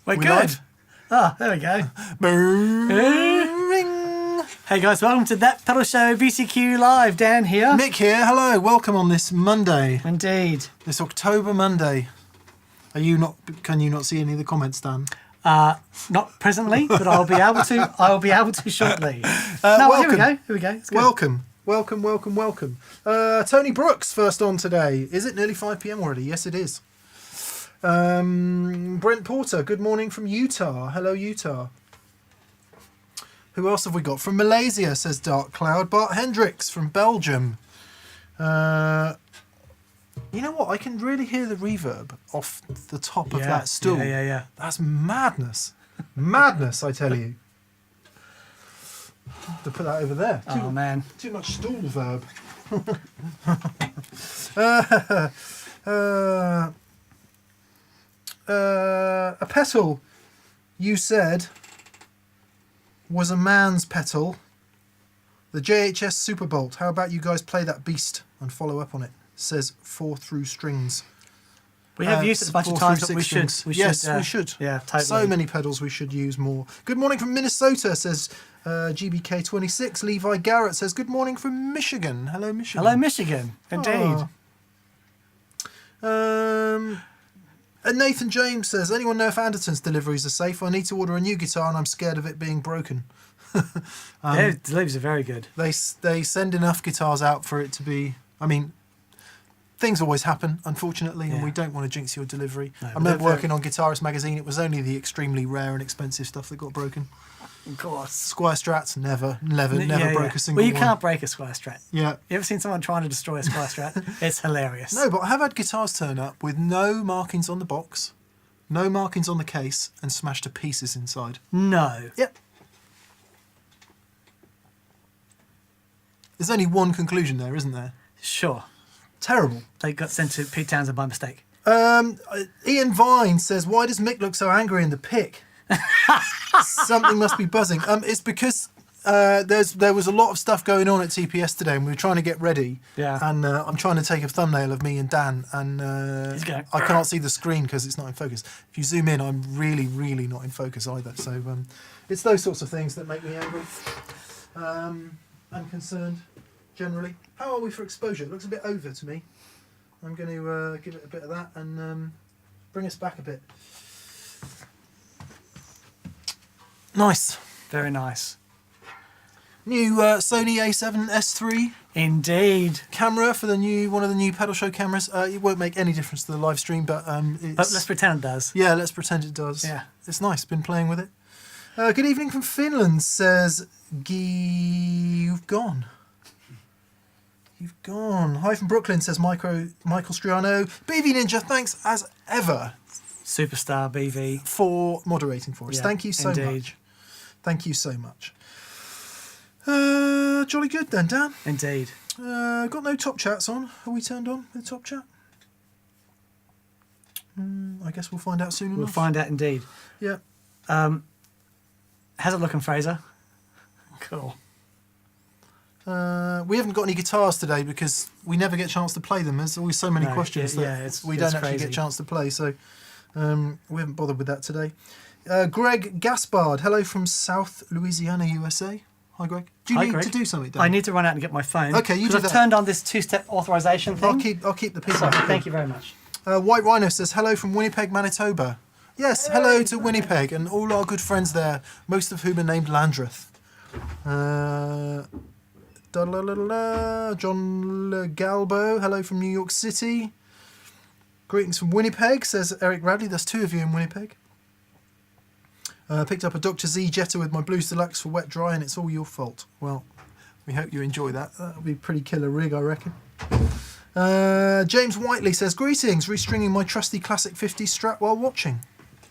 We're good. Live? Oh, there we go. Ring. Hey guys, welcome to That Pedal Show VCQ Live. Dan here. Mick here. Hello. Welcome on this Monday. Indeed. This October Monday. Are you not? Can you not see any of the comments, Dan? Not presently, but I'll be able to. I'll be able to shortly. Welcome. Here we go. It's good. Welcome. Tony Brooks first on today. Is it nearly 5 p.m. already? Yes, it is. Brent Porter, good morning from Utah. Hello, Utah. Who else have we got? From Malaysia, says Dark Cloud. Bart Hendricks from Belgium. You know what? I can really hear the reverb off the top of that stool. Yeah. That's madness. Madness, I tell you. To put that over there. Oh, man. Too much stool verb. A petal, you said, was a man's petal. The JHS Superbolt. How about you guys play that beast and follow up on it? Says 4 through strings. We have used it a bunch of times, but we should. We should. Yeah, totally. So many pedals we should use more. Good morning from Minnesota, says GBK26. Levi Garrett says, good morning from Michigan. Hello, Michigan. Hello, Michigan. Indeed. And Nathan James says, anyone know if Anderton's deliveries are safe? I need to order a new guitar and I'm scared of it being broken. Their deliveries are very good. They send enough guitars out for it to be... I mean, things always happen, unfortunately, and we don't want to jinx your delivery. No, I remember working on Guitarist magazine. It was only the extremely rare and expensive stuff that got broken. Of course. Squire Strats, never broke a single one. Well, you can't break a Squire Strat. Yeah. You ever seen someone trying to destroy a Squire Strat? It's hilarious. No, but I have had guitars turn up with no markings on the box, no markings on the case, and smashed to pieces inside. No. Yep. There's only one conclusion there, isn't there? Sure. Terrible. They got sent to Pete Townsend by mistake. Ian Vine says, why does Mick look so angry in the pic? Something must be buzzing. It's because there was a lot of stuff going on at TPS today and we were trying to get ready. Yeah. And I'm trying to take a thumbnail of me and Dan and I can't see the screen because it's not in focus. If you zoom in, I'm really, really not in focus either. So it's those sorts of things that make me angry. I'm concerned, generally. How are we for exposure? It looks a bit over to me. I'm going to give it a bit of that and bring us back a bit. Nice. Very nice. New Sony A7 S3. Indeed. Camera for one of the new pedal show cameras. It won't make any difference to the live stream, but let's pretend it does. Yeah, let's pretend it does. Yeah. It's nice. Been playing with it. Good evening from Finland, says you've gone. You've gone. Hi from Brooklyn, says Michael Striano. BV Ninja, thanks as ever. Superstar BV. For moderating for us. Yeah, Thank you so indeed. much. Thank you so much. Jolly good then, Dan. Indeed. Got no top chats on. Are we turned on with top chat? I guess we'll find out soon enough. We'll find out indeed. Yeah. How's it looking, Fraser? Cool. We haven't got any guitars today because we never get a chance to play them. There's always so many questions that we don't actually get a chance to play. So we haven't bothered with that today. Greg Gaspard, hello from South Louisiana, USA. Hi, Greg. Do you need to do something, Dan? I need to run out and get my phone. Okay, you do that. I've turned on this two-step authorization thing. I'll keep the piece. Thank you very much. White Rhino says, hello from Winnipeg, Manitoba. Yes, hello to Winnipeg and all our good friends there, most of whom are named Landreth. John Galbo, hello from New York City. Greetings from Winnipeg, says Eric Radley. There's 2 of you in Winnipeg. Picked up a Dr. Z Jetta with my Blues Deluxe for wet dry and it's all your fault. Well, we hope you enjoy that. That'll be a pretty killer rig, I reckon. James Whiteley says, greetings, restringing my trusty classic 50s Strat while watching.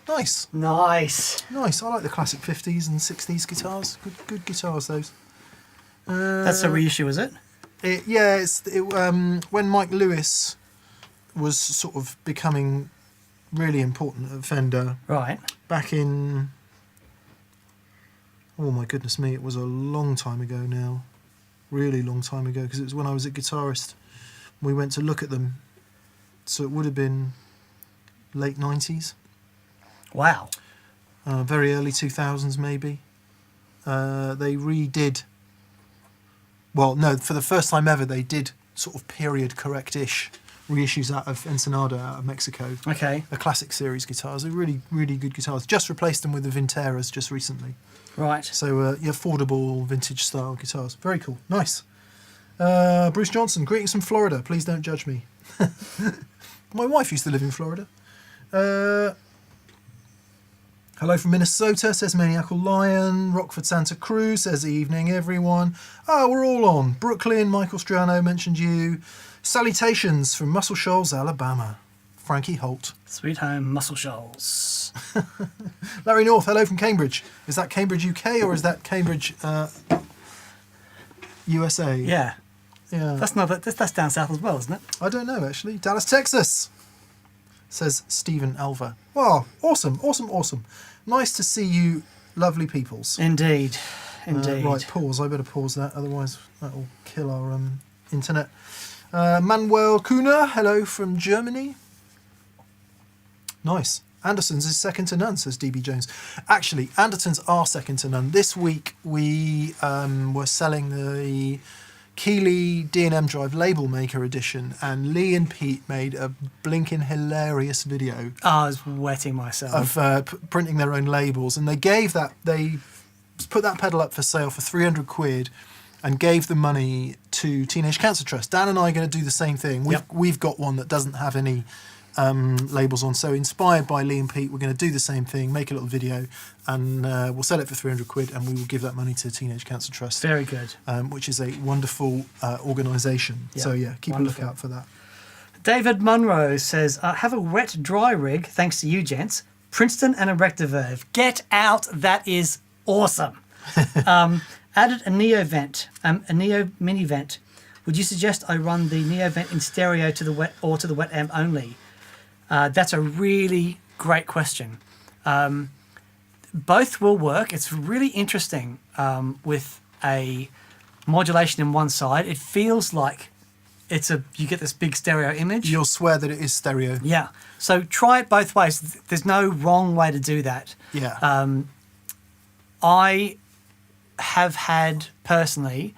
Nice. Nice. Nice. I like the classic 50s and 60s guitars. Good guitars, those. That's a reissue, is it? When Mike Lewis was sort of becoming really important at Fender. Right. Back in... Oh my goodness me, it was a long time ago now. Really long time ago, because it was when I was a guitarist. We went to look at them. So it would have been late 90s. Wow. very early 2000s maybe. They redid. Well, no, for the first time ever, they did sort of period correct-ish reissues out of Ensenada, out of Mexico. Okay. A classic series guitars. They're really, really good guitars. Just replaced them with the Vinteras just recently. Right. So, affordable vintage style guitars. Very cool. Nice. Bruce Johnson, greetings from Florida. Please don't judge me. My wife used to live in Florida. Hello from Minnesota, says Maniacal Lion. Rockford Santa Cruz says evening, everyone. Oh, we're all on. Brooklyn, Michael Strano mentioned you. Salutations from Muscle Shoals, Alabama. Frankie Holt. Sweet home, Muscle Shoals. Larry North, hello from Cambridge. Is that Cambridge, UK, or is that Cambridge, USA? Yeah. Yeah. That's down south as well, isn't it? I don't know, actually. Dallas, Texas, says Stephen Alva. Wow, awesome, awesome, awesome. Nice to see you, lovely peoples. Indeed, indeed. Right, pause. I better pause that, otherwise that will kill our internet. Manuel Kuna, hello from Germany. Nice. Anderson's is second to none, says DB Jones. Actually, Anderson's are second to none. This week we were selling the Keeley D&M Drive Label Maker edition, and Lee and Pete made a blinking hilarious video. I was wetting myself. Of printing their own labels, and they put that pedal up for sale for 300 quid and gave the money to Teenage Cancer Trust. Dan and I are going to do the same thing. We've got one that doesn't have any labels on, so inspired by Lee and Pete, we're going to do the same thing, make a little video, and we'll sell it for 300 quid, and we will give that money to Teenage Cancer Trust. Very good. Which is a wonderful organisation. Yep. So yeah, keep Wonderful. a lookout for that. David Munro says, have a wet dry rig, thanks to you gents. Princeton and a Reverb. Get out, that is awesome. Added a Neo vent, a Neo mini vent. Would you suggest I run the Neo vent in stereo to the wet or to the wet amp only? That's a really great question. Both will work. It's really interesting with a modulation in one side. It feels like you get this big stereo image. You'll swear that it is stereo. Yeah. So try it both ways. There's no wrong way to do that. Yeah. I have had personally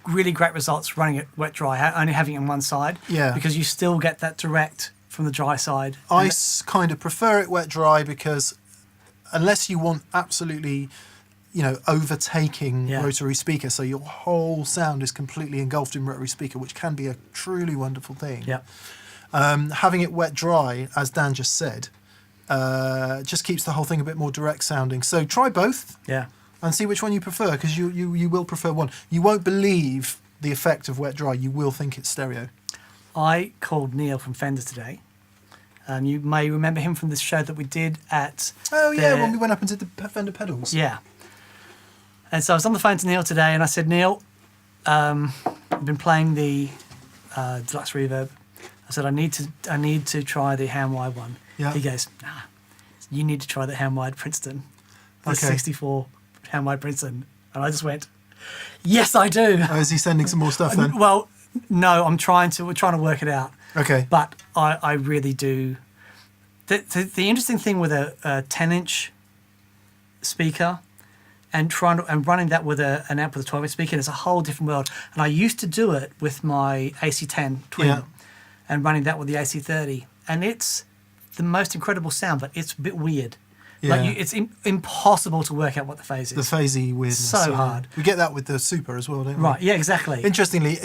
really great results running it wet dry, only having it on one side. Yeah. Because you still get that direct from the dry side. I kind of prefer it wet dry, because unless you want absolutely, overtaking rotary speaker, so your whole sound is completely engulfed in rotary speaker, which can be a truly wonderful thing. Yeah. Having it wet dry, as Dan just said, just keeps the whole thing a bit more direct sounding. So try both. Yeah. And see which one you prefer, because you will prefer one. You won't believe the effect of wet dry. You will think it's stereo. I called Neil from Fender today. You may remember him from this show that we did at... Oh, yeah, when we went up and did the Fender pedals. Yeah. And so I was on the phone to Neil today, and I said, Neil, I've been playing the Deluxe Reverb. I said, I need to try the hand-wired one. Yeah. He goes, nah, you need to try the hand-wired Princeton. The Okay. 64 hand-wired Princeton. And I just went, yes, I do. Oh, is he sending some more stuff then? Well, no, we're trying to work it out. Okay. But I really do. The interesting thing with a 10-inch speaker and running that with an amp with a 12-inch speaker is a whole different world. And I used to do it with my AC10 twin and running that with the AC30. And it's the most incredible sound, but it's a bit weird. Yeah. Like it's impossible to work out what the phase is. The phasey weirdness. So hard. We get that with the Super as well, don't we? Right, yeah, exactly. Interestingly,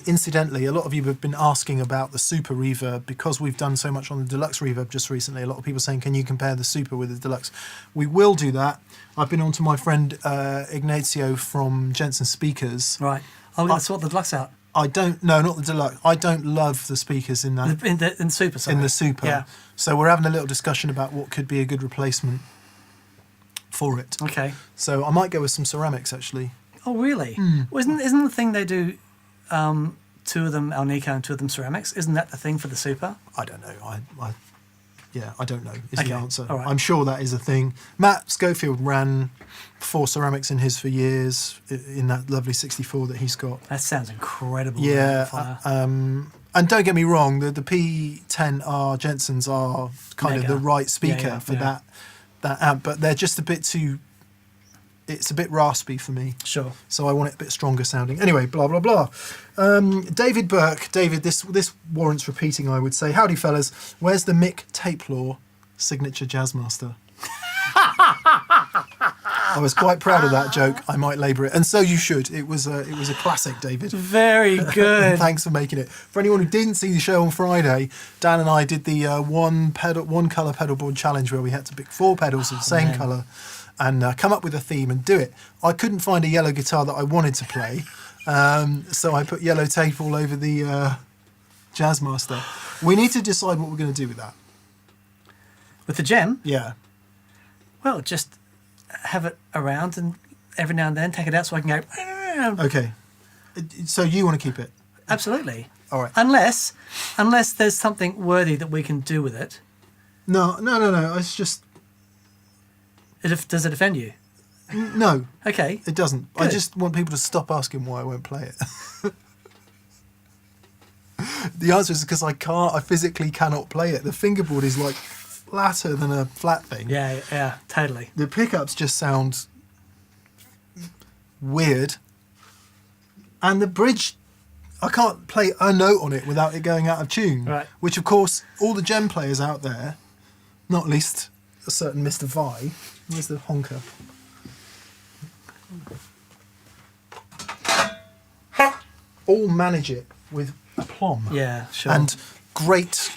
incidentally, a lot of you have been asking about the Super Reverb, because we've done so much on the Deluxe Reverb just recently. A lot of people saying, can you compare the Super with the Deluxe? We will do that. I've been on to my friend Ignacio from Jensen Speakers. Right. Oh, let's sort the Deluxe out. Not the Deluxe. I don't love the speakers in that. In the Super, sorry. In the Super. Yeah. So we're having a little discussion about what could be a good replacement for it. Okay. So I might go with some ceramics, actually. Oh, really? Well, isn't the thing they do, two of them Alnico and two of them ceramics? Isn't that the thing for the Super? I don't know. I don't know is Okay. the answer. All right. I'm sure that is a thing. Matt Schofield ran 4 ceramics in his for years, in that lovely 64 that he's got. That sounds incredible. Yeah. And don't get me wrong, the P10R Jensens are kind of Mega. the right speaker Yeah, for yeah. that that amp, but they're just a bit too. It's a bit raspy for me. Sure. So I want it a bit stronger sounding. Anyway, blah blah blah. David Burke, David, this warrants repeating, I would say. Howdy, fellas. Where's the Mick Tapelaw signature Jazzmaster? I was quite proud of that joke. I might labour it, and so you should. It was a classic, David. Very good. Thanks for making it. For anyone who didn't see the show on Friday, Dan and I did the one colour pedal board challenge where we had to pick 4 pedals of the same colour and come up with a theme and do it. I couldn't find a yellow guitar that I wanted to play, so I put yellow tape all over the Jazzmaster. We need to decide what we're going to do with that. With the gem? Yeah. Well, just have it around and every now and then take it out so I can go. Okay. So you want to keep it? Absolutely. All right. Unless there's something worthy that we can do with it. No. It's just... Does it offend you? No. Okay. It doesn't. Good. I just want people to stop asking why I won't play it. The answer is because I physically cannot play it. The fingerboard is like flatter than a flat thing. Yeah, totally. The pickups just sound weird. And the bridge, I can't play a note on it without it going out of tune. Right. Which, of course, all the gem players out there, not least a certain Mr. Vi, where's the honker? All manage it with aplomb. Yeah, sure. And great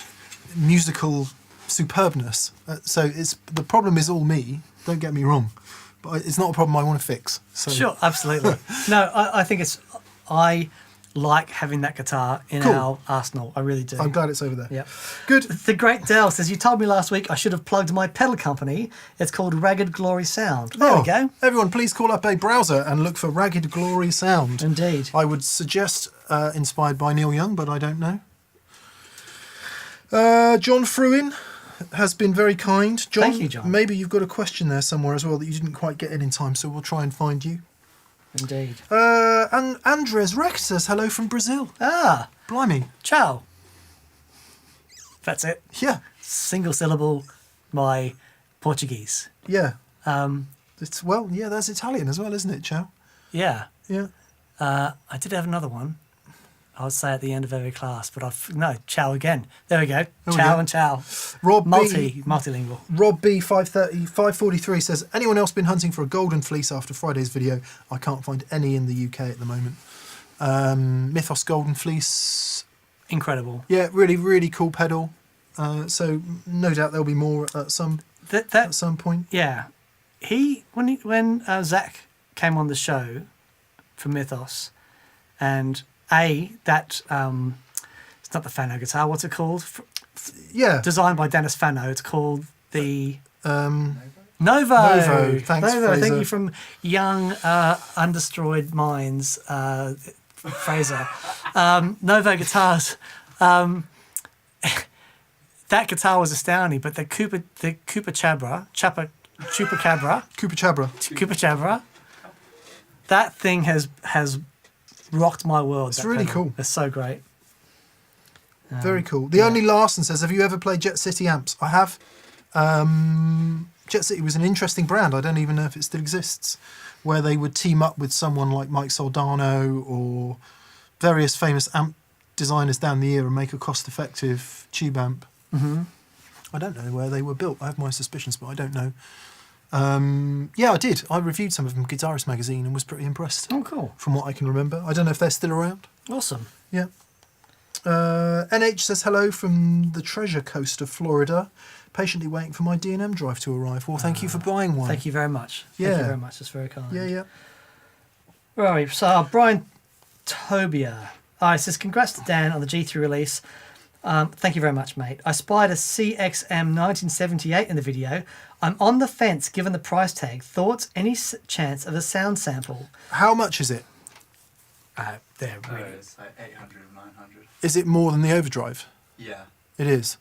musical superbness. So the problem is all me, don't get me wrong, but it's not a problem I want to fix. So. Sure, absolutely. No, I think I like having that guitar in our arsenal. I really do. I'm glad it's over there. Yep. Good. The Great Dell says, you told me last week I should have plugged my pedal company. It's called Ragged Glory Sound. There we go. Everyone, please call up a browser and look for Ragged Glory Sound. Indeed. I would suggest inspired by Neil Young, but I don't know. John Fruin has been very kind. John, thank you, John. Maybe you've got a question there somewhere as well that you didn't quite get in time, so we'll try and find you. Indeed. And Andres Rex says hello from Brazil. Ah. Blimey. Ciao. That's it. Yeah. Single syllable, my Portuguese. Yeah. That's Italian as well, isn't it, ciao? Yeah. Yeah. I did have another one. I would say at the end of every class, but ciao again. There we go. Ciao and ciao. Rob Multilingual. Rob B 543 says, anyone else been hunting for a golden fleece after Friday's video? I can't find any in the UK at the moment. Mythos Golden Fleece. Incredible. Yeah, really, really cool pedal. So no doubt there'll be more at some point. Yeah. When Zach came on the show for Mythos, and it's not the Fano guitar. What's it called? Yeah. Designed by Dennis Fano. It's called the Novo. Thanks, Novo. Fraser. Thank you from young, undestroyed minds, Fraser. Novo guitars. That guitar was astounding, but the Chupacabra, that thing has rocked my world. It's really cool. It's so great. Very cool. The Only Larson says, have you ever played Jet City amps? I have. Jet City was an interesting brand. I don't even know if it still exists, where they would team up with someone like Mike Soldano or various famous amp designers down the year and make a cost-effective tube amp. Mm-hmm. I don't know where they were built. I have my suspicions, but I don't know. Yeah, I did. I reviewed some of them, Guitarist magazine, and was pretty impressed. Oh, cool. From what I can remember. I don't know if they're still around. Awesome. Yeah. NH says hello from the Treasure Coast of Florida. Patiently waiting for my D&M drive to arrive. Well, thank you for buying one. Thank you very much. Yeah. Thank you very much. That's very kind. Yeah. Right. So Brian Tobia. He says, congrats to Dan on the G3 release. Thank you very much, mate. I spied a CXM 1978 in the video. I'm on the fence given the price tag. Thoughts? Any chance of a sound sample? How much is it? They're really... It's like 800 or 900. Is it more than the Overdrive? Yeah. It is.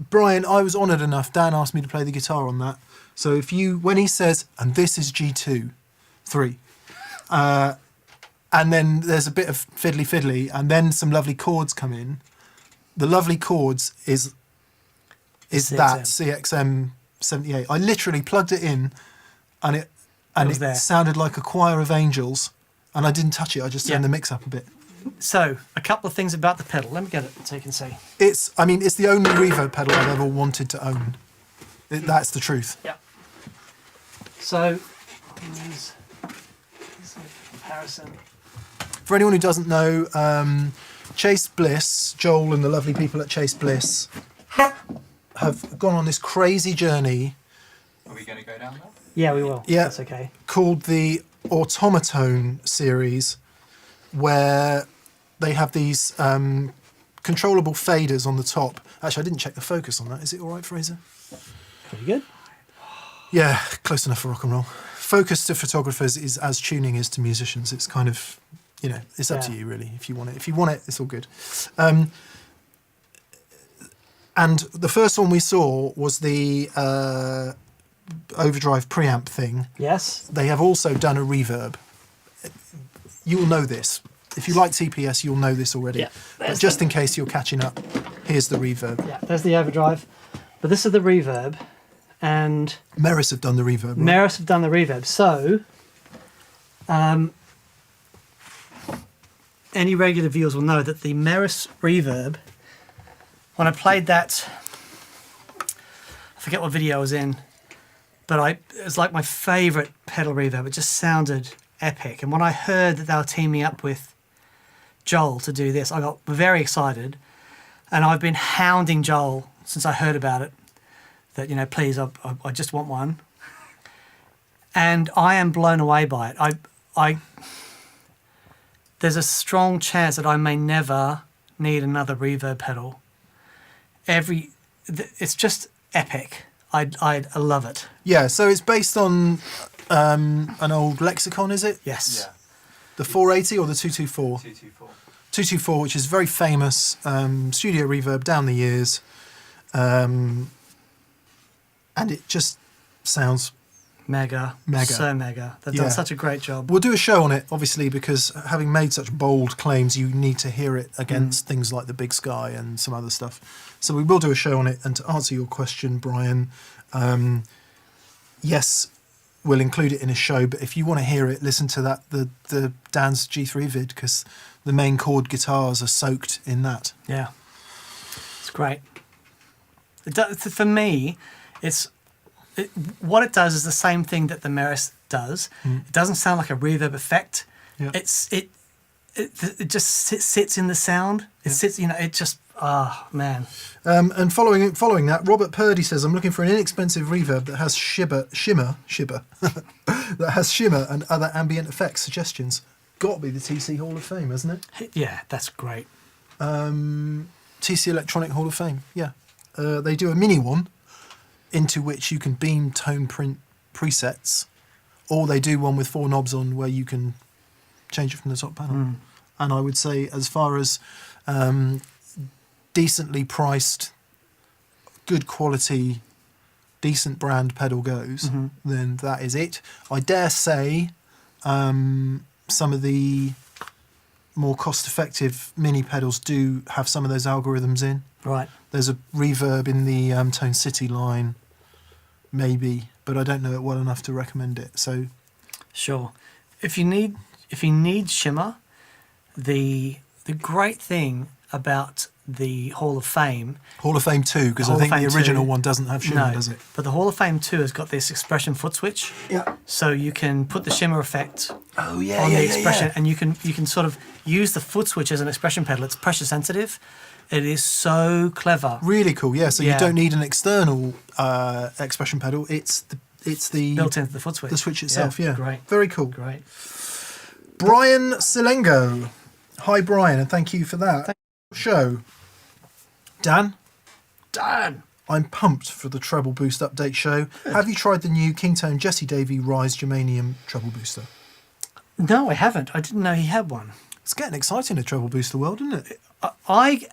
Brian, I was honoured enough. Dan asked me to play the guitar on that. So when he says, and this is G2, 3, and then there's a bit of fiddly, and then some lovely chords come in. The lovely chords is that CXM 78. I literally plugged it in, and it sounded like a choir of angels, and I didn't touch it. I just turned the mix up a bit. So, a couple of things about the pedal. Let me get it so you can see. It's the only reverb pedal I've ever wanted to own. That's the truth. Yeah. So, here's a comparison. For anyone who doesn't know, Chase Bliss, Joel and the lovely people at Chase Bliss have gone on this crazy journey. Are we going to go down there? Yeah, we will. Yeah. That's okay. Called the Automaton series, where they have these controllable faders on the top. Actually, I didn't check the focus on that. Is it all right, Fraser? Pretty good. Yeah, close enough for rock and roll. Focus to photographers is as tuning is to musicians. It's kind of, it's up to you really. If you want it, it's all good. And the first one we saw was the overdrive preamp thing. Yes. They have also done a reverb. You'll know this. If you like TPS, you'll know this already. Yeah, but just in case you're catching up, here's the reverb. Yeah, there's the overdrive. But this is the reverb. And Meris have done the reverb. Right? Meris have done the reverb. So, any regular viewers will know that the Meris reverb, when I played that, I forget what video I was in, but it was like my favourite pedal reverb. It just sounded epic. And when I heard that they were teaming up with Joel to do this, I got very excited. And I've been hounding Joel since I heard about it, that, please, I just want one. And I am blown away by it. There's a strong chance that I may never need another reverb pedal. It's just epic. I love it. Yeah, so it's based on an old Lexicon, is it? Yes. Yeah. The 480 or the 224? 224. 224, which is very famous studio reverb down the years. And it just sounds Mega. So mega. They've done such a great job. We'll do a show on it, obviously, because having made such bold claims, you need to hear it against things like the Big Sky and some other stuff. So we will do a show on it. And to answer your question, Brian, yes, we'll include it in a show. But if you want to hear it, listen to that the Dan's G3 vid, because the main chord guitars are soaked in that. Yeah. It's great. For me, what it does is the same thing that the Meris does. It doesn't sound like a reverb effect. Yeah. It just sits in the sound. It sits, it just, man. And following that, Robert Purdy says, I'm looking for an inexpensive reverb that has shimmer, that has shimmer and other ambient effects suggestions. Got to be the TC Hall of Fame, hasn't it? Yeah, that's great. TC Electronic Hall of Fame, yeah. They do a mini one into which you can beam tone print presets, or they do one with 4 knobs on where you can change it from the top panel. And I would say, as far as decently priced, good quality, decent brand pedal goes, then that is it. I dare say some of the more cost-effective mini pedals do have some of those algorithms in. Right. There's a reverb in the Tone City line, maybe, but I don't know it well enough to recommend it. So, sure. If you need shimmer, the great thing about the Hall of Fame 2, because I think the original one doesn't have shimmer, does it? But the Hall of Fame 2 has got this expression foot switch. Yeah. So you can put the shimmer effect on the expression, and you can sort of use the foot switch as an expression pedal. It's pressure sensitive. It is so clever. Really cool, yeah. So you don't need an external expression pedal. It's the built into the foot switch. The switch itself, yeah. Great. Very cool. Great. Brian Silengo. Hi, Brian, and thank you for that. Show. Dan, I'm pumped for the treble boost update show. Good. Have you tried the new Kingtone Jesse Davey Rise Germanium treble booster? No, I haven't. I didn't know he had one. It's getting exciting, the treble booster world, isn't it? I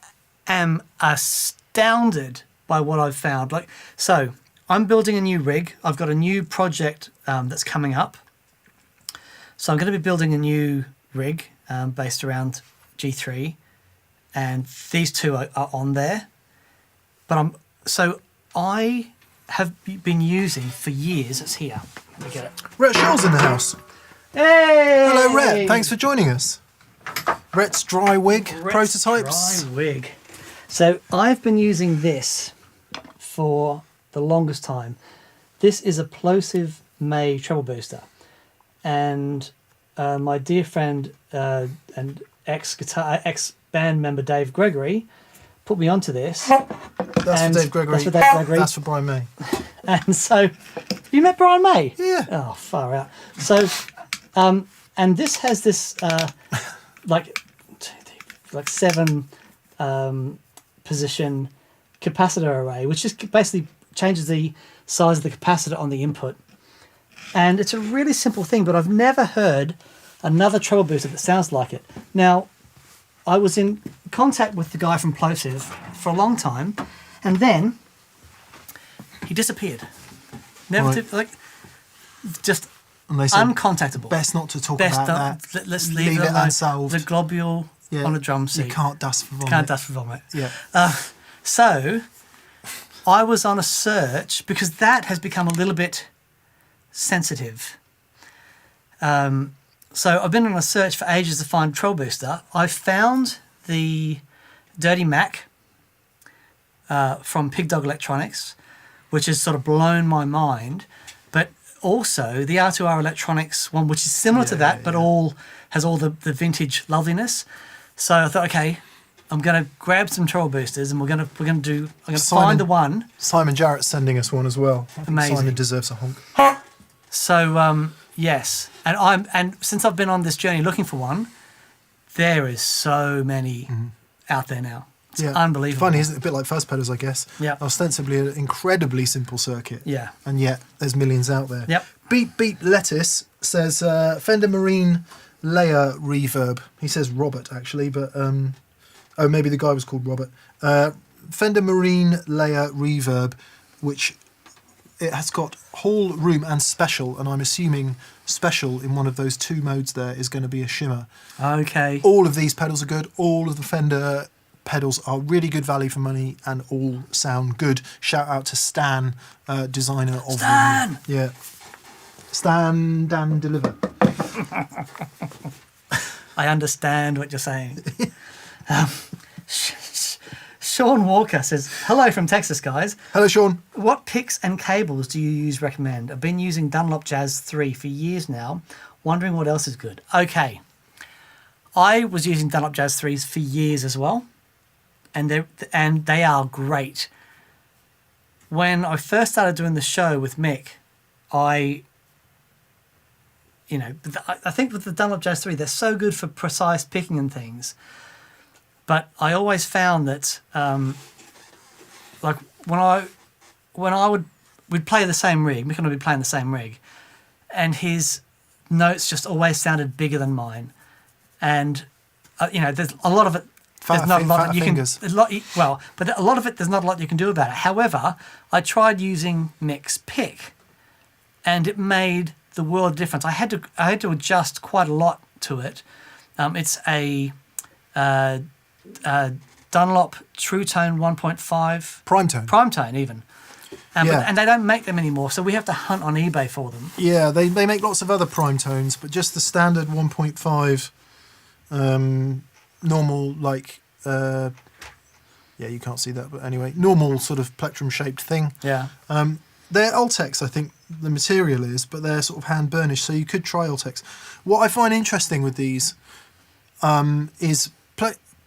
am astounded by what I've found. So I'm building a new rig. I've got a new project that's coming up. So I'm going to be building a new rig based around G3, and these two are on there. But I have been using for years. It's here. Let me get it. Rhett Shaw's in the house. Hey! Hello, Rhett. Thanks for joining us. Rhett's dry wig prototypes. Dry wig. So I've been using this for the longest time. This is a plosive May treble booster, and my dear friend and ex band member Dave Gregory put me onto this. That's for Dave Gregory. That's for Dave Gregory. That's for Brian May. And so, you met Brian May? Yeah. Oh, far out. So, and this has this like 7 position capacitor array, which just basically changes the size of the capacitor on the input. And it's a really simple thing, but I've never heard another treble booster that sounds like it. Now, I was in contact with the guy from Plosive for a long time, and then he disappeared. Never just uncontactable. Best not to talk about that. Let's leave it unsolved. The globule on a drum set. You can't dust for vomit. Can't dust for vomit. Yeah. So I was on a search because that has become a little bit sensitive. So I've been on a search for ages to find a treble booster. I found the Dirty Mac from Pig Dog Electronics, which has sort of blown my mind. But also the R2R Electronics one, which is similar to that, but has all the vintage loveliness. So I thought, okay, I'm going to grab some treble boosters, and I'm going to find the one. Simon Jarrett's sending us one as well. Amazing. Simon deserves a honk. So yes, and since I've been on this journey looking for one, there is so many out there now. It's unbelievable. Funny, isn't it? A bit like fuzz pedals, I guess. Yeah. Ostensibly an incredibly simple circuit. Yeah. And yet there's millions out there. Yep. Beat Lettuce says Fender Marine Layer Reverb. He says Robert actually, but maybe the guy was called Robert. Fender Marine Layer Reverb, which it has got whole room and special, and I'm assuming special in one of those 2 modes there is going to be a shimmer. Okay. All of these pedals are good. All of the Fender pedals are really good value for money and all sound good. Shout out to Stan, designer of Stan! them. Yeah. Stan, Dan, deliver. I understand what you're saying. Sean Walker says, hello from Texas, guys. Hello, Sean. What picks and cables do you recommend? I've been using Dunlop Jazz 3 for years now, wondering what else is good. Okay. I was using Dunlop Jazz 3s for years as well, and they are great. When I first started doing the show with Mick, I think with the Dunlop Jazz 3, they're so good for precise picking and things. But I always found that, like we'd play the same rig, Mick and I would be playing the same rig, and his notes just always sounded bigger than mine. And there's a lot of it. There's not a lot that you can. But a lot of it, there's not a lot you can do about it. However, I tried using Mick's pick, and it made the world of difference. I had to adjust quite a lot to it. It's a Dunlop True Tone 1.5 Prime Tone even. And they don't make them anymore, so we have to hunt on eBay for them. Yeah, they make lots of other prime tones, but just the standard 1.5 normal, like you can't see that, but anyway, normal sort of plectrum shaped thing. Yeah. They're Ultex, I think the material is, but they're sort of hand burnished, so you could try Ultex. What I find interesting with these is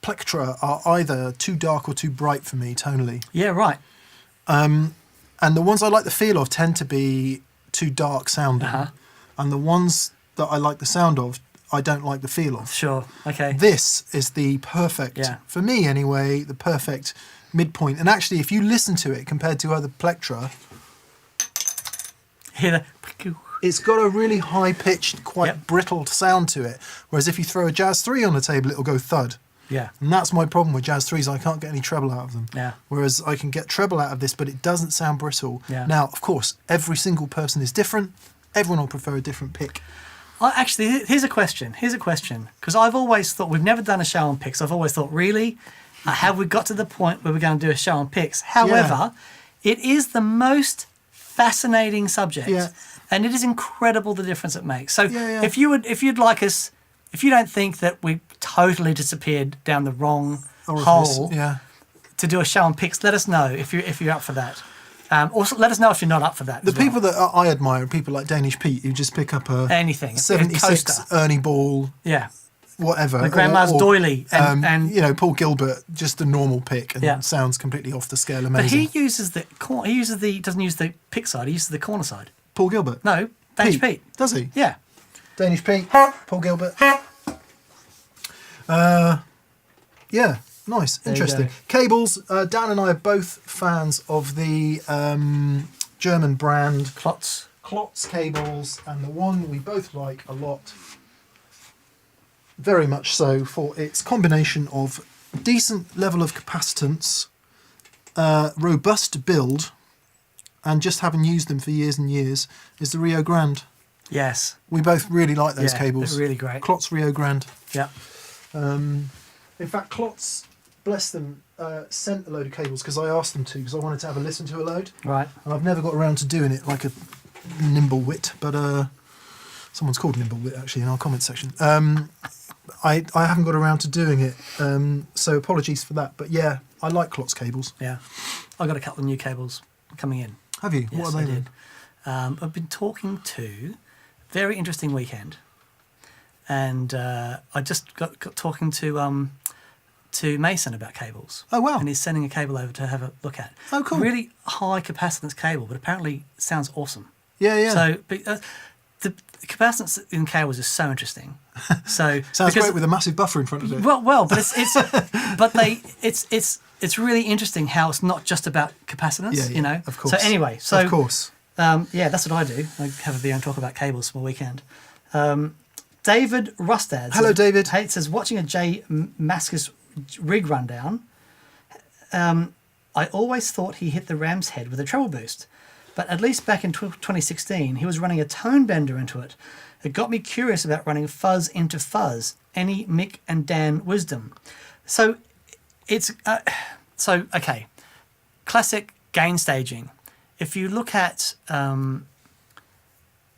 plectra are either too dark or too bright for me tonally. Yeah, right. And the ones I like the feel of tend to be too dark sounding. And the ones that I like the sound of, I don't like the feel of. Sure, okay. This is the perfect, for me anyway, the perfect midpoint. And actually, if you listen to it compared to other plectra, it's got a really high-pitched, quite brittle sound to it. Whereas if you throw a Jazz 3 on the table, it'll go thud. Yeah. And that's my problem with Jazz 3s. I can't get any treble out of them. Yeah. Whereas I can get treble out of this, but it doesn't sound brittle. Yeah. Now, of course, every single person is different. Everyone will prefer a different pick. Actually, here's a question. Because I've always thought, we've never done a show on picks. I've always thought, really? Have we got to the point where we're going to do a show on picks? However, it is the most fascinating subject. Yeah. And it is incredible the difference it makes. So Yeah. if you'd like us, if you don't think that we totally disappeared down the wrong hole to do a show on picks, let us know if you're up for that. Also, let us know if you're not up for that. The people that I admire are people like Danish Pete, who just pick up anything, 76 Ernie Ball, whatever, the Grandma's doily, and you know, Paul Gilbert, just a normal pick, and sounds completely off the scale, amazing. But he uses doesn't use the pick side, he uses the corner side. Paul Gilbert? No, Danish Pete. Does he? Yeah. Danish Pete, Paul Gilbert. Yeah, nice, interesting. Cables, Dan and I are both fans of the German brand Klotz cables, and the one we both like a lot, very much so, for its combination of decent level of capacitance, robust build, and just having used them for years and years, is the Rio Grande. Yes. We both really like those cables. They're really great. Klotz Rio Grande. Yeah. In fact, Klotz, bless them, sent a load of cables because I asked them to, because I wanted to have a listen to a load. Right. And I've never got around to doing it like a nimblewit, but someone's called nimblewit actually in our comment section. I haven't got around to doing it, so apologies for that. But yeah, I like Klotz cables. Yeah. I got a couple of new cables coming in. Have you? Yes, what are they? I did. I've been talking to very interesting weekend, and I just got talking to Mason about cables. Oh wow! And he's sending a cable over to have a look at. Oh cool! Really high capacitance cable, but apparently sounds awesome. Yeah. So the capacitance in cables is so interesting. So sounds great with a massive buffer in front of it. Well, but it's really interesting how it's not just about capacitance. Yeah, you know. Of course. So anyway, of course. That's what I do. I have a beer and talk about cables for my weekend. David Rustad. Hello, David. Hey, it says, watching a J Maskus rig rundown, I always thought he hit the ram's head with a treble boost. But at least back in 2016, he was running a tone bender into it. It got me curious about running fuzz into fuzz. Any Mick and Dan wisdom? So it's... okay. Classic gain staging. If you look at...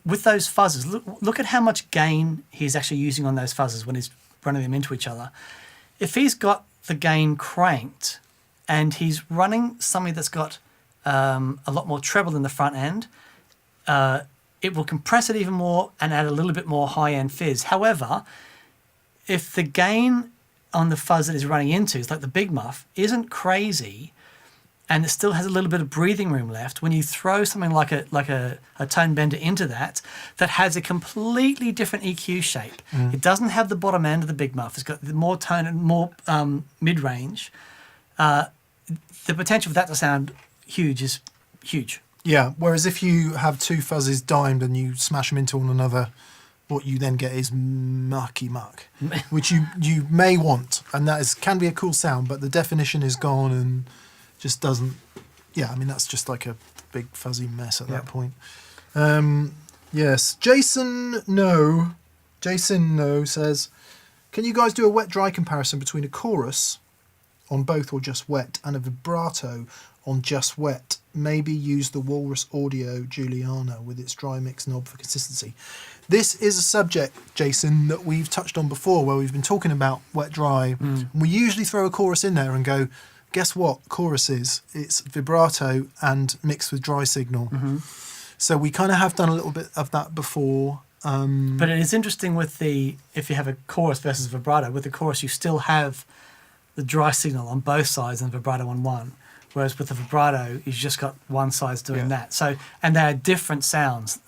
with those fuzzes, look at how much gain he's actually using on those fuzzes when he's running them into each other. If he's got the gain cranked and he's running something that's got a lot more treble in the front end, it will compress it even more and add a little bit more high-end fizz. However, if the gain on the fuzz that he's running into, it's like the big muff, isn't crazy, and it still has a little bit of breathing room left, when you throw something like a tone bender into that has a completely different EQ shape. It doesn't have the bottom end of the big muff. It's got more tone and more mid-range. The potential for that to sound huge is huge. Yeah, whereas if you have two fuzzes dimed and you smash them into one another, what you then get is mucky muck, which you may want, and that can be a cool sound, but the definition is gone and just doesn't. Yeah, I mean that's just like a big fuzzy mess at that point. Yes, Jason No says, can you guys do a wet-dry comparison between a chorus on both or just wet and a vibrato on just wet? Maybe use the Walrus Audio Juliana with its dry mix knob for consistency. This is a subject, Jason, that we've touched on before, where we've been talking about wet-dry. We usually throw a chorus in there and go, guess what chorus is? It's vibrato and mixed with dry signal. So we kind of have done a little bit of that before. But it is interesting with if you have a chorus versus vibrato, with the chorus you still have the dry signal on both sides and vibrato on one. Whereas with the vibrato, you've just got one side's doing that. So, and they're different sounds.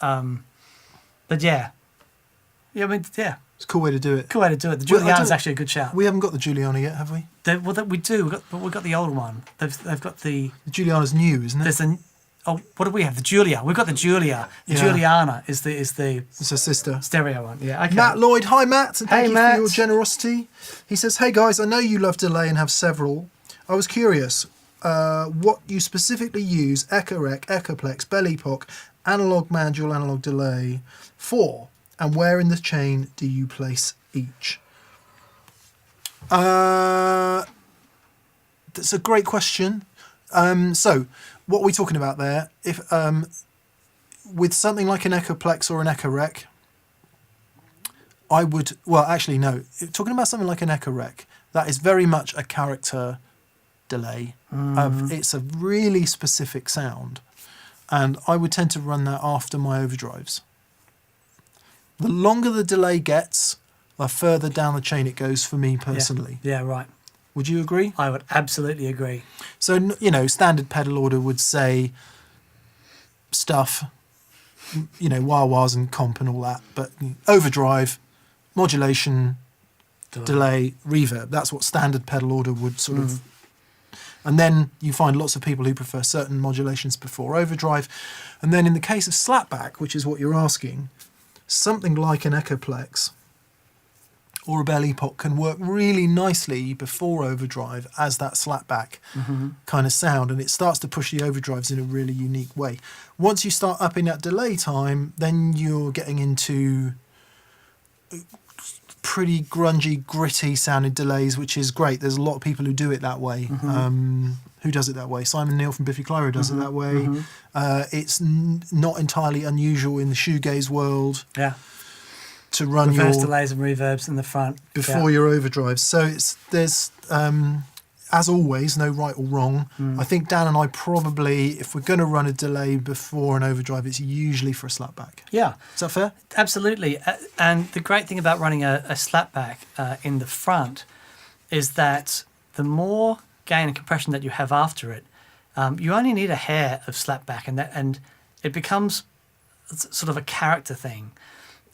But yeah, I mean, yeah. It's a cool way to do it. Cool way to do it. The Juliana's actually a good shout. We haven't got the Juliana yet, have we? We do. We've got the older one. They've got the Juliana's new, isn't it? What do we have? The Julia. We've got the Julia. The Juliana is the it's her sister. Stereo one. Yeah. Okay. Matt Lloyd. Hi, Matt. And thank you for your generosity. He says, hey, guys, I know you love delay and have several. I was curious what you specifically use Echarec, Echoplex, Bell Epoch, analog man, dual analog delay for, and where in the chain do you place each? That's a great question. So what are we talking about there? If with something like an Echoplex or an Echo Rec, I would, well, actually, no. Talking about something like an Echo Rec, that is very much a character delay. It's a really specific sound, and I would tend to run that after my overdrives. The longer the delay gets, the further down the chain it goes for me personally. Yeah, right. Would you agree? I would absolutely agree. So, standard pedal order would say stuff, wah-wahs and comp and all that, but overdrive, modulation, delay, reverb. That's what standard pedal order would sort of... And then you find lots of people who prefer certain modulations before overdrive. And then in the case of slapback, which is what you're asking, something like an Echoplex or a Bell Epoch can work really nicely before overdrive as that slapback kind of sound, and it starts to push the overdrives in a really unique way. Once you start upping that delay time, then you're getting into pretty grungy, gritty sounding delays, which is great. There's a lot of people who do it that way. Who does it that way? Simon Neil from Biffy Clyro does it that way. It's not entirely unusual in the shoegaze world. Yeah. To run reverse your delays and reverbs in the front before your overdrives. So there's as always no right or wrong. I think Dan and I probably, if we're going to run a delay before an overdrive, it's usually for a slapback. Yeah, is that fair? Absolutely. And the great thing about running a slapback in the front is that the more gain and compression that you have after it, you only need a hair of slapback, and it becomes sort of a character thing.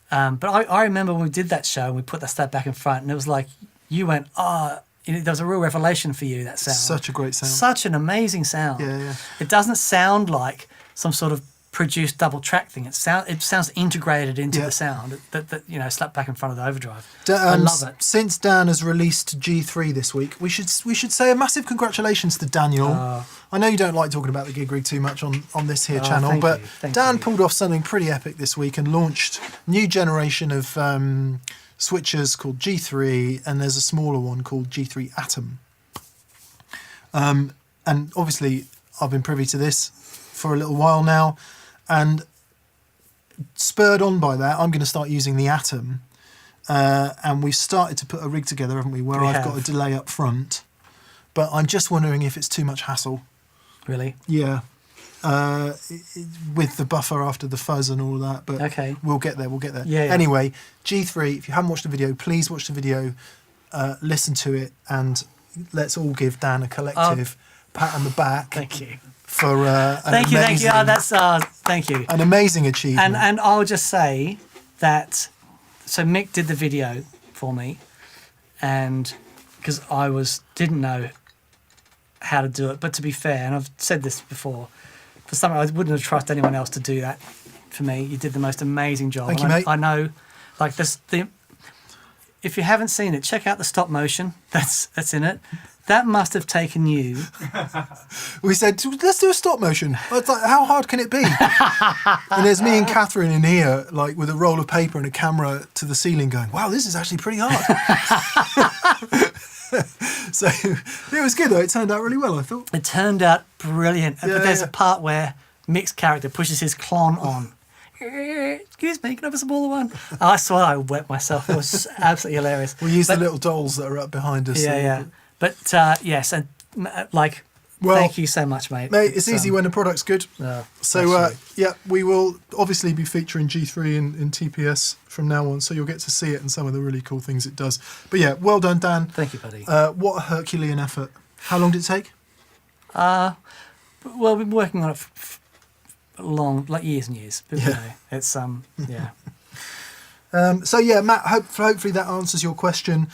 But I remember when we did that show and we put that slap back in front, and it was like you went, there was a real revelation for you, that sound. Such a great sound. Such an amazing sound. Yeah. It doesn't sound like some sort of produced double track thing. It sounds integrated into the sound that slap back in front of the overdrive. I love it. Since Dan has released G3 this week, we should say a massive congratulations to Daniel. I know you don't like talking about the gig rig too much on this here channel, but Dan pulled off something pretty epic this week and launched a new generation of switchers called G3, and there's a smaller one called G3 Atom. And obviously I've been privy to this for a little while now, and spurred on by that, I'm going to start using the Atom. And we've started to put a rig together, haven't we, where I've got a delay up front. But I'm just wondering if it's too much hassle. Really? Yeah. With the buffer after the fuzz and all of that. But we'll get there. Yeah. Anyway, G3, if you haven't watched the video, please watch the video, listen to it, and let's all give Dan a collective pat on the back. Thank you. For thank you. Thank you. An amazing achievement. And I'll just say that, so Mick did the video for me, and because I didn't know how to do it, but to be fair, and I've said this before, for some I wouldn't have trusted anyone else to do that for me. You did the most amazing job. Thank you, mate. I know, like this. If you haven't seen it, check out the stop motion that's in it. That must have taken you. We said, let's do a stop motion. It's like, how hard can it be? And there's me and Catherine in here, like with a roll of paper and a camera to the ceiling going, wow, this is actually pretty hard. So it was good though. It turned out really well, I thought. It turned out brilliant. Yeah, but there's a part where Mick's character pushes his clon on. Excuse me, can I have a smaller one? I swear I wet myself. It was absolutely hilarious. We used the little dolls that are up behind us. Yeah. But yes, and thank you so much, mate. Mate, it's easy when the product's good. So we will obviously be featuring G3 in TPS from now on, so you'll get to see it and some of the really cool things it does. But yeah, well done, Dan. Thank you, buddy. What a Herculean effort. How long did it take? Well, we've been working on it for long, like years and years. But, it's yeah. So yeah, Matt, hopefully that answers your question.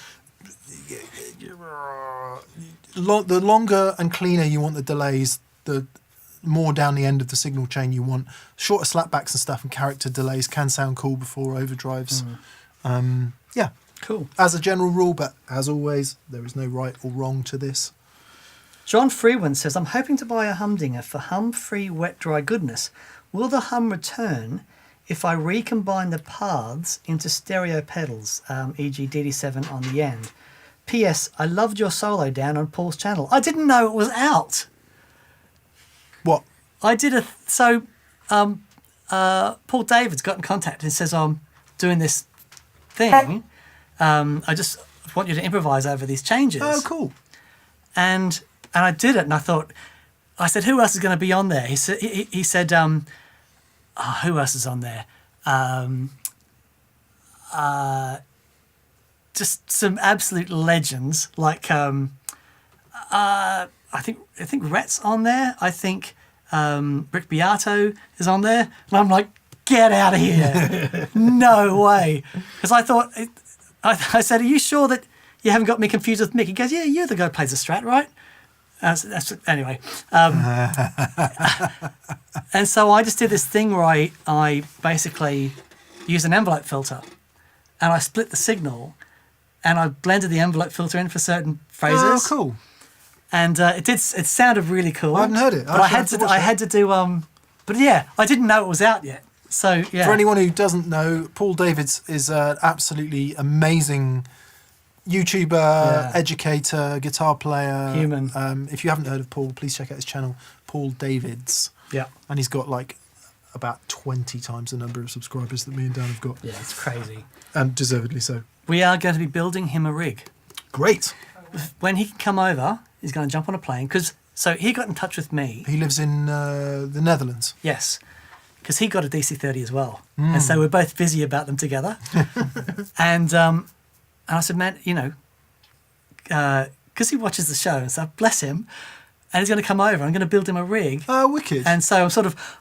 The longer and cleaner you want the delays, the more down the end of the signal chain you want. Shorter slapbacks and stuff and character delays can sound cool before overdrives. Yeah. Cool. As a general rule, but as always, there is no right or wrong to this. John Freeman says, I'm hoping to buy a humdinger for hum-free wet-dry goodness. Will the hum return if I recombine the paths into stereo pedals, e.g. DD7 on the end? P.S. I loved your solo down on Paul's channel. I didn't know it was out. What? I did Paul David's got in contact and says, I'm doing this thing. I just want you to improvise over these changes. Oh, cool. And I did it, and I said, who else is going to be on there? He said, who else is on there? Just some absolute legends, like I think Rhett's on there. I think Rick Beato is on there, and I'm like, get out of here! No way! Because I thought, I said, are you sure that you haven't got me confused with Mick? He goes, yeah, you're the guy who plays the Strat, right? Anyway, and so I just did this thing where I basically used an envelope filter, and I split the signal, and I blended the envelope filter in for certain phrases. Oh, cool! And it sounded really cool. I haven't heard it, but I had to do But yeah, I didn't know it was out yet. So yeah. For anyone who doesn't know, Paul Davids is an absolutely amazing YouTuber, educator, guitar player. Human. If you haven't heard of Paul, please check out his channel, Paul Davids. Yeah. And he's got like about 20 times the number of subscribers that me and Dan have got. Yeah, it's crazy. And deservedly so. We are going to be building him a rig. Great. When he can come over, he's going to jump on a plane. So he got in touch with me. He lives in the Netherlands. Yes. Because he got a DC-30 as well. And so we're both busy about them together. And I said, man, because he watches the show and stuff, bless him, and he's going to come over. I'm going to build him a rig. Oh, wicked. And so I'm sort of,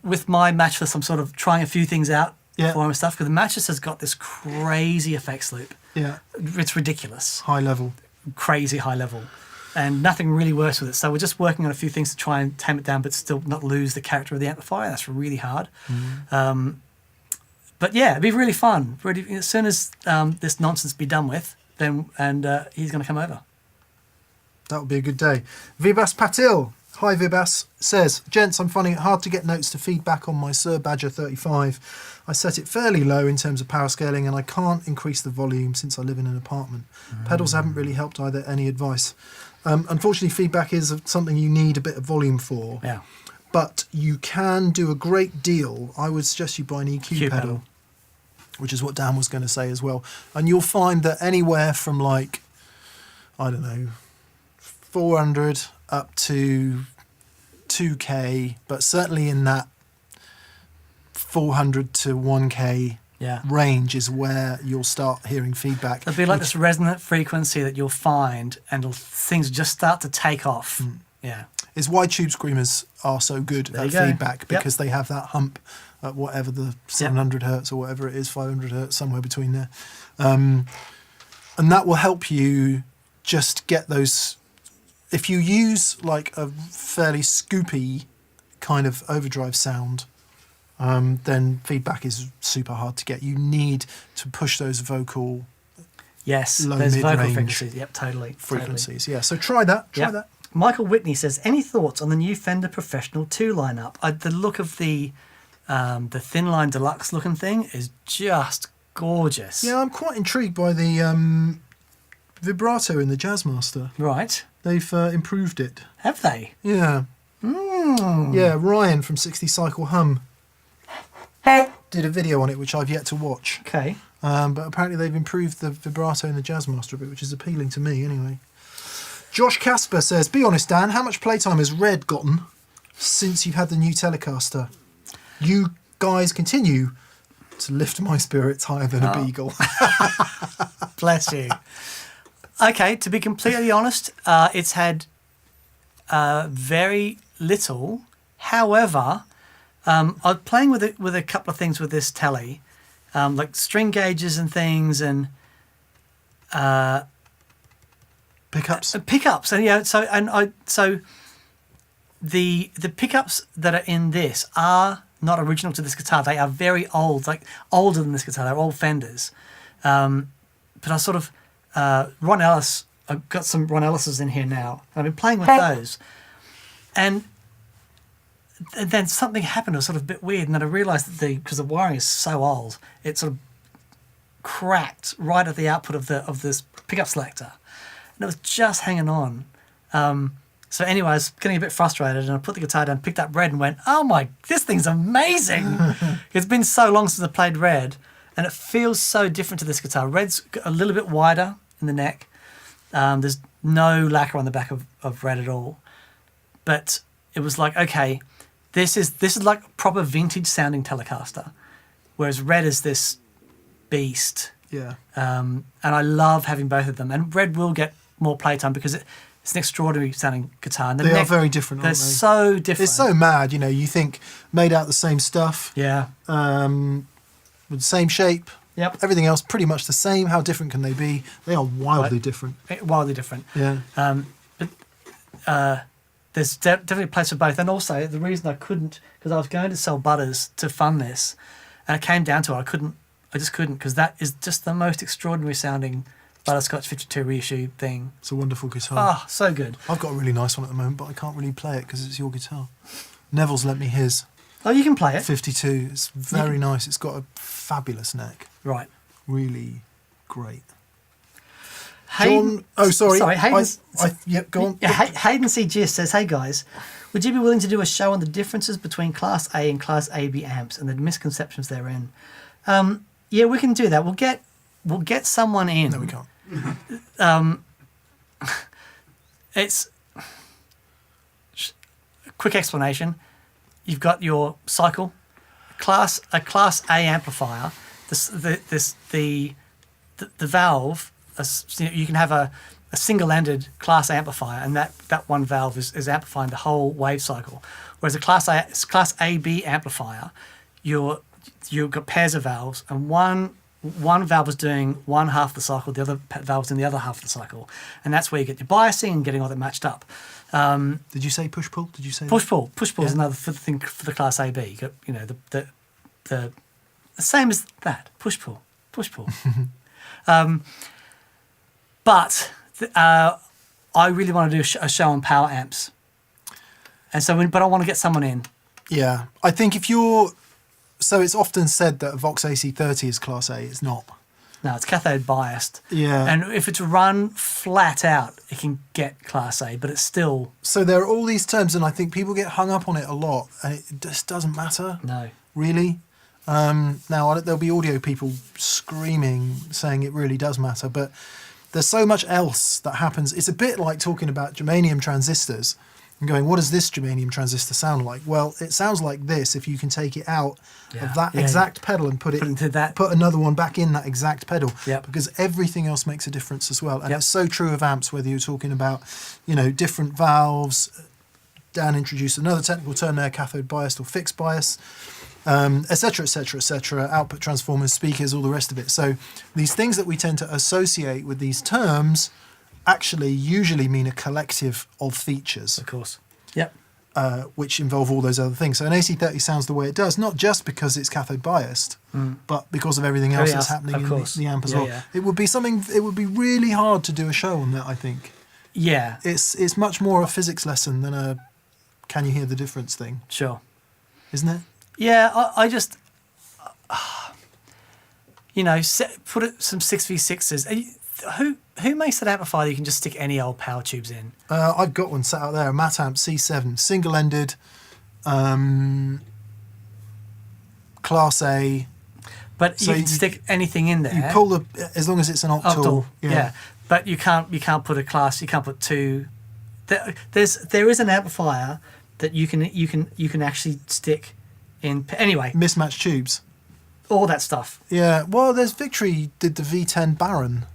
with my mattress, I'm sort of trying a few things out for him and stuff, because the mattress has got this crazy effects loop. Yeah. It's ridiculous. High level. Crazy high level. And nothing really works with it. So we're just working on a few things to try and tame it down, but still not lose the character of the amplifier. That's really hard. But yeah, it'd be really fun. Really, as soon as this nonsense be done with, then he's going to come over. That would be a good day. Vibas Patil, hi Vibas, says, gents, I'm finding it hard to get notes to feedback on my Sir Badger 35. I set it fairly low in terms of power scaling, and I can't increase the volume since I live in an apartment. Pedals haven't really helped either. Any advice? Unfortunately, feedback is something you need a bit of volume for. Yeah. But you can do a great deal. I would suggest you buy an EQ pedal, which is what Dan was going to say as well. And you'll find that anywhere from like, I don't know, 400 up to 2K, but certainly in that 400 to 1K range is where you'll start hearing feedback. It'll be like this resonant frequency that you'll find, and things just start to take off. Yeah. It's why Tube Screamers are so good at feedback, because they have that hump at whatever the 700 hertz or whatever it is, 500 hertz, somewhere between there. And that will help you just get those. If you use like a fairly scoopy kind of overdrive sound, then feedback is super hard to get. You need to push those vocal low there's vocal mid-range frequencies. Yep, totally. frequencies. Yeah, so try that. Try that. Michael Whitney says, any thoughts on the new Fender Professional 2 lineup? The look of the thin line deluxe looking thing is just gorgeous. Yeah, I'm quite intrigued by the vibrato in the Jazzmaster. Right. They've improved it. Have they? Yeah. Yeah, Ryan from 60 Cycle Hum did a video on it, which I've yet to watch. Okay. But apparently they've improved the vibrato in the Jazzmaster a bit, which is appealing to me anyway. Josh Casper says, be honest, Dan, how much playtime has Red gotten since you've had the new Telecaster? You guys continue to lift my spirits higher than a beagle. Bless you. Okay, to be completely honest, it's had very little. However, I was playing with a couple of things with this telly, like string gauges and things, and pickups, and so the pickups that are in this are not original to this guitar. They are very old, like older than this guitar. They're old Fenders, but I sort of Ron Ellis. I've got some Ron Ellis's in here now. I've been playing with those, and then something happened. It was sort of a bit weird, and then I realised that because the wiring is so old, it sort of cracked right at the output of this pickup selector, and it was just hanging on. So anyway, I was getting a bit frustrated, and I put the guitar down, picked up Red, and went, "Oh my, this thing's amazing!" It's been so long since I played Red, and it feels so different to this guitar. Red's a little bit wider in the neck. There's no lacquer on the back of Red at all, but it was like, okay, this is like proper vintage sounding Telecaster, whereas Red is this beast. Yeah. And I love having both of them. And Red will get more playtime because it's an extraordinary sounding guitar. And they are very different, aren't they? They're so different. It's so mad, you know. You think made out the same stuff. Yeah. With the same shape. Yep. Everything else pretty much the same. How different can they be? They are wildly different. Wildly different. Yeah. But there's definitely a place for both. And also the reason I couldn't, because I was going to sell Butters to fund this, and it came down to it. I just couldn't, because that is just the most extraordinary sounding Butterscotch 52 reissue thing. It's a wonderful guitar. Ah, so good. I've got a really nice one at the moment, but I can't really play it because it's your guitar. Neville's lent me his. Oh, you can play it. 52. It's very nice. It's got a fabulous neck. Right. Really great. Hayden, John, oh, sorry. Go on. Hayden CGS says, "Hey guys, would you be willing to do a show on the differences between Class A and Class AB amps and the misconceptions therein?" Yeah, we can do that. We'll get someone in. No, we can't. It's a quick explanation. You've got your cycle, a Class A amplifier. The valve. You can have a single-ended Class A amplifier, and that one valve is amplifying the whole wave cycle. Whereas a Class AB amplifier, you've got pairs of valves, and one valve is doing one half the cycle, the other valve is in the other half of the cycle, and that's where you get your biasing and getting all that matched up. Did you say push pull? Did you say push pull? Push pull is another thing for the Class AB. You got, you know, the same as that, push pull. But I really want to do a show on power amps, and so but I want to get someone in. Yeah, I think if you're. So it's often said that a Vox AC30 is Class A. It's not. No, it's cathode biased. Yeah. And if it's run flat out, it can get Class A, but it's still... So there are all these terms, and I think people get hung up on it a lot, and it just doesn't matter. No. Really. Now, there'll be audio people screaming, saying it really does matter, but there's so much else that happens. It's a bit like talking about germanium transistors and going, what does this germanium transistor sound like? Well, it sounds like this if you can take it out of that exact pedal and put another one back in that exact pedal. Yep. Because everything else makes a difference as well. And it's so true of amps, whether you're talking about, you know, different valves. Dan introduced another technical term there, cathode biased or fixed bias, et cetera, output transformers, speakers, all the rest of it. So these things that we tend to associate with these terms actually usually mean a collective of features. Of course. Yep. Which involve all those other things. So an AC30 sounds the way it does, not just because it's cathode biased, but because of everything else that's happening in the amp as well. Yeah. It would be really hard to do a show on that, I think. Yeah. It's much more a physics lesson than a can you hear the difference thing. Sure. Isn't it? Yeah, I just, you know, put it some 6v6s. Who makes that amplifier that you can just stick any old power tubes in? I've got one sat out there, a Matamp C7, single-ended, Class A. But so you can stick anything in there. You pull as long as it's an octal. Yeah. But you can't put a class. You can't put two. There is an amplifier that you can actually stick in. Anyway, mismatched tubes. All that stuff. Yeah. Well, there's Victory did the V10 Baron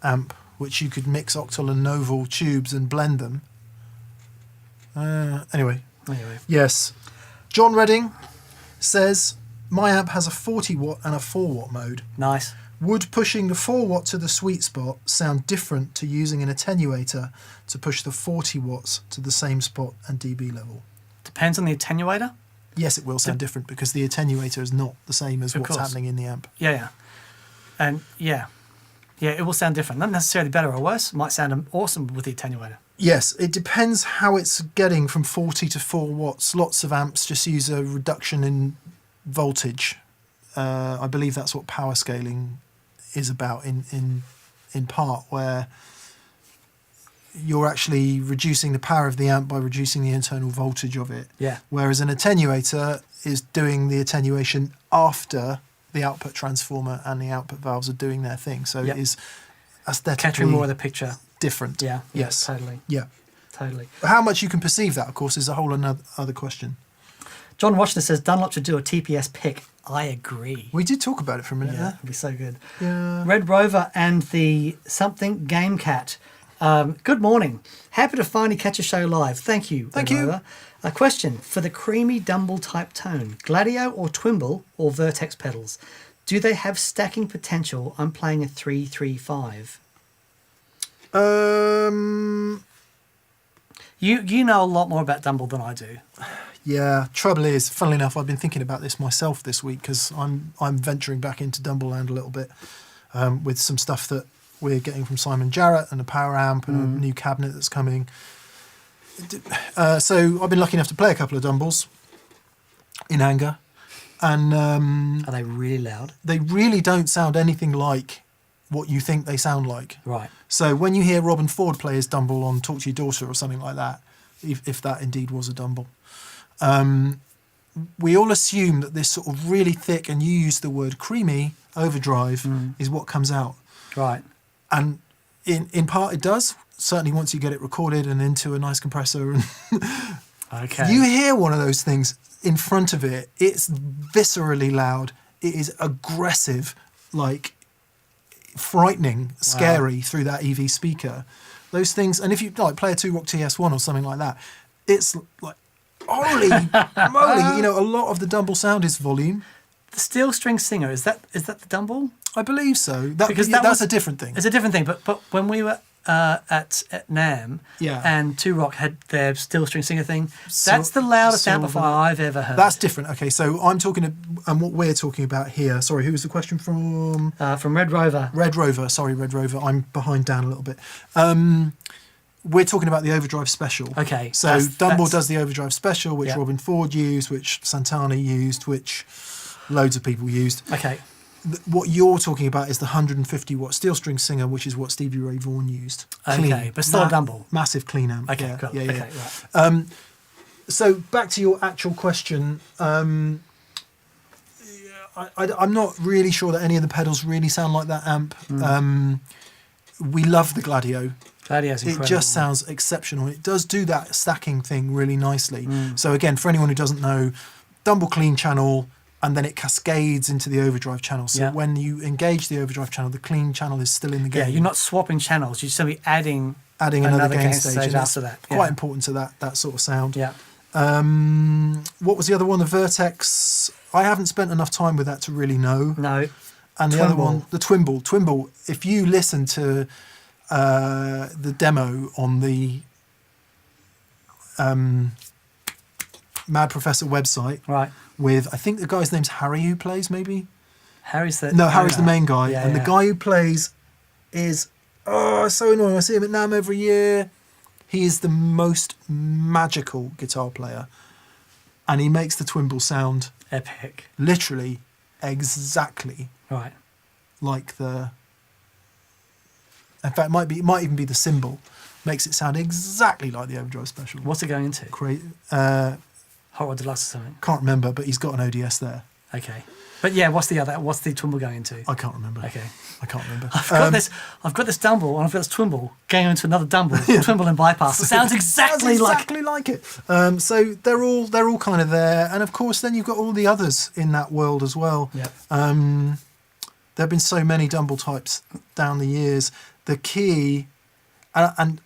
amp, which you could mix octal and novel tubes and blend them. Anyway. Yes. John Redding says, my amp has a 40 watt and a 4 watt mode. Nice. Would pushing the 4 watt to the sweet spot sound different to using an attenuator to push the 40 watts to the same spot and dB level? Depends on the attenuator. Yes, it will sound different because the attenuator is not the same as what's happening in the amp. Yeah. And yeah, it will sound different. Not necessarily better or worse. It might sound awesome with the attenuator. Yes, it depends how it's getting from 40 to 4 watts. Lots of amps just use a reduction in voltage. I believe that's what power scaling is about in part, where you're actually reducing the power of the amp by reducing the internal voltage of it. Yeah. Whereas an attenuator is doing the attenuation after the output transformer and the output valves are doing their thing. So it is aesthetically capturing more of the picture. Different. Yeah. Yes. Totally. Yeah. Totally. How much you can perceive that, of course, is a whole other question. John Washington says Dunlop should do a TPS pick. I agree. We did talk about it for a minute Yeah, there. it'd be so good. Yeah. Red Rover and the something Game Cat. Good morning. Happy to finally catch a show live. Thank you. Thank Red you. Rover. A question for the creamy Dumble type tone: Gladio or Twimble or Vertex pedals? Do they have stacking potential? I'm playing a 335. You know a lot more about Dumble than I do. Yeah, trouble is, funnily enough, I've been thinking about this myself this week because I'm venturing back into Dumble Land a little bit with some stuff that we're getting from Simon Jarrett and a power amp and a new cabinet that's coming. So I've been lucky enough to play a couple of Dumbles in anger, and Are they really loud? they really don't sound anything like what you think they sound like. Right. So when you hear Robin Ford play his Dumble on Talk to Your Daughter or something like that, if that indeed was a Dumble, we all assume that this sort of really thick, and you use the word creamy, overdrive is what comes out. Right. And in part it does, certainly once you get it recorded and into a nice compressor. And Okay. you hear one of those things in front of it, it's viscerally loud. It is aggressive, like frightening, scary through that EV speaker. Those things, and if you like play a 2-Rock TS1 or something like that, it's like, holy moly, a lot of the Dumble sound is volume. The Steel String Singer, is that the Dumble? I believe so. Because That's a different thing. It's a different thing, but when we were at NAMM and 2-Rock had their Steel String Singer thing, that's the loudest Silver. amplifier I've ever heard. That's different. Okay, so I'm talking, and what we're talking about here, sorry, who was the question from? From Red Rover. Red Rover, sorry, Red Rover. I'm behind Dan a little bit. We're talking about the Overdrive Special. Okay. So Dumble does the Overdrive Special, which Robin Ford used, which Santana used, which loads of people used. Okay. What you're talking about is the 150-watt Steel String Singer, which is what Stevie Ray Vaughan used. Okay, but still a Dumble. Massive clean amp. Okay, cool. Yeah. Okay, right. So back to your actual question. I'm not really sure that any of the pedals really sound like that amp. We love the Gladio. Gladio's incredible. It just sounds exceptional. It does do that stacking thing really nicely. So again, for anyone who doesn't know, Dumble clean channel, and then it cascades into the overdrive channel. So when you engage the overdrive channel, the clean channel is still in the game. Yeah, you're not swapping channels. You're simply adding another gain stage after that. Quite important to that sort of sound. Yeah. What was the other one? The Vertex. I haven't spent enough time with that to really know. No. And the Twimble. other one, the Twimble. Twimble, if you listen to the demo on the Mad Professor website, Right. with, I think the guy's name's Harry who plays, maybe? Harry's the main guy. Yeah, the guy who plays is, so annoying. I see him at NAMM every year. He is the most magical guitar player. And he makes the Twimble sound epic. Literally exactly Right. like the... In fact, it might even be the cymbal. Makes it sound exactly like the Overdrive Special. What's it going into? Hot Rod Deluxe or something? Can't remember, but he's got an ODS there. Okay. But yeah, what's the Twimble going into? I can't remember. Okay. I can't remember. I've got this Dumble, and I've got this Twimble going into another Dumble. Twimble and bypass. It sounds exactly like it. So they're all kind of there, and of course, then you've got all the others in that world as well. Yep. There have been so many Dumble types down the years. The key, and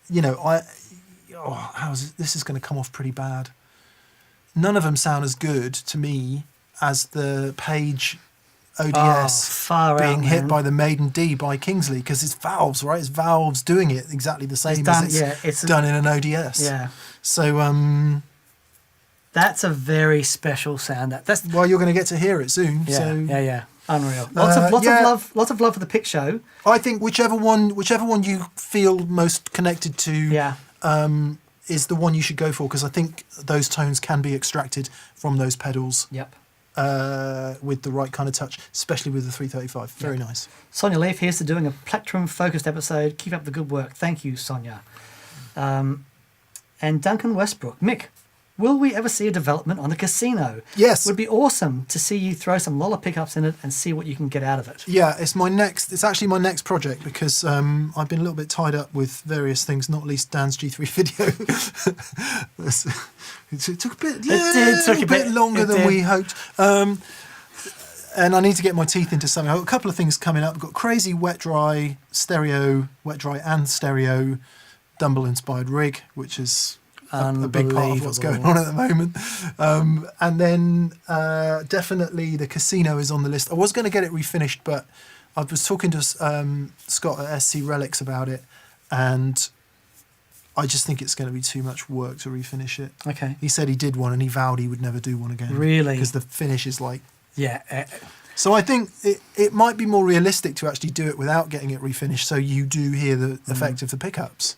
this is going to come off pretty bad. None of them sound as good to me as the Page ODS being hit by the Maiden D by Kingsley, because it's valves, right? It's valves doing it exactly the same as it's done in an ODS. Yeah. So that's a very special sound. That's well, you're going to get to hear it soon. Yeah. So. Yeah. Unreal. Lots of love for the pick show. I think whichever one you feel most connected to. Is the one you should go for, because I think those tones can be extracted from those pedals. Yep. With the right kind of touch, especially with the 335. Very nice. Sonia Leaf, here's to doing a Plectrum focused episode. Keep up the good work. Thank you, Sonia. And Duncan Westbrook, Mick, will we ever see a development on the casino? Yes. Would be awesome to see you throw some Lola pickups in it and see what you can get out of it. Yeah, it's actually my next project because I've been a little bit tied up with various things, not least Dan's G3 video. It took a bit longer than we hoped. And I need to get my teeth into something. I've got a couple of things coming up. I've got crazy wet dry and stereo Dumble inspired rig, which is a big part of what's going on at the moment. And then definitely the casino is on the list. I was going to get it refinished, but I was talking to Scott at SC Relics about it, and I just think it's going to be too much work to refinish it. Okay. He said he did one, and he vowed he would never do one again. Really? Because the finish is like... Yeah. So I think it might be more realistic to actually do it without getting it refinished, so you do hear the effect of the pickups.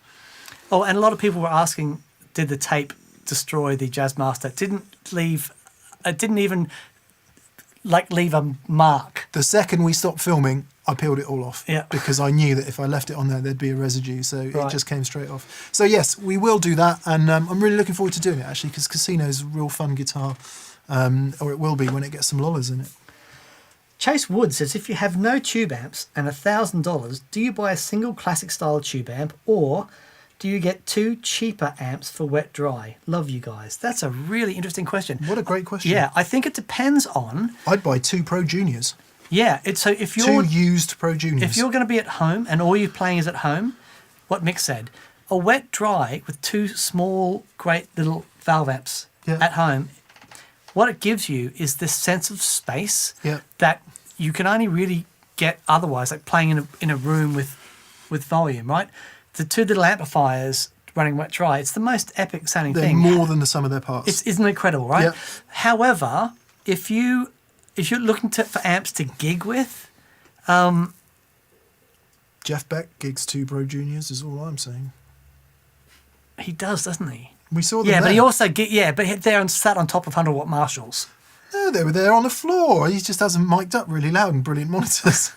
Oh, and a lot of people were asking, did the tape destroy the Jazzmaster? It didn't even leave a mark. The second we stopped filming, I peeled it all off. Yeah. Because I knew that if I left it on there, there'd be a residue. So it just came straight off. So yes, we will do that. And I'm really looking forward to doing it, actually, because Casino's a real fun guitar. Or it will be when it gets some Lollas in it. Chase Wood says, if you have no tube amps and $1,000, do you buy a single classic style tube amp, or do you get 2 cheaper amps for wet dry? Love you guys. That's a really interesting question. What a great question. Yeah, I think it depends on... I'd buy 2 Pro Juniors. Yeah, so if you're... 2 used Pro Juniors. If you're going to be at home and all you're playing is at home, what Mick said, a wet dry with 2 small, great little valve amps at home, what it gives you is this sense of space that you can only really get otherwise, like playing in a room with volume, right? The 2 little amplifiers running wet dry, it's the most epic sounding thing. They're more than the sum of their parts. Isn't it incredible, right? Yep. However, if you're looking for amps to gig with, Jeff Beck gigs 2 Pro Juniors is all I'm saying. He does, doesn't he? We saw them Yeah, there. but he also but they're sat on top of 100-watt Marshalls. No, they were there on the floor. He just has them mic'd up really loud and brilliant monitors.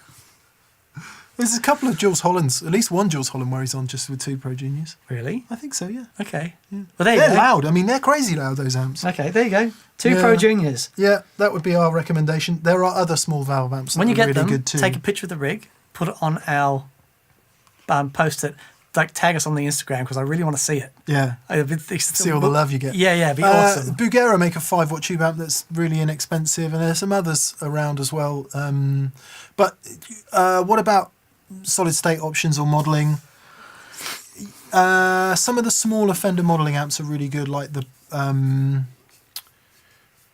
There's a couple of Jules Hollands, at least one Jules Holland where he's on just with 2 Pro Juniors. Really? I think so, yeah. Okay. Yeah. Well, there you they're go. loud. I mean, they're crazy loud, those amps. Okay, there you go. 2 Pro Juniors. Yeah, that would be our recommendation. There are other small valve amps When you get really them, good too. take a picture of the rig, put it on our post-it, tag us on the Instagram because I really want to see it. Yeah. See all the love you get. Yeah, it'd be awesome. Bugera make a 5-watt tube amp that's really inexpensive, and there's some others around as well. But what about solid state options or modelling? Some of the smaller Fender modelling amps are really good, like the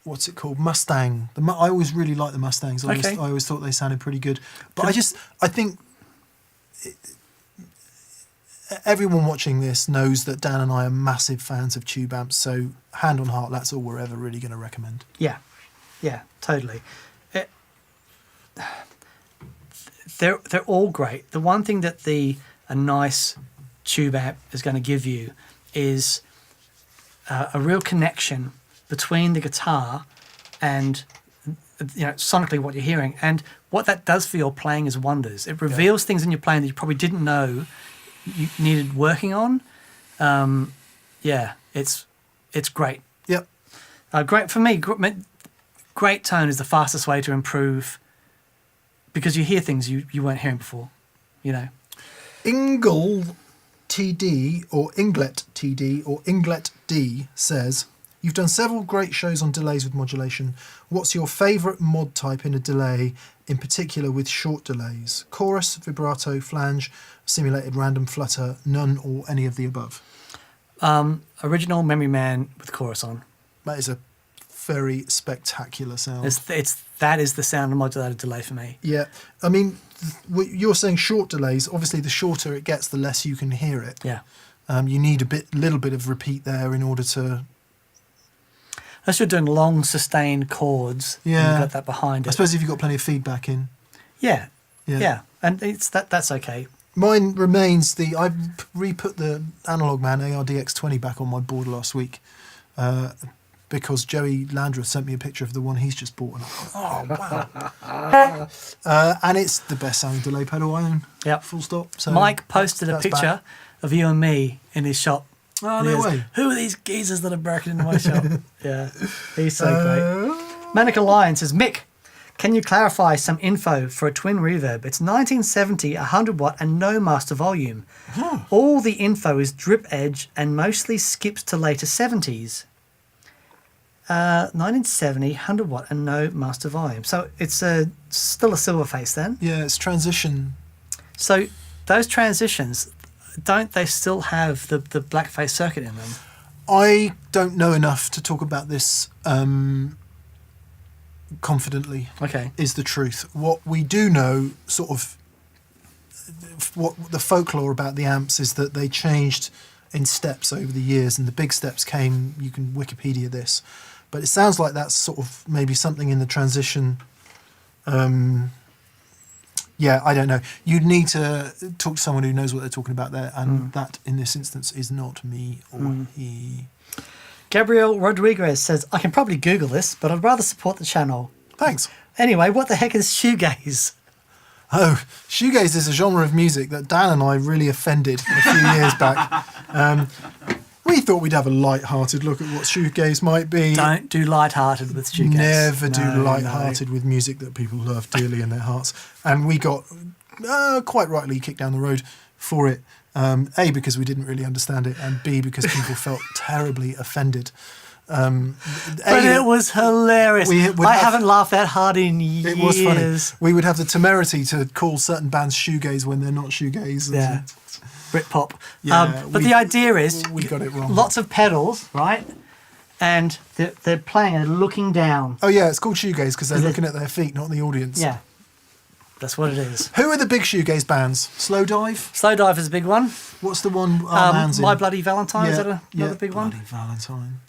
what's it called, Mustang. I always really like the Mustangs. I always thought they sounded pretty good. But I think everyone watching this knows that Dan and I are massive fans of tube amps. So hand on heart, that's all we're ever really going to recommend. Yeah, totally. They're all great. The one thing that a nice tube amp is going to give you is a real connection between the guitar and sonically what you're hearing, and what that does for your playing is wonders. It reveals things in your playing that you probably didn't know you needed working on. It's great. Yep. Great for me. Great tone is the fastest way to improve, because you hear things you weren't hearing before. Ingle TD or Inglet TD or Inglet D says, you've done several great shows on delays with modulation. What's your favourite mod type in a delay, in particular with short delays? Chorus, vibrato, flange, simulated random flutter, none or any of the above? Original Memory Man with chorus on. That is a very spectacular sound. That is the sound of modulated delay for me. Yeah. I mean, you're saying short delays. Obviously, the shorter it gets, the less you can hear it. Yeah. You need little bit of repeat there in order to... Unless you're doing long, sustained chords, and you've got that behind it. I suppose if you've got plenty of feedback in. Yeah. And that's okay. Mine remains I've re-put the Analog Man ARDX20 back on my board last week because Joey Landreth sent me a picture of the one he's just bought, and I'm like, oh, wow. And it's the best sounding delay pedal I own. Yep. Full stop. So Mike posted a picture of you and me in his shop. Oh, no way. Who are these geezers that are breaking into my shop? Yeah, he's so great. Manica Lion says, Mick, can you clarify some info for a twin reverb? It's 1970, 100 watt and no master volume. All the info is drip edge and mostly skips to later 70s. 1970, 100 watt and no master volume. So it's still a silver face then? Yeah, it's transition. So those transitions, don't they still have the blackface circuit in them? I don't know enough to talk about this confidently. Okay. Is the truth. What we do know, sort of, what the folklore about the amps is that they changed in steps over the years, and the big steps came, you can Wikipedia this, but it sounds like that's sort of maybe something in the transition. Yeah, I don't know. You'd need to talk to someone who knows what they're talking about there, and that, in this instance, is not me or he. Gabriel Rodriguez says, I can probably Google this, but I'd rather support the channel. Thanks. Anyway, what the heck is shoegaze? Oh, shoegaze is a genre of music that Dan and I really offended a few years back. We thought we'd have a light-hearted look at what shoegaze might be. Don't do light-hearted with shoegaze. Never do light-hearted with music that people love dearly in their hearts. And we got, quite rightly, kicked down the road for it. A, because we didn't really understand it, and B, because people felt terribly offended. But it was hilarious. I haven't laughed that hard in years. It was funny. We would have the temerity to call certain bands shoegaze when they're not shoegaze. Yeah. Britpop. Yeah, but the idea is we got it wrong. Lots of pedals, right? And they're playing and looking down. Oh yeah, it's called shoegaze because they're looking at their feet, not the audience. Yeah, that's what it is. Who are the big shoegaze bands? Slow Dive? Slow Dive is a big one. What's the one our man's in? My Bloody Valentine, is that another big one? Bloody Valentine.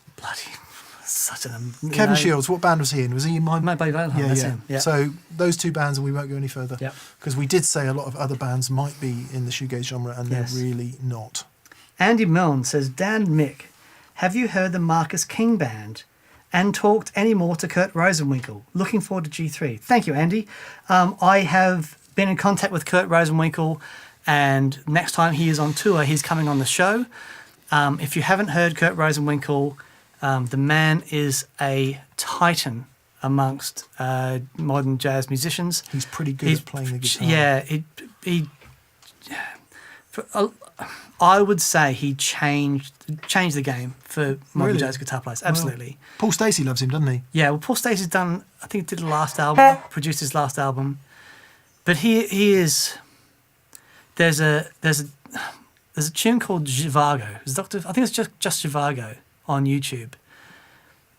Such an... Kevin Shields, what band was he in? Was he in My Bloody Valentine? That's him. Yeah. So those two bands, and we won't go any further. Yeah. Because we did say a lot of other bands might be in the shoegaze genre, and they're really not. Andy Milne says, Dan Mick, have you heard the Marcus King Band and talked any more to Kurt Rosenwinkel? Looking forward to G3. Thank you, Andy. I have been in contact with Kurt Rosenwinkel, and next time he is on tour, he's coming on the show. If you haven't heard Kurt Rosenwinkel, the man is a titan amongst modern jazz musicians. He's pretty good at playing the guitar. I would say he changed the game for modern jazz guitar players. Absolutely. Well, Paul Stacey loves him, doesn't he? Yeah. Well, Paul Stacey's done. I think he did the last album, produced his last album, but he is. There's a tune called Zhivago. I think it's just Zhivago on YouTube,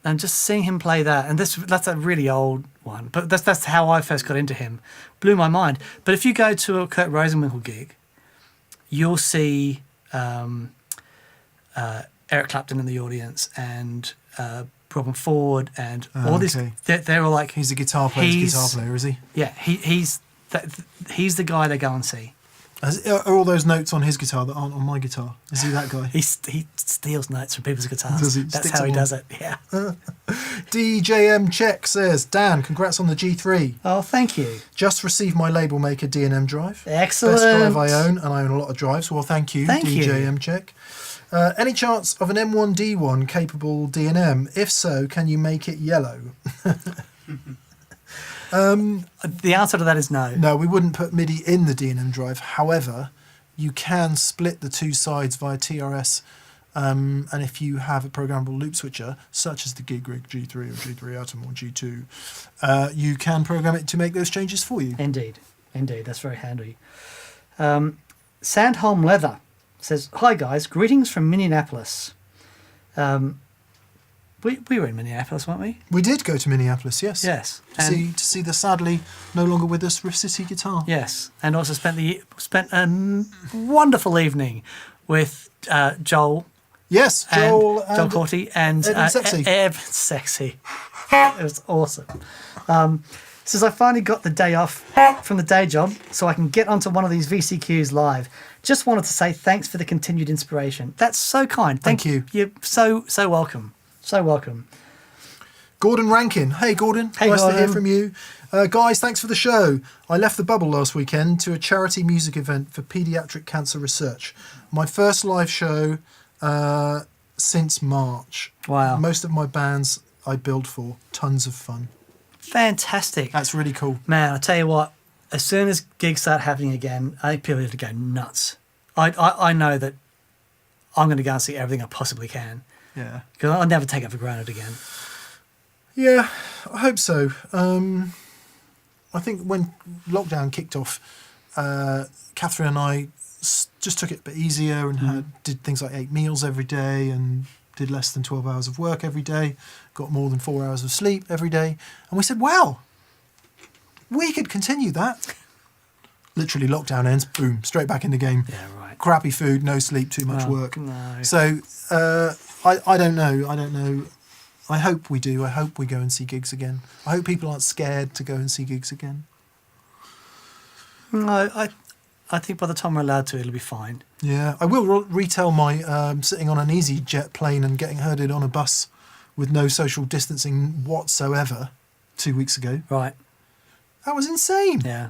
and just seeing him play that, and that's a really old one, but that's how I first got into him. Blew my mind. But if you go to a Kurt Rosenwinkel gig, you'll see Eric Clapton in the audience, and Robin Ford, and all this. They're all like, he's a guitar player. He's a guitar player, is he? Yeah, he's the guy they go and see. Are all those notes on his guitar that aren't on my guitar? Is he that guy? He steals notes from people's guitars. Does he? That's how he does it, yeah. DJM Check says, Dan, congrats on the G3. Oh, thank you. Just received my Label Maker D&M drive. Excellent. Best drive I own, and I own a lot of drives. Well, thank you, DJM Check. Any chance of an M1D1 capable D&M? If so, can you make it yellow? The answer to that is no. No, we wouldn't put MIDI in the D&M drive. However, you can split the two sides via TRS, and if you have a programmable loop switcher, such as the Gig Rig G3 or G3 Atom or G2, you can program it to make those changes for you. Indeed. That's very handy. Sandholm Leather says, hi guys, greetings from Minneapolis. We were in Minneapolis, weren't we? We did go to Minneapolis, yes. Yes. To see the sadly no longer with us Riff City guitar. Yes, and also spent a wonderful evening with Joel. Yes, Joel Corti and Evan Sexy. Evan Sexy. It was awesome. Says, I finally got the day off from the day job so I can get onto one of these VCQs live. Just wanted to say thanks for the continued inspiration. That's so kind. Thank you. You're so welcome. So welcome. Gordon Rankin. Hey, Gordon. Hey, nice Gordon. to hear from you. Guys, thanks for the show. I left the bubble last weekend to a charity music event for paediatric cancer research. My first live show since March. Wow. Most of my bands I billed for. Tons of fun. Fantastic. That's really cool. Man, I tell you what, as soon as gigs start happening again, I think people need to go nuts. I know that I'm going to go and see everything I possibly can. Yeah. Because I'll never take it for granted again. Yeah, I hope so. I think when lockdown kicked off, Catherine and I just took it a bit easier and did things like 8 meals every day and did less than 12 hours of work every day, got more than 4 hours of sleep every day. And we said, wow, we could continue that. Literally lockdown ends, boom, straight back in the game. Yeah, right. Crappy food, no sleep, too much work. No. So I don't know. I hope we do. I hope we go and see gigs again. I hope people aren't scared to go and see gigs again. No, I think by the time we're allowed to, it'll be fine. Yeah, I will retell my sitting on an EasyJet plane and getting herded on a bus with no social distancing whatsoever 2 weeks ago. Right. That was insane. Yeah.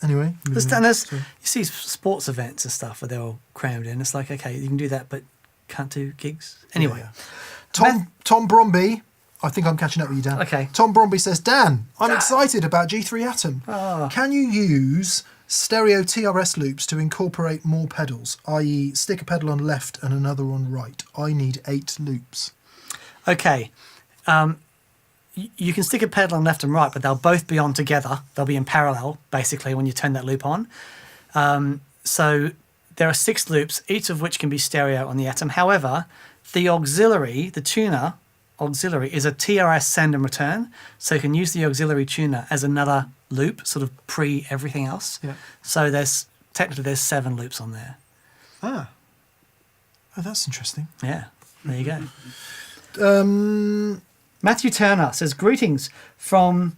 Anyway. You see sports events and stuff where they're all crammed in. It's like, okay, you can do that, but can't do gigs. Anyway. Yeah. Tom Bromby, I think I'm catching up with you, Dan. Okay. Tom Bromby says, Dan, I'm excited about G3 Atom. Oh. Can you use stereo TRS loops to incorporate more pedals, i.e. stick a pedal on left and another on right? I need 8 loops. Okay. You can stick a pedal on left and right, but they'll both be on together. They'll be in parallel, basically, when you turn that loop on. So there are 6 loops, each of which can be stereo on the Atom. However, the auxiliary, the tuner auxiliary, is a TRS send and return. So you can use the auxiliary tuner as another loop, sort of pre everything else. Yeah. So there's 7 loops on there. Ah. Oh, that's interesting. Yeah, there you go. Matthew Turner says, greetings from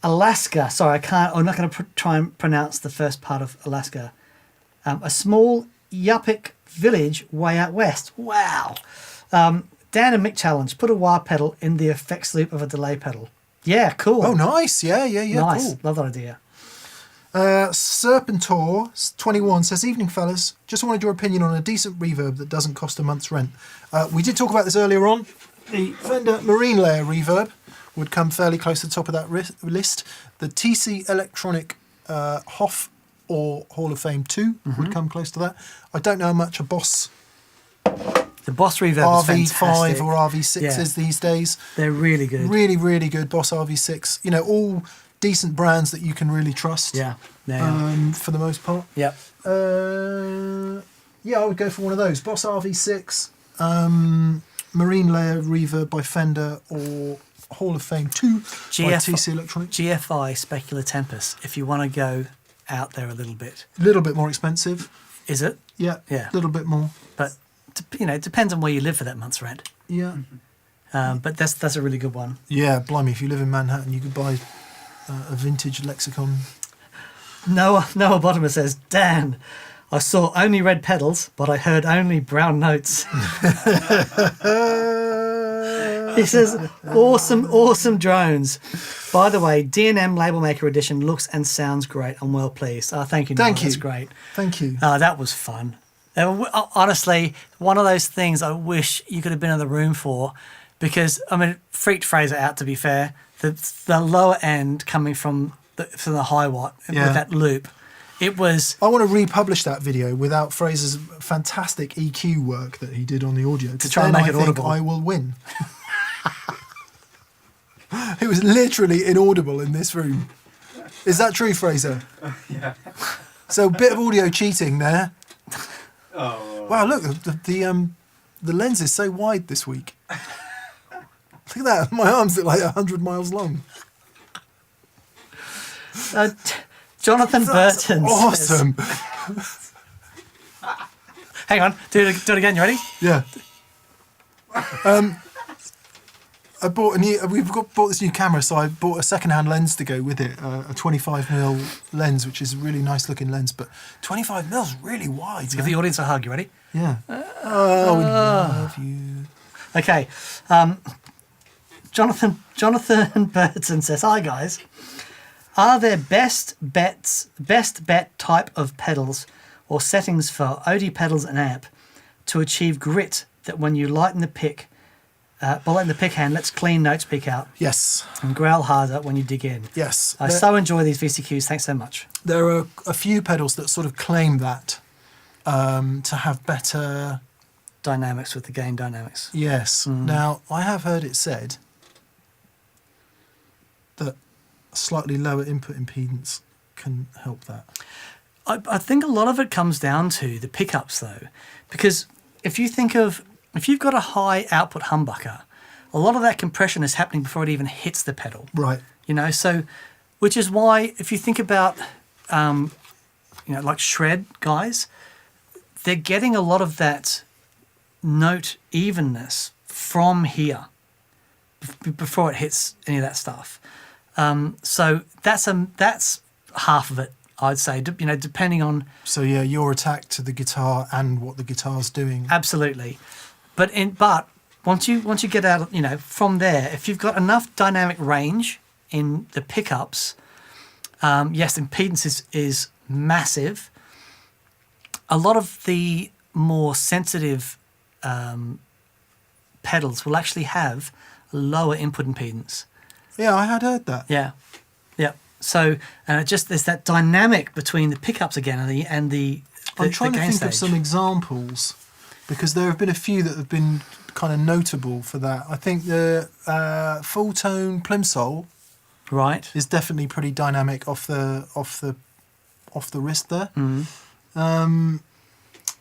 Alaska. Sorry, I'm not going to try and pronounce the first part of Alaska. A small Yupik village way out west. Wow. Dan and Mick challenge, put a wah pedal in the effects loop of a delay pedal. Yeah, cool. Oh, nice. Yeah, nice. Cool. Love that idea. Serpentor 21 says, evening fellas, just wanted your opinion on a decent reverb that doesn't cost a month's rent. We did talk about this earlier on. The Fender Marine Layer reverb would come fairly close to the top of that list. The TC Electronic Hoff or Hall of Fame 2 would come close to that. I don't know how much a Boss The Boss reverb is fantastic. RV5 or RV6 is these days. They're really good. Really, really good Boss RV6. You know, all decent brands that you can really trust. Yeah. For the most part. Yep. Yeah, I would go for one of those. Boss RV6, Marine Layer reverb by Fender, or Hall of Fame 2 by TC Electronic. GFI Specular Tempest, if you want to go out there a little bit. A little bit more expensive. Is it? Yeah. Yeah. A little bit more. But, it depends on where you live for that month's rent. Yeah. But that's a really good one. Yeah, blimey, if you live in Manhattan, you could buy a vintage Lexicon. Noah Bottomer says, Dan, I saw only red pedals, but I heard only brown notes. He says, awesome drones. By the way, D&M Label Maker Edition looks and sounds great. I'm well pleased. Thank you, Noah. That's great. Thank you. That was fun. Honestly, one of those things I wish you could have been in the room for, because, freaked Fraser out, to be fair. The lower end coming from the high watt with that loop. It was... I want to republish that video without Fraser's fantastic EQ work that he did on the audio. To try and make it audible. I will win. It was literally inaudible in this room. Is that true, Fraser? Yeah. So a bit of audio cheating there. Oh. Wow, look, the lens is so wide this week. Look at that. My arms look like 100 miles long. Jonathan Burton. Awesome. Hang on. Do it again. You ready? Yeah. I bought bought this new camera, so I bought a second-hand lens to go with it, a 25mm lens, which is a really nice looking lens, but 25mm is really wide. Let's give the audience a hug. You ready? Yeah. Oh, we love you. Okay. Jonathan Burton says, "Hi guys, are there best bet type of pedals or settings for OD pedals and amp to achieve grit that when you lighten the pick hand lets clean notes peek out? Yes. And growl harder when you dig in. Yes. I so enjoy these VCQs. Thanks so much." There are a few pedals that sort of claim that to have better dynamics with the gain dynamics. Yes. Now, I have heard it said that a slightly lower input impedance can help that. I think a lot of it comes down to the pickups, though, because if you've got a high output humbucker, a lot of that compression is happening before it even hits the pedal. Right. So, which is why if you think about, like shred guys, they're getting a lot of that note evenness from here before it hits any of that stuff. So that's half of it, I'd say, depending on... So, yeah, your attack to the guitar and what the guitar's doing. Absolutely. But once you get out, from there, if you've got enough dynamic range in the pickups, yes, impedance is massive. A lot of the more sensitive pedals will actually have lower input impedance. Yeah, I had heard that. Yeah. So, there's that dynamic between the pickups again and the I'm trying to think stage. of some examples, because there have been a few that have been kind of notable for that. I think the full tone plimsoll, right, is definitely pretty dynamic off the wrist there.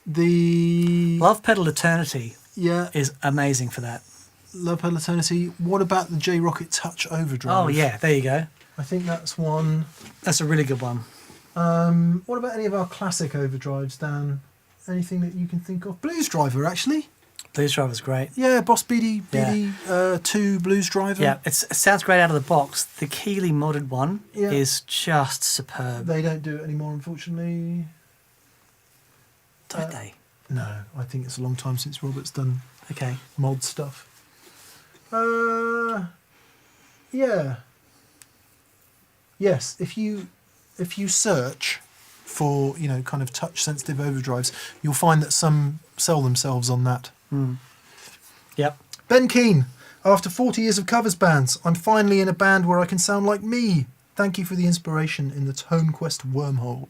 The Love Pedal Eternity, yeah, is amazing for that. Love Pedal Eternity. What about the J Rocket Touch Overdrive? Oh yeah, there you go. I think that's one. That's a really good one. What about any of our classic overdrives, Dan? Anything that you can think of? Blues Driver, actually. Blues Driver's great. Yeah, Boss BD 2 Blues Driver. Yeah, it sounds great out of the box. The Keeley modded one is just superb. They don't do it anymore, unfortunately. Don't they? No, I think it's a long time since Robert's done mod stuff. Yeah. Yes, if you search for, kind of touch sensitive overdrives, you'll find that some sell themselves on that. Yep. Ben Keane, after 40 years of covers bands, I'm finally in a band where I can sound like me. Thank you for the inspiration in the Tone Quest wormhole.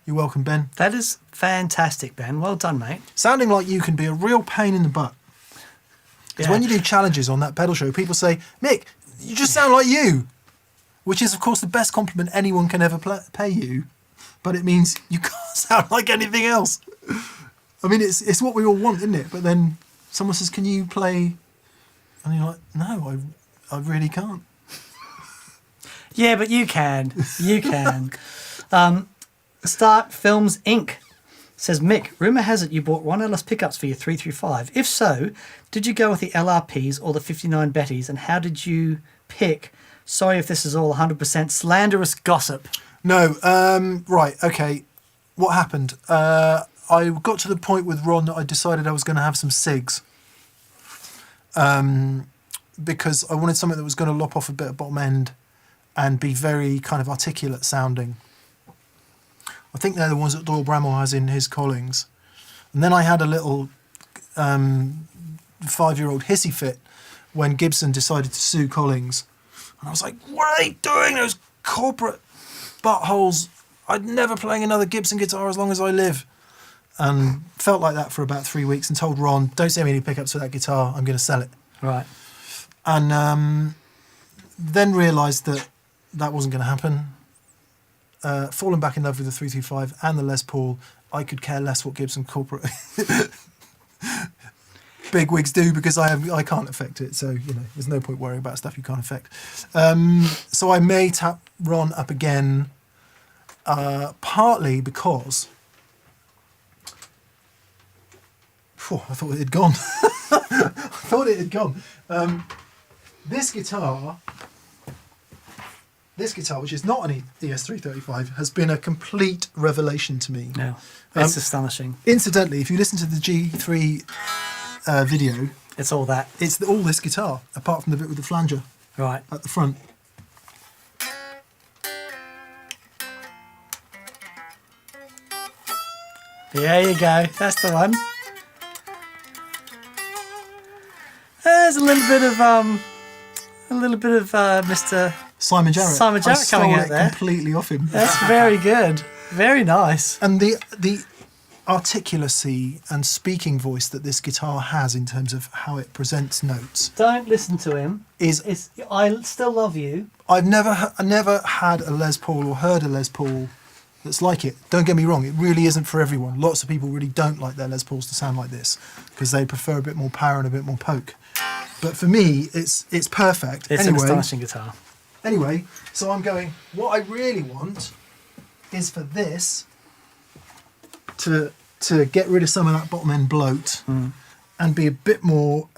You're welcome, Ben. That is fantastic, Ben. Well done, mate. Sounding like you can be a real pain in the butt. Because when you do challenges on that pedal show, people say, Mick, you just sound like you. Which is, of course, the best compliment anyone can ever pay you. But it means you can't sound like anything else. I mean, it's what we all want, isn't it? But then someone says, can you play? And you're like, no, I really can't. Yeah, but you can. You can. Stark Films Inc. says, Mick, rumour has it you bought one LS pickups for your 335. If so, did you go with the LRPs or the 59 Bettys? And how did you pick? Sorry if this is all 100% slanderous gossip. No, right, okay. What happened? I got to the point with Ron that I decided I was going to have some SIGs. Because I wanted something that was going to lop off a bit of bottom end and be very kind of articulate sounding. I think they're the ones that Doyle Bramall has in his Collings. And then I had a little 5-year-old hissy fit when Gibson decided to sue Collings. And I was like, what are they doing? Those corporate buttholes. I'd never playing another Gibson guitar as long as I live. And felt like that for about 3 weeks and told Ron, don't send me any pickups for that guitar. I'm going to sell it. Right. And then realised that wasn't going to happen. Fallen back in love with the 325 and the Les Paul. I could care less what Gibson corporate big wigs do because I can't affect it. So, there's no point worrying about stuff you can't affect. So I may tap Ron up again, partly because I thought it had gone. This guitar, which is not an ES335, has been a complete revelation to me. No, it's astonishing. Incidentally, if you listen to the G3 video, it's all that. It's all this guitar, apart from the bit with the flanger. Right. At the front. There you go. That's the one. There's a little bit of Mr. Simon Jarrett. Simon Jarrett coming out there. Completely off him. That's very good. Very nice. And the articulacy and speaking voice that this guitar has in terms of how it presents notes. Don't listen to him. I still love you. I've never had a Les Paul or heard a Les Paul that's like it. Don't get me wrong, it really isn't for everyone. Lots of people really don't like their Les Pauls to sound like this because they prefer a bit more power and a bit more poke. But for me, it's perfect. It's an astonishing guitar. Anyway, so I'm going, what I really want is for this to get rid of some of that bottom end bloat and be a bit more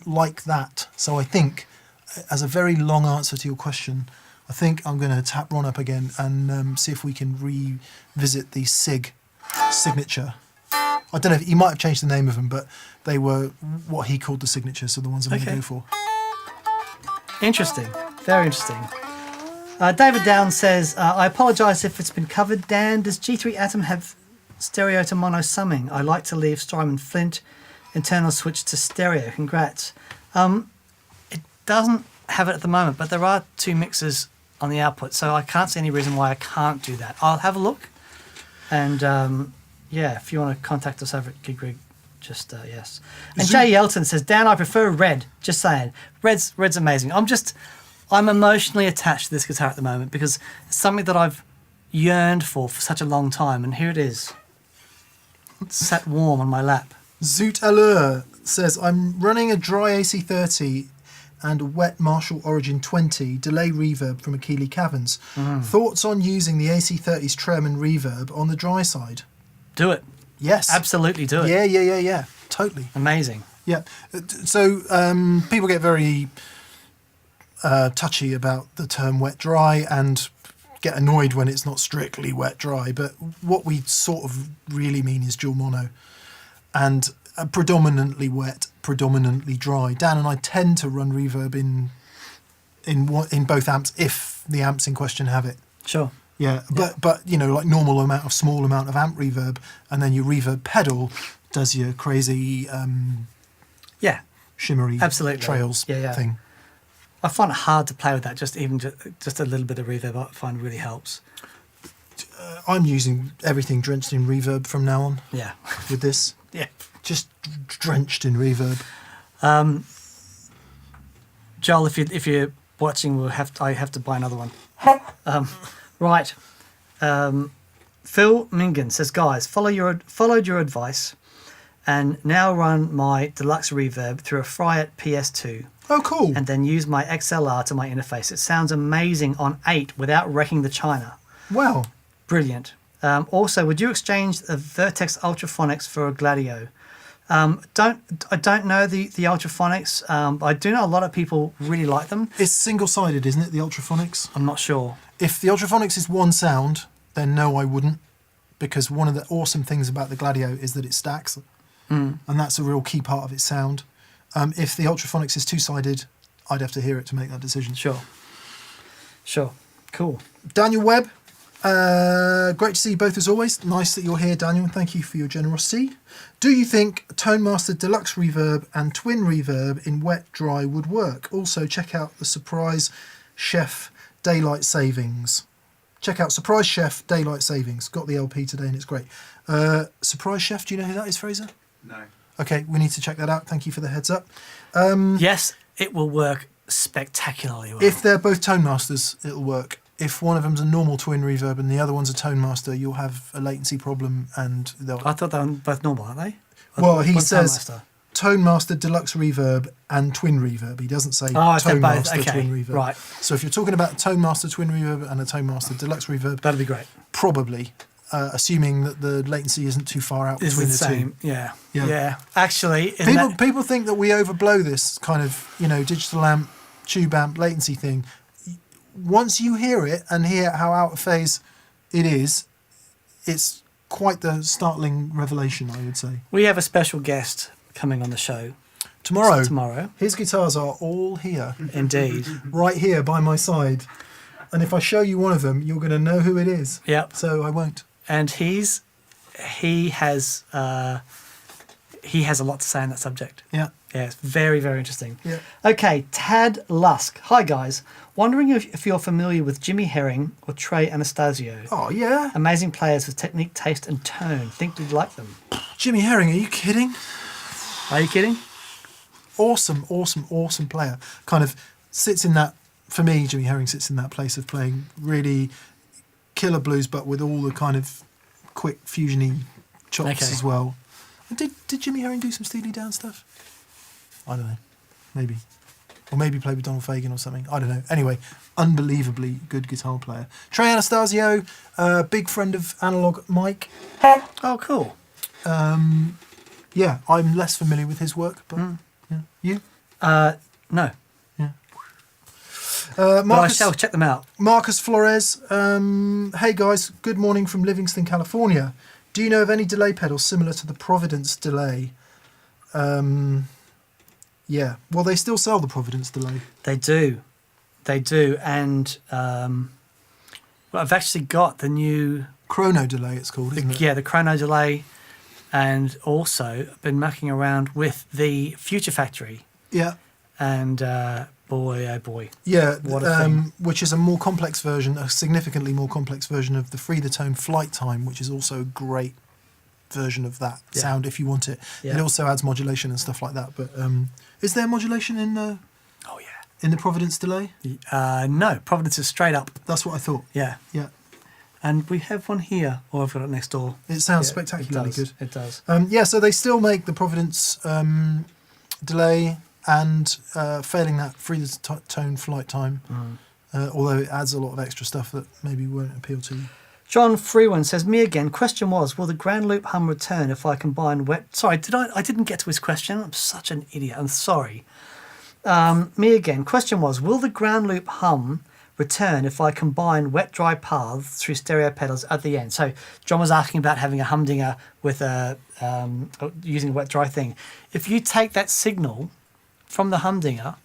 like that. So I think, as a very long answer to your question, I think I'm going to tap Ron up again and see if we can revisit the SIG signature. I don't know if he might have changed the name of them, but they were what he called the signatures, so the ones I'm going to go for. Interesting. Very interesting. David Down says, I apologise if it's been covered. Dan, does G3 Atom have stereo to mono summing? I like to leave Strymon Flint internal switch to stereo. Congrats. It doesn't have it at the moment, but there are 2 mixers on the output, so I can't see any reason why I can't do that. I'll have a look, and yeah, if you want to contact us over at GigRig, just yes. And Jay Yelton says, Dan, I prefer red. Just saying, red's amazing. I'm emotionally attached to this guitar at the moment because it's something that I've yearned for such a long time, and here it is. It's sat warm on my lap. Zoot Allure says, I'm running a dry AC30 and a wet Marshall Origin 20 delay reverb from Achille Caverns. Thoughts on using the AC30's trem and reverb on the dry side? Do it. Yes. Absolutely do it. Yeah. Totally. Amazing. Yeah. So people get very touchy about the term wet dry and get annoyed when it's not strictly wet dry, but what we sort of really mean is dual mono and predominantly wet, predominantly dry. Dan and I tend to run reverb in both amps if the amps in question have it. Sure. Yeah, but like small amount of amp reverb, and then your reverb pedal does your crazy shimmery trails thing. I find it hard to play with that. Just a little bit of reverb I find really helps. I'm using everything drenched in reverb from now on. Yeah. With this. Yeah. Just drenched in reverb. Joel, if you're watching, I have to buy another one. Right. Phil Mingan says, guys, followed your advice and now run my deluxe reverb through a Fryette PS2. Oh, cool. And then use my XLR to my interface. It sounds amazing on 8 without wrecking the China. Wow. Brilliant. Also, would you exchange a Vertex Ultraphonics for a Gladio? I don't know the Ultraphonics. I do know a lot of people really like them. It's single-sided, isn't it, the Ultraphonics? I'm not sure. If the Ultraphonics is one sound, then no, I wouldn't. Because one of the awesome things about the Gladio is that it stacks. And that's a real key part of its sound. If the Ultraphonics is two-sided, I'd have to hear it to make that decision. Sure. Cool. Daniel Webb, great to see you both as always. Nice that you're here, Daniel, and thank you for your generosity. Do you think ToneMaster Deluxe Reverb and Twin Reverb in wet dry would work? Also, check out the Surprise Chef Daylight Savings. Check out Surprise Chef Daylight Savings. Got the LP today and it's great. Surprise Chef, do you know who that is, Fraser? No. Okay, we need to check that out. Thank you for the heads up. Yes, it will work spectacularly well. If they're both ToneMasters, it'll work. If one of them's a normal twin reverb and the other one's a ToneMaster, you'll have a latency problem and they'll... I thought they were both normal, aren't they? Well, he says ToneMaster Deluxe Reverb and Twin Reverb. He doesn't say ToneMaster Twin Reverb. Right. So if you're talking about a ToneMaster Twin Reverb and a ToneMaster Deluxe Reverb... That'd be great. Probably. Assuming that the latency isn't too far out between the two. Yeah. Actually, people think that we overblow this kind of, digital amp, tube amp latency thing. Once you hear it and hear how out of phase it is, it's quite the startling revelation, I would say. We have a special guest coming on the show. Tomorrow. Tomorrow. His guitars are all here. Indeed. Right here by my side. And if I show you one of them, you're going to know who it is. Yep. So I won't. And he has a lot to say on that subject. Yeah. Yeah, it's very, very interesting. Yeah. Okay, Tad Lusk. Hi, guys. Wondering if you're familiar with Jimmy Herring or Trey Anastasio. Oh, yeah. Amazing players with technique, taste, and tone. Think you'd like them. Jimmy Herring, are you kidding? Are you kidding? Awesome, awesome, awesome player. Kind of sits in that, for me, Jimmy Herring sits in that place of playing really killer blues, but with all the kind of quick fusion-y chops as well. And did Jimmy Herring do some Steely Dan stuff? I don't know. Maybe. Or maybe play with Donald Fagen or something. I don't know. Anyway, unbelievably good guitar player. Trey Anastasio, big friend of Analog Mike. Oh, cool. Yeah, I'm less familiar with his work, but yeah. You? No. Yeah. But I shall check them out. Marcus Flores. Hey guys, good morning from Livingston, California. Do you know of any delay pedals similar to the Providence Delay? Yeah. Well, they still sell the Providence Delay. They do. And I've actually got the new... Chrono Delay, it's called, isn't it? Yeah, the Chrono Delay. And also, I've been mucking around with the Future Factory. Yeah. And boy, oh boy. Yeah, what a thing. Which is a more complex version, a significantly more complex version of the Free the Tone Flight Time, which is also a great version of that sound if you want it. Yeah. It also adds modulation and stuff like that. But is there modulation in the in the Providence Delay? No, Providence is straight up. That's what I thought. Yeah. Yeah. And we have one here, or I've got it next door. It sounds spectacularly good. It does. Yeah, so they still make the Providence Delay, and failing that, Free the Tone Flight Time, although it adds a lot of extra stuff that maybe won't appeal to you. John Freeman says, me again. Question was, will the Grand Loop hum return if I combine wet... Sorry, I didn't get to his question. I'm such an idiot. I'm sorry. Me again. Question was, will the Grand Loop hum return if I combine wet-dry paths through stereo pedals at the end? So John was asking about having a humdinger with using a wet-dry thing. If you take that signal from the humdinger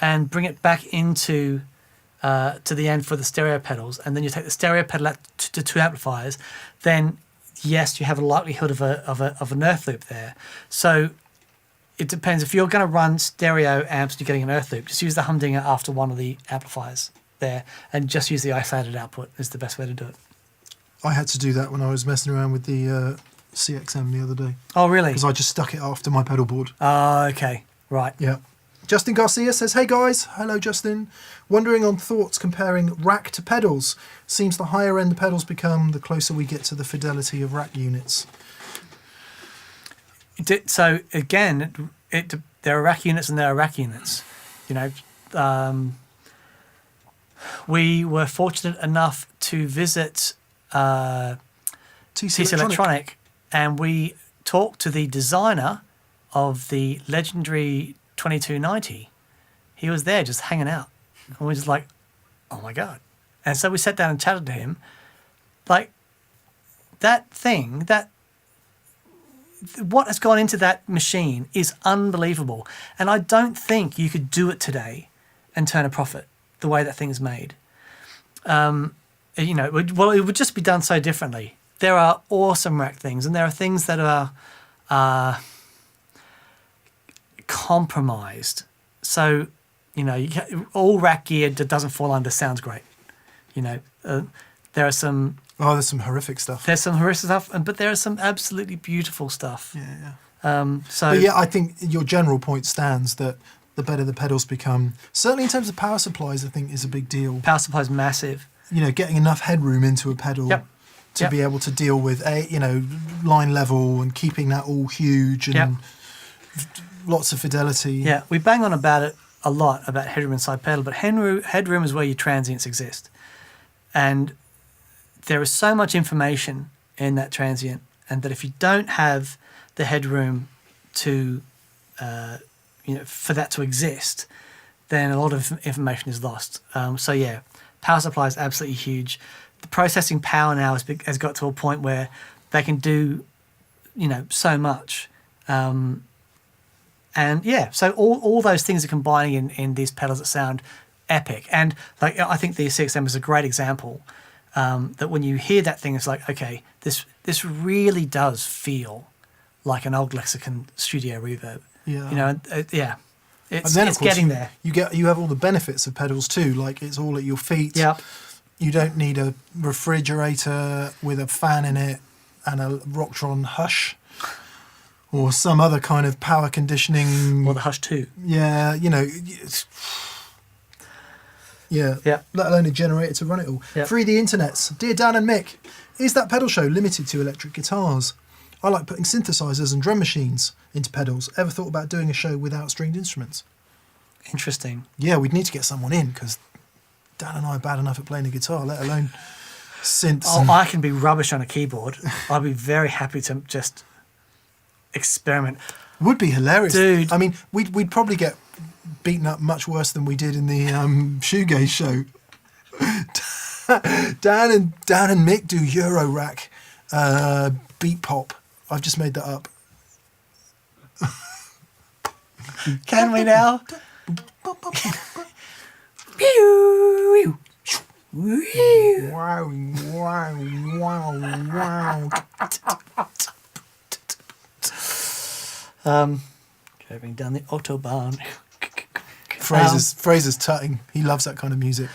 and bring it back into... to the end for the stereo pedals, and then you take the stereo pedal out to two amplifiers, then yes, you have a likelihood of an earth loop there. So it depends. If you're going to run stereo amps and you're getting an earth loop, just use the humdinger after one of the amplifiers there, and just use the isolated output is the best way to do it. I had to do that when I was messing around with the CXM the other day. Oh, really? Because I just stuck it after my pedal board. Oh, okay. Right. Yeah. Justin Garcia says, hey guys. Hello, Justin. Wondering on thoughts comparing rack to pedals. Seems the higher end the pedals become, the closer we get to the fidelity of rack units. So again, there are rack units and there are rack units. You know, we were fortunate enough to visit TC Electronic, and we talked to the designer of the legendary 2290. He was there just hanging out. And we're just like, oh my God. And so we sat down and chatted to him. Like, that thing, what has gone into that machine is unbelievable. And I don't think you could do it today and turn a profit the way that thing's made. You know, it would just be done so differently. There are awesome rack things, and there are things that are compromised. So, you know, all rack gear that doesn't fall under sounds great. You know, there are some... Oh, there's some horrific stuff. There's some horrific stuff, but there is some absolutely beautiful stuff. Yeah. But yeah, I think your general point stands that the better the pedals become, certainly in terms of power supplies, I think is a big deal. Power supply is massive. You know, getting enough headroom into a pedal to be able to deal with line level and keeping that all huge and lots of fidelity. Yeah, we bang on about it a lot, about headroom inside pedal, but headroom is where your transients exist. And there is so much information in that transient, and that if you don't have the headroom to, for that to exist, then a lot of information is lost. So yeah, power supply is absolutely huge. The processing power now has got to a point where they can do, so much, and And yeah, so all those things are combining in these pedals that sound epic. And like I think the CXM is a great example that when you hear that thing, it's like, okay, this really does feel like an old Lexicon Studio Reverb. Yeah. You know, yeah. And then, it's of course, getting there. You have all the benefits of pedals too, like it's all at your feet. Yeah. You don't need a refrigerator with a fan in it and a Rocktron Hush or some other kind of power conditioning. Or the Hush 2. Yeah, you know. Yeah. Let alone a generator to run it all. Yeah. Free the internets. Dear Dan and Mick, is that pedal show limited to electric guitars? I like putting synthesizers and drum machines into pedals. Ever thought about doing a show without stringed instruments? Interesting. Yeah, we'd need to get someone in because Dan and I are bad enough at playing the guitar, let alone synths. Oh, I can be rubbish on a keyboard. I'd be very happy to just experiment. Would be hilarious, dude. I mean, we'd probably get beaten up much worse than we did in the Shoegaze show. Dan and Mick do Euro rack beat pop. I've just made that up. Can we now? Wow, wow, wow, wow. Driving down the Autobahn. Fraser's tutting. He loves that kind of music.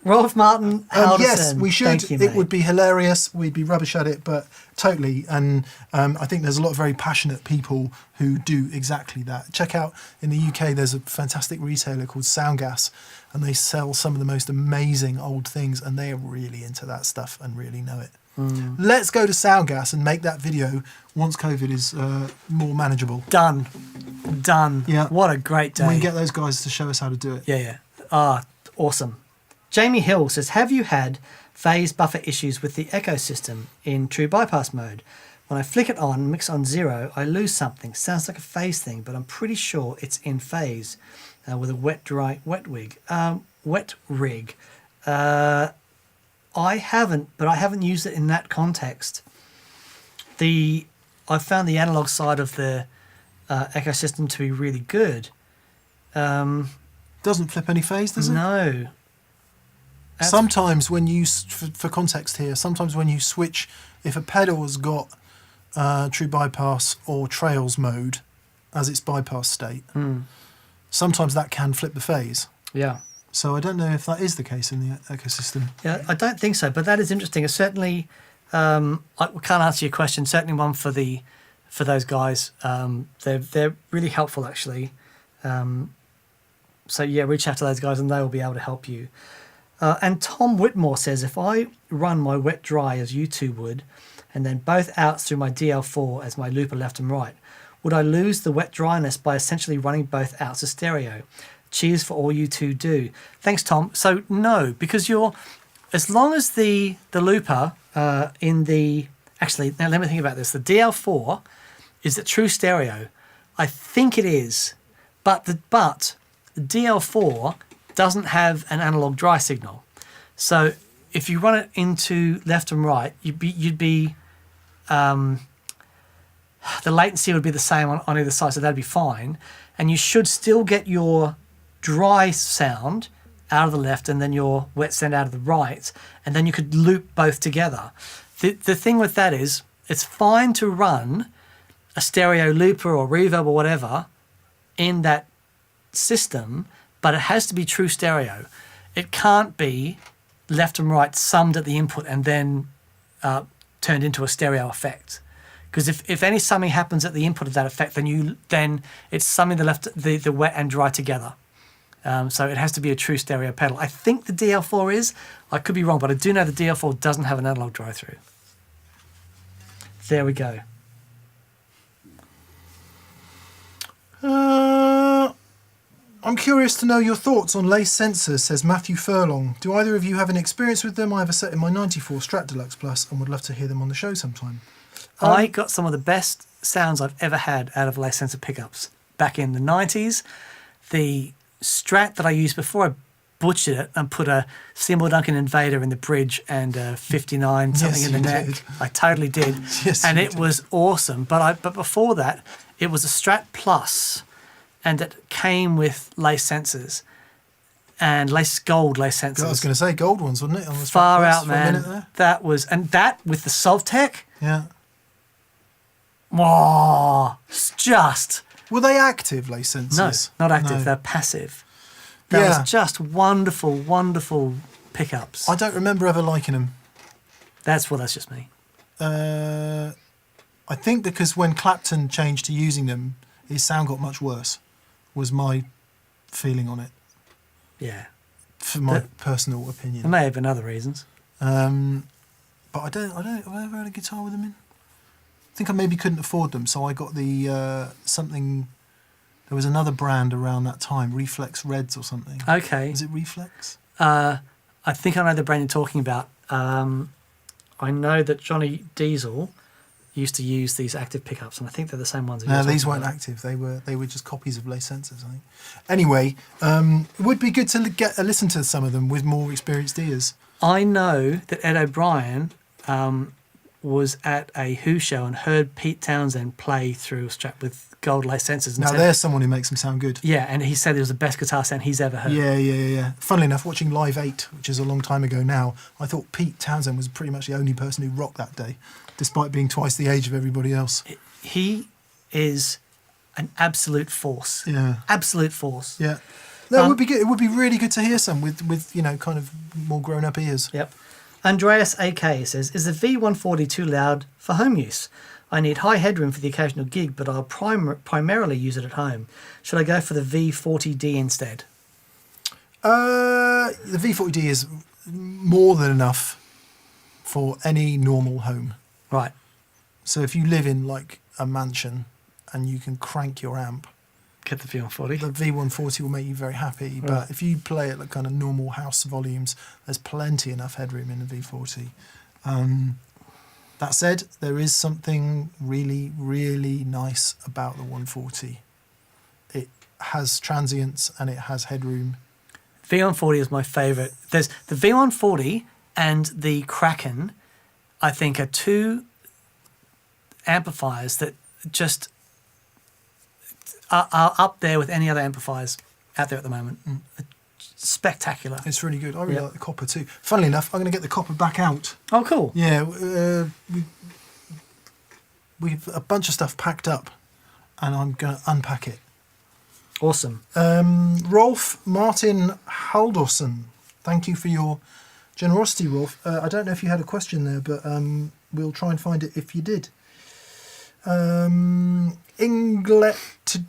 Rolf Martin Halderson. Yes, we should. Thank you, it would be hilarious. We'd be rubbish at it, but totally. And I think there's a lot of very passionate people who do exactly that. Check out, in the UK, there's a fantastic retailer called Soundgas, and they sell some of the most amazing old things, and they are really into that stuff and really know it. Let's go to Soundgas and make that video once COVID is more manageable. Done. Yeah. What a great day. We can get those guys to show us how to do it. Yeah. Awesome. Jamie Hill says, have you had phase buffer issues with the echo system in true bypass mode? When I flick it on, mix on 0, I lose something. Sounds like a phase thing, but I'm pretty sure it's in phase with a wet rig. I haven't, but I haven't used it in that context. I found the analog side of the echo system to be really good. Doesn't flip any phase, does it? No. Sometimes when you, for context here, sometimes when you switch, if a pedal has got true bypass or trails mode as its bypass state, sometimes that can flip the phase. Yeah. So I don't know if that is the case in the ecosystem. Yeah, I don't think so, but that is interesting. It's certainly, I can't answer your question. Certainly one for those guys. They're really helpful actually. So yeah, reach out to those guys and they will be able to help you. And Tom Whitmore says, if I run my wet dry as you two would, and then both outs through my DL4 as my looper left and right, would I lose the wet dryness by essentially running both outs as stereo? Cheers for all you two do. Thanks, Tom. So no, because as long as the looper actually, now let me think about this. The DL4, is it true stereo? I think it is, but the DL4 doesn't have an analog dry signal. So if you run it into left and right, you'd be the latency would be the same on either side, so that'd be fine. And you should still get your dry sound out of the left and then your wet sound out of the right, and then you could loop both together. The thing with that is, it's fine to run a stereo looper or reverb or whatever in that system, but it has to be true stereo. It can't be left and right summed at the input and then turned into a stereo effect. Because if any summing happens at the input of that effect, then it's summing the wet and dry together. So it has to be a true stereo pedal. I think the DL4 is. I could be wrong, but I do know the DL4 doesn't have an analog dry through. There we go. I'm curious to know your thoughts on lace sensors, says Matthew Furlong. Do either of you have any experience with them? I have a set in my 94 Strat Deluxe Plus and would love to hear them on the show sometime. I got some of the best sounds I've ever had out of lace sensor pickups back in the 90s. The Strat that I used before I butchered it and put a Seymour Duncan Invader in the bridge and a 59 something in the neck. Did. I totally did. Yes, and you it did. was awesome. But before that, it was a Strat Plus, and it came with lace sensors and gold lace sensors. I was going to say gold ones, wasn't it? On the Far Strat Plus out, for a minute man. there. That was, and that with the Sovtech. Yeah. Oh, it's just Were they active lace sensors? no, not active. No. They're passive. That Yeah. was just wonderful, wonderful pickups. I don't remember ever liking them. That's just me. I think because when Clapton changed to using them, his sound got much worse. Was my feeling on it, Yeah, for my personal opinion. there may have been other reasons. But I don't. Have I ever had a guitar with them in? I think I maybe couldn't afford them, so I got the something. There was another brand around that time, Reflex Reds or something. Okay, Was it Reflex? I think I know the brand you're talking about. I know that Johnny Diesel used to use these active pickups, and I think they're the same ones. No, these weren't active. They were just copies of lace sensors, I think. Anyway, it would be good to listen to some of them with more experienced ears. I know that Ed O'Brien was at a Who show and heard Pete Townsend play through a Strat with gold lace sensors. And Now, said, there's someone who makes them sound good. yeah, and he said it was the best guitar sound he's ever heard. Yeah. Funnily enough, watching Live 8, which is a long time ago now, I thought Pete Townsend was pretty much the only person who rocked that day, despite being twice the age of everybody else. He is an absolute force. Yeah. Absolute force. Yeah. No, it would be good. It would be really good to hear some with kind of more grown-up ears. Yep. Andreas AK says, is the V140 too loud for home use? I need high headroom for the occasional gig, but I'll primarily use it at home. Should I go for the V40D instead? The V40D is more than enough for any normal home. Right. So if you live in like a mansion and you can crank your amp, Get the V140. the V140 will make you very happy. Right. But if you play at like kind of normal house volumes, there's plenty enough headroom in the V40. That said, there is something really, really nice about the 140. It has transients and it has headroom. V140 is my favourite. There's the V140 and the Kraken, I think, are two amplifiers that just are up there with any other amplifiers out there at the moment. Spectacular. It's really good. I really like the copper too. Funnily enough, I'm going to get the copper back out. Oh, cool. Yeah, we've a bunch of stuff packed up, and I'm going to unpack it. Awesome. Rolf Martin Haldorsson, thank you for your generosity, Rolf. I don't know if you had a question there, but we'll try and find it if you did. Inglet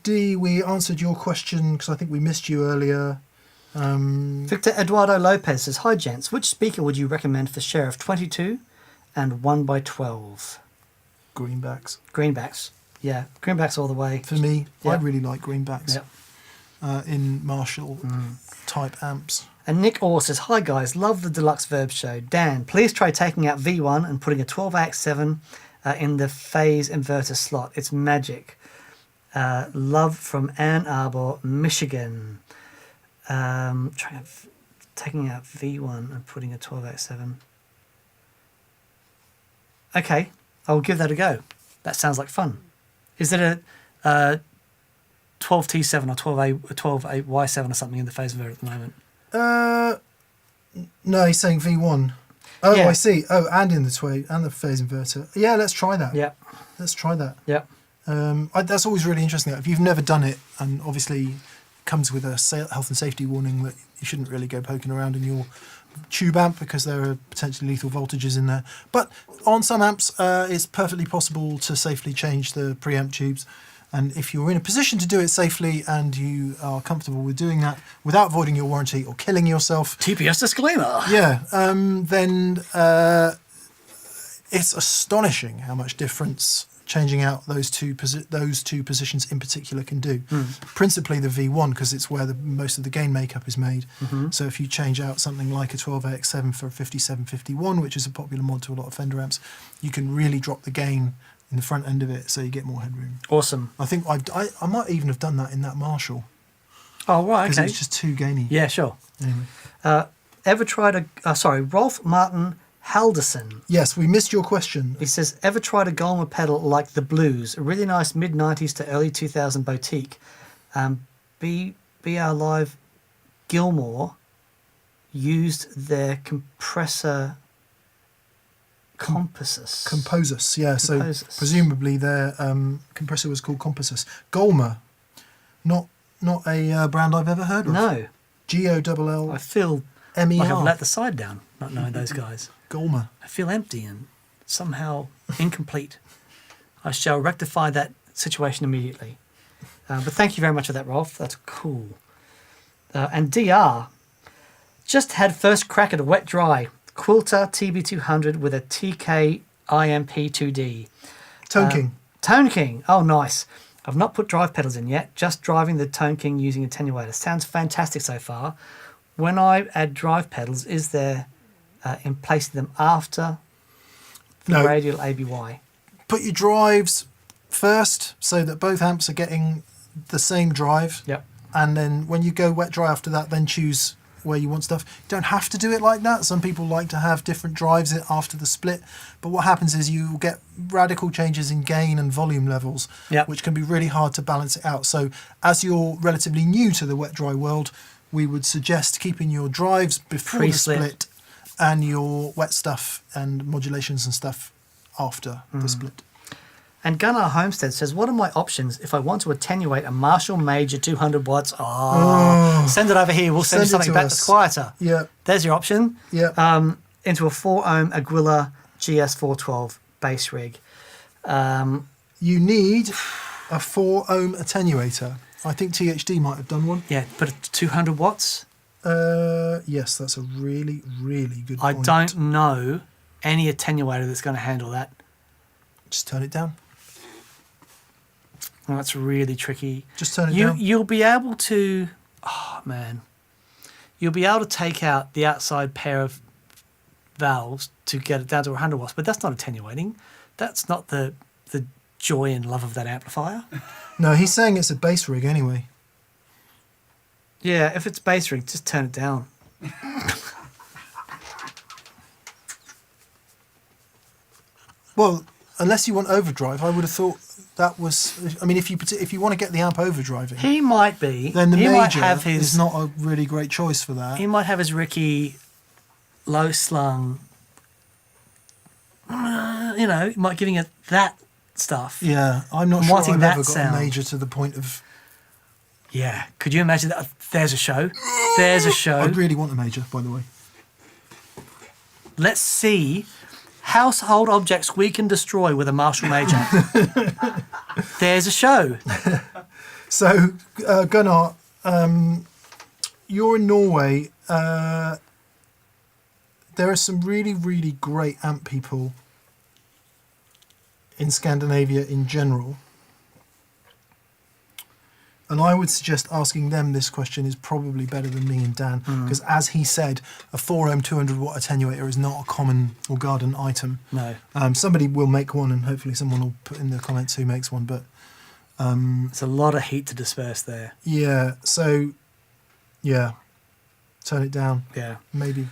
D, we answered your question because I think we missed you earlier. Victor Eduardo Lopez says, hi, gents. Which speaker would you recommend for Sheriff 22 and 1x12? Greenbacks. Greenbacks. Yeah, greenbacks all the way. For me, I Yep. really like greenbacks Yep. in Marshall type amps. And Nick Orr says, hi guys, love the Deluxe Verb show. Dan, please try taking out V1 and putting a 12AX7 in the phase inverter slot. It's magic. Love from Ann Arbor, Michigan. Taking out V1 and putting a 12AX7. Okay, I'll give that a go. That sounds like fun. Is it a 12T7 or 12Y7 or something in the phase inverter at the moment? No, he's saying V1. Oh, Yeah. I see. Oh, and in the and the phase inverter. Yeah, let's try that. Yeah. Let's try that. Yeah. That's always really interesting. If you've never done it, and obviously comes with a health and safety warning that you shouldn't really go poking around in your tube amp because there are potentially lethal voltages in there. But on some amps, it's perfectly possible to safely change the preamp tubes. And if you're in a position to do it safely and you are comfortable with doing that without voiding your warranty or killing yourself, TPS disclaimer. yeah, then it's astonishing how much difference changing out those two positions in particular can do. Principally the V1, because it's where most of the gain makeup is made. So if you change out something like a 12AX7 for a 5751, which is a popular mod to a lot of Fender amps, you can really drop the gain in the front end of it, so you get more headroom. Awesome. I think I might even have done that in that Marshall. Oh, right, Because okay. it's just too gainy. Yeah, sure. Anyway. Ever tried Rolf Martin Halderson. Yes, we missed your question. He says, ever tried a Gulmer pedal like the Blues? A really nice mid-90s to early 2000 boutique. BR Live Gilmore used their compressor Composus. Yeah. So presumably their compressor was called Composus. Gulmer, not a brand I've ever heard of. No. G-O-L-L. I feel M-E-R. like I've let the side down, not knowing those guys. Gulmer. I feel empty and somehow incomplete. I shall rectify that situation immediately. But thank you very much for that, Rolf. That's cool. And DR just had first crack at a wet dry Quilter TB200 with a TK IMP2D. Tone King. Tone King. Oh, nice. I've not put drive pedals in yet, just driving the Tone King using attenuator. Sounds fantastic so far. When I add drive pedals, is there in placing them after the radial ABY? Put your drives first so that both amps are getting the same drive. Yep. And then when you go wet dry after that, then choose where you want stuff. You don't have to do it like that. Some people like to have different drives after the split. But what happens is you get radical changes in gain and volume levels, which can be really hard to balance it out. So as you're relatively new to the wet dry world, we would suggest keeping your drives before the split and your wet stuff and modulations and stuff after the split. And Gunnar Homestead says, what are my options if I want to attenuate a Marshall Major 200 watts? Send it over here. We'll send you something back that's quieter. Yeah. There's your option. Yeah. Into a 4-ohm Aguila GS412 bass rig. You need a 4-ohm attenuator. I think THD might have done one. Yeah, but 200 watts? Yes, that's a really, really good point. I don't know any attenuator that's going to handle that. Just turn it down. Oh, that's really tricky. Just turn it down. You'll be able to... Oh, man. You'll be able to take out the outside pair of valves to get it down to 100 watts, but that's not attenuating. That's not the joy and love of that amplifier. No, he's saying it's a bass rig anyway. Yeah, if it's bass rig, just turn it down. Well, unless you want overdrive, I would have thought that was... I mean, if you want to get the amp overdriving... He might be. Then the Major is not a really great choice for that. He might have his Ricky low-slung... he might giving it that stuff. Yeah, I'm not sure I've ever got a Major to the point of... Yeah, could you imagine that? There's a show. There's a show. I really want a Major, by the way. Let's see household objects we can destroy with a Marshall Major. There's a show. So, Gunnar, you're in Norway. There are some really, really great amp people in Scandinavia in general. And I would suggest asking them this question is probably better than me and Dan, because as he said, a 4-ohm 200 watt attenuator is not a common or garden item. No. Somebody will make one, and hopefully someone will put in the comments who makes one. But it's a lot of heat to disperse there. Yeah. So, yeah, turn it down. Yeah. Maybe.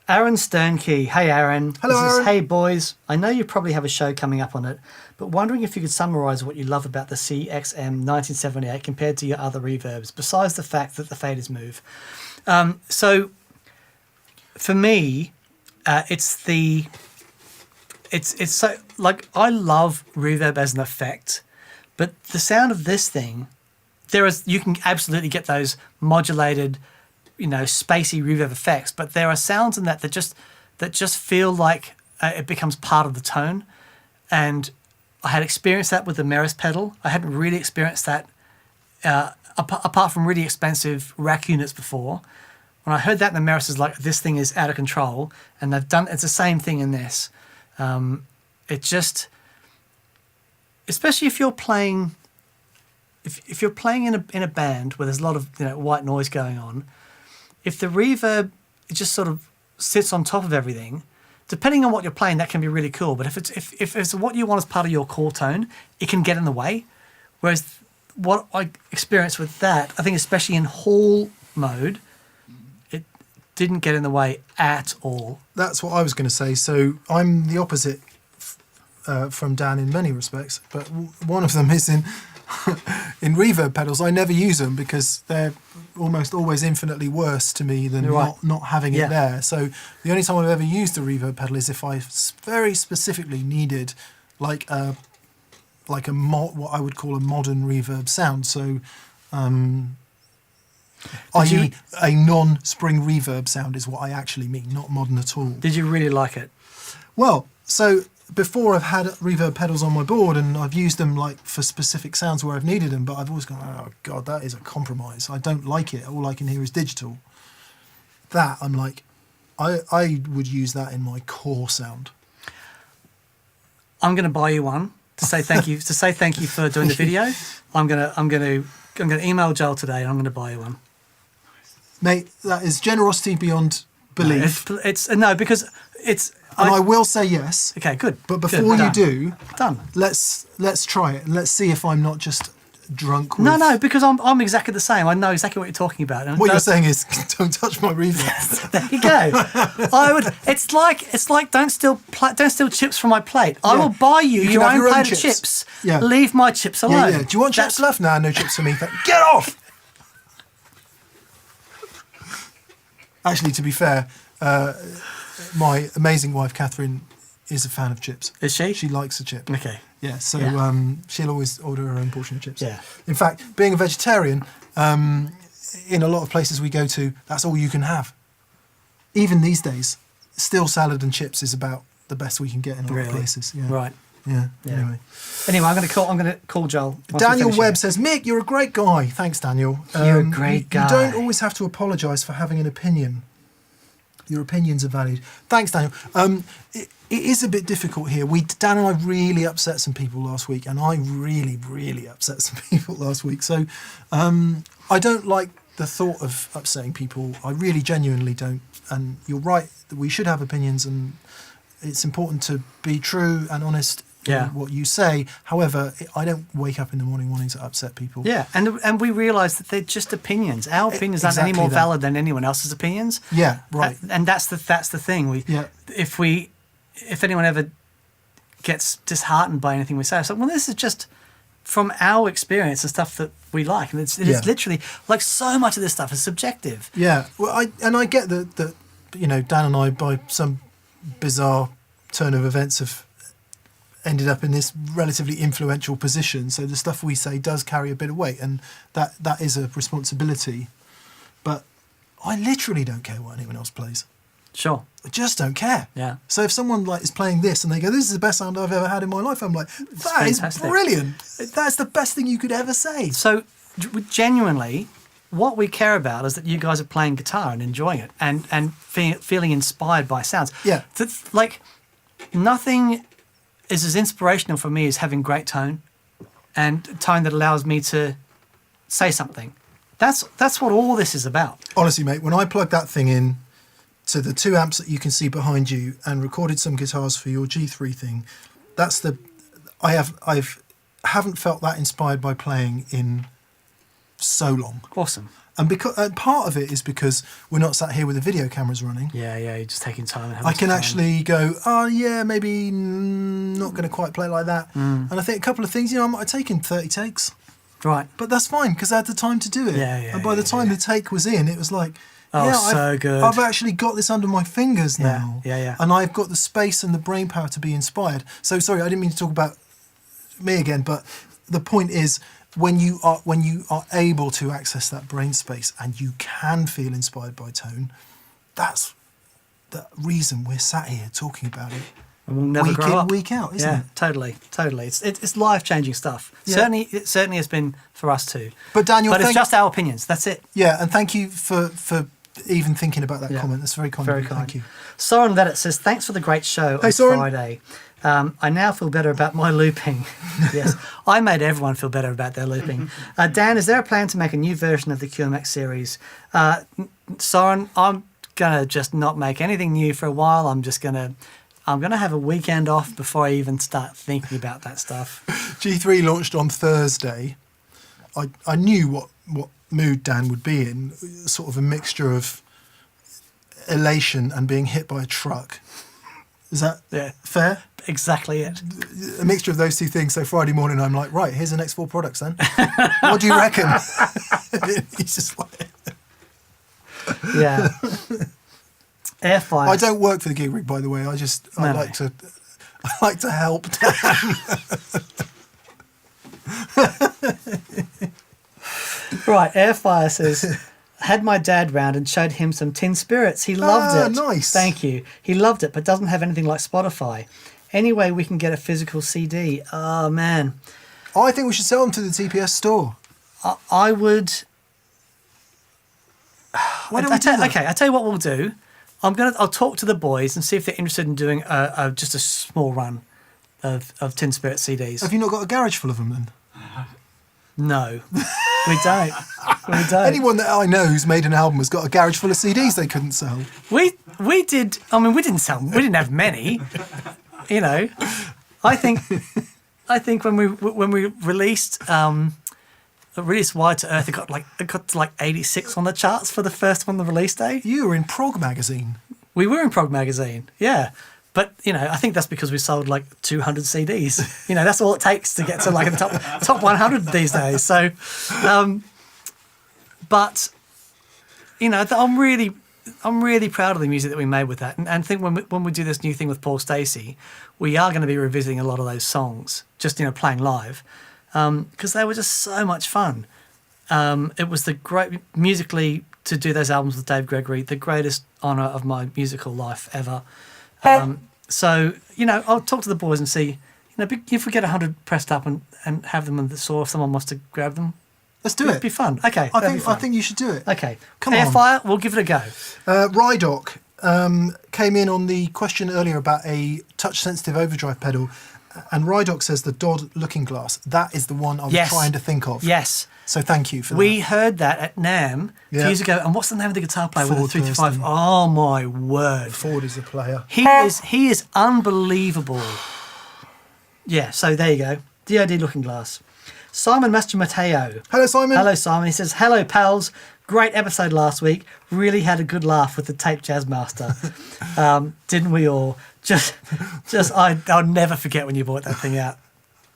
Aaron Sternke. Hey, Aaron. Hello, Aaron. Hey, boys. I know you probably have a show coming up on it, but wondering if you could summarise what you love about the CXM 1978 compared to your other reverbs, besides the fact that the faders move. So, for me, it's so, like, I love reverb as an effect, but the sound of this thing, you can absolutely get those modulated, spacey reverb effects, but there are sounds in that just feel like it becomes part of the tone. And I had experienced that with the Meris pedal. I hadn't really experienced that apart from really expensive rack units before. When I heard that in the Meris, is like, this thing is out of control, and it's the same thing in this. It just, especially if you're playing, if you're playing in a band where there's a lot of white noise going on. If the reverb just sort of sits on top of everything, depending on what you're playing, that can be really cool. But if it's what you want as part of your core tone, it can get in the way. Whereas what I experienced with that, I think especially in hall mode, didn't get in the way at all. That's what I was going to say. So I'm the opposite from Dan in many respects, but one of them is in in reverb pedals. I never use them because they're almost always infinitely worse to me than not having it there. So the only time I've ever used a reverb pedal is if I very specifically needed like a what I would call a modern reverb sound. So i.e. a non-spring reverb sound is what I actually mean, not modern at all. Did you really like it? Well, so before I've had reverb pedals on my board and I've used them like for specific sounds where I've needed them, but I've always gone, oh God, that is a compromise. I don't like it. All I can hear is digital. That I'm like, I would use that in my core sound. I'm going to buy you one to say thank you. To say thank you for doing the video. I'm gonna email Joel today and I'm going to buy you one. Mate, that is generosity beyond belief. No, it's no, because it's. And I will say yes. Okay, good. But before you do, done. Let's try it and let's see if I'm not just drunk. No, because I'm exactly the same. I know exactly what you're talking about. And what you're saying is, don't touch my reverb. There you go. I would. It's like don't steal chips from my plate. I will buy you your own plate of chips. Yeah. Leave my chips alone. Yeah. Do you want chips left? No, no chips for me. Get off. Actually, to be fair, my amazing wife Catherine is a fan of chips. Is she? She likes a chip. Okay. Yeah, so she'll always order her own portion of chips. Yeah. In fact, being a vegetarian, in a lot of places we go to, that's all you can have. Even these days, still salad and chips is about the best we can get in a lot of places. Yeah. Right. Yeah. Anyway, I'm going to call Joel. Daniel Webb says, Mick, you're a great guy. Thanks, Daniel. You're a great guy. You don't always have to apologise for having an opinion. Your opinions are valued. Thanks, Daniel. It is a bit difficult here. Dan and I really upset some people last week, and I really, really upset some people last week. So I don't like the thought of upsetting people. I really genuinely don't. And you're right that we should have opinions, and it's important to be true and honest in what you say. However, I don't wake up in the morning wanting to upset people. Yeah, and we realise that they're just opinions. Our opinions aren't any more valid than anyone else's opinions. Yeah, right. And that's the thing. If anyone ever gets disheartened by anything we say, it's like, well, this is just from our experience and stuff that we like, and it is literally like so much of this stuff is subjective. Yeah, well, I get that Dan and I, by some bizarre turn of events, have ended up in this relatively influential position. So the stuff we say does carry a bit of weight, and that is a responsibility. But I literally don't care what anyone else plays. Sure. I just don't care. Yeah. So if someone is playing this and they go, "This is the best sound I've ever had in my life," I'm like, "That is brilliant. That's the best thing you could ever say." So genuinely, what we care about is that you guys are playing guitar and enjoying it and feeling inspired by sounds. Yeah. Like nothing is as inspirational for me as having great tone and tone that allows me to say something. That's what all this is about. Honestly, mate, when I plugged that thing in to the 2 amps that you can see behind you and recorded some guitars for your G3 thing, I haven't felt that inspired by playing in so long. Awesome. And because part of it is because we're not sat here with the video cameras running. Yeah, you're just taking time. And I can actually go, oh yeah, maybe not going to quite play like that. And I think a couple of things, I might have taken 30 takes. Right. But that's fine because I had the time to do it. And by the time the take was in, it was like, good. I've actually got this under my fingers now. Yeah. And I've got the space and the brain power to be inspired. So sorry, I didn't mean to talk about me again, but the point is, when you are able to access that brain space and you can feel inspired by tone, that's the reason we're sat here talking about it. And we'll never grow up. Week out, isn't it? Totally. It's life-changing stuff. Yeah. It certainly has been for us too. But Daniel, it's just our opinions. That's it. Yeah, and thank you for even thinking about that comment. That's very kind. Very of you. kind. Thank you. Soren Leddit says, "Thanks for the great show on Soren. Friday. I now feel better about my looping." Yes, I made everyone feel better about their looping. Dan, is there a plan to make a new version of the QMX series? Soren, I'm gonna just not make anything new for a while. I'm gonna have a weekend off before I even start thinking about that stuff. G3 launched on Thursday. I knew what mood Dan would be in, sort of a mixture of elation and being hit by a truck. Is that fair? Exactly it. A mixture of those two things. So Friday morning, I'm like, right, here's the next 4 products then. What do you reckon? He's just like... Yeah. Air fire. I don't work for the gig rig, by the way. I like to help Dan. Right, Airfire says, had my dad round and showed him some Tin Spirits. He loved it. Nice. Thank you. He loved it, but doesn't have anything like Spotify. Anyway, we can get a physical CD. Oh, man. I think we should sell them to the TPS store. I would... Why don't we do that? Okay, I'll tell you what we'll do. I'll talk to the boys and see if they're interested in doing just a small run of Tin Spirit CDs. Have you not got a garage full of them then? No, we don't. We don't. Anyone that I know who's made an album has got a garage full of CDs they couldn't sell. We did. I mean, we didn't sell. We didn't have many. You know, I think when we released Wide to Earth, it got to like 86 on the charts for the first one, the release day. You were in Prog magazine. We were in Prog magazine, yeah. But, you know, I think that's because we sold like 200 CDs. You know, that's all it takes to get to like the top 100 these days. So, but, you know, I'm really proud of the music that we made with that. And I think when we do this new thing with Paul Stacey, we are going to be revisiting a lot of those songs, just, you know, playing live, because they were just so much fun. It was musically, to do those albums with Dave Gregory, the greatest honour of my musical life ever. So, you know, I'll talk to the boys and see, you know, if we get 100 pressed up and have them in the store, if someone wants to grab them. Let's do it. It'd be fun. Okay. I think you should do it. Okay. Come on. Airfire, we'll give it a go. Rydock came in on the question earlier about a touch-sensitive overdrive pedal, and Rydock says the Dodd Looking Glass. That is the one I was trying to think of. Yes. So thank you for that. We heard that at NAMM a few years ago. And what's the name of the guitar player with the 325? Oh, my word. Ford is the player. He is unbelievable. Yeah, so there you go. DOD Looking Glass. Simon Mastromateo. Hello, Simon. Hello, Simon. He says, hello, pals. Great episode last week. Really had a good laugh with the Tape Jazz Master. Didn't we all? I'll never forget when you brought that thing out.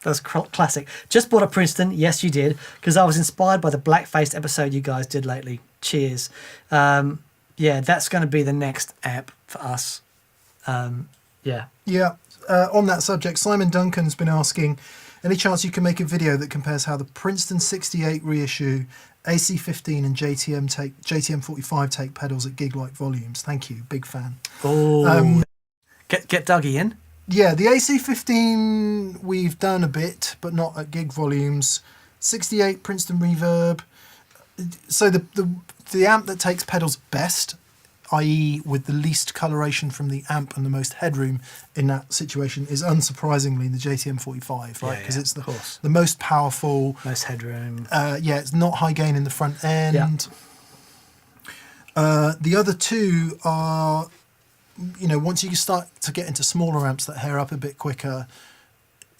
That was classic. Just bought a Princeton. Yes, you did. Because I was inspired by the Black-Faced episode you guys did lately. Cheers. Yeah, that's going to be the next amp for us. Yeah. Yeah. On that subject, Simon Duncan's been asking, any chance you can make a video that compares how the Princeton 68 reissue, AC15 and JTM 45 take pedals at gig-like volumes? Thank you. Big fan. Oh. Get Dougie in. Yeah, the AC15 we've done a bit, but not at gig volumes. 68 Princeton Reverb. So the amp that takes pedals best, i.e. with the least coloration from the amp and the most headroom in that situation, is unsurprisingly the JTM 45, right? Because it's the most powerful. Most headroom. It's not high gain in the front end. Yeah. The other two are... You know, once you start to get into smaller amps that hair up a bit quicker,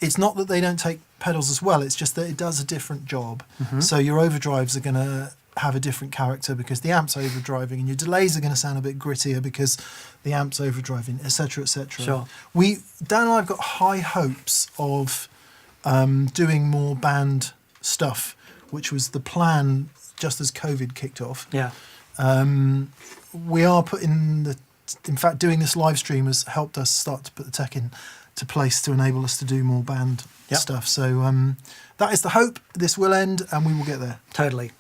it's not that they don't take pedals as well, it's just that it does a different job. Mm-hmm. So your overdrives are going to have a different character because the amp's overdriving, and your delays are going to sound a bit grittier because the amp's overdriving, etc., etc. Sure. Dan and I have got high hopes of doing more band stuff, which was the plan just as COVID kicked off. Yeah. We are in fact, doing this live stream has helped us start to put the tech into place to enable us to do more band stuff. So that is the hope. This will end and we will get there. Totally.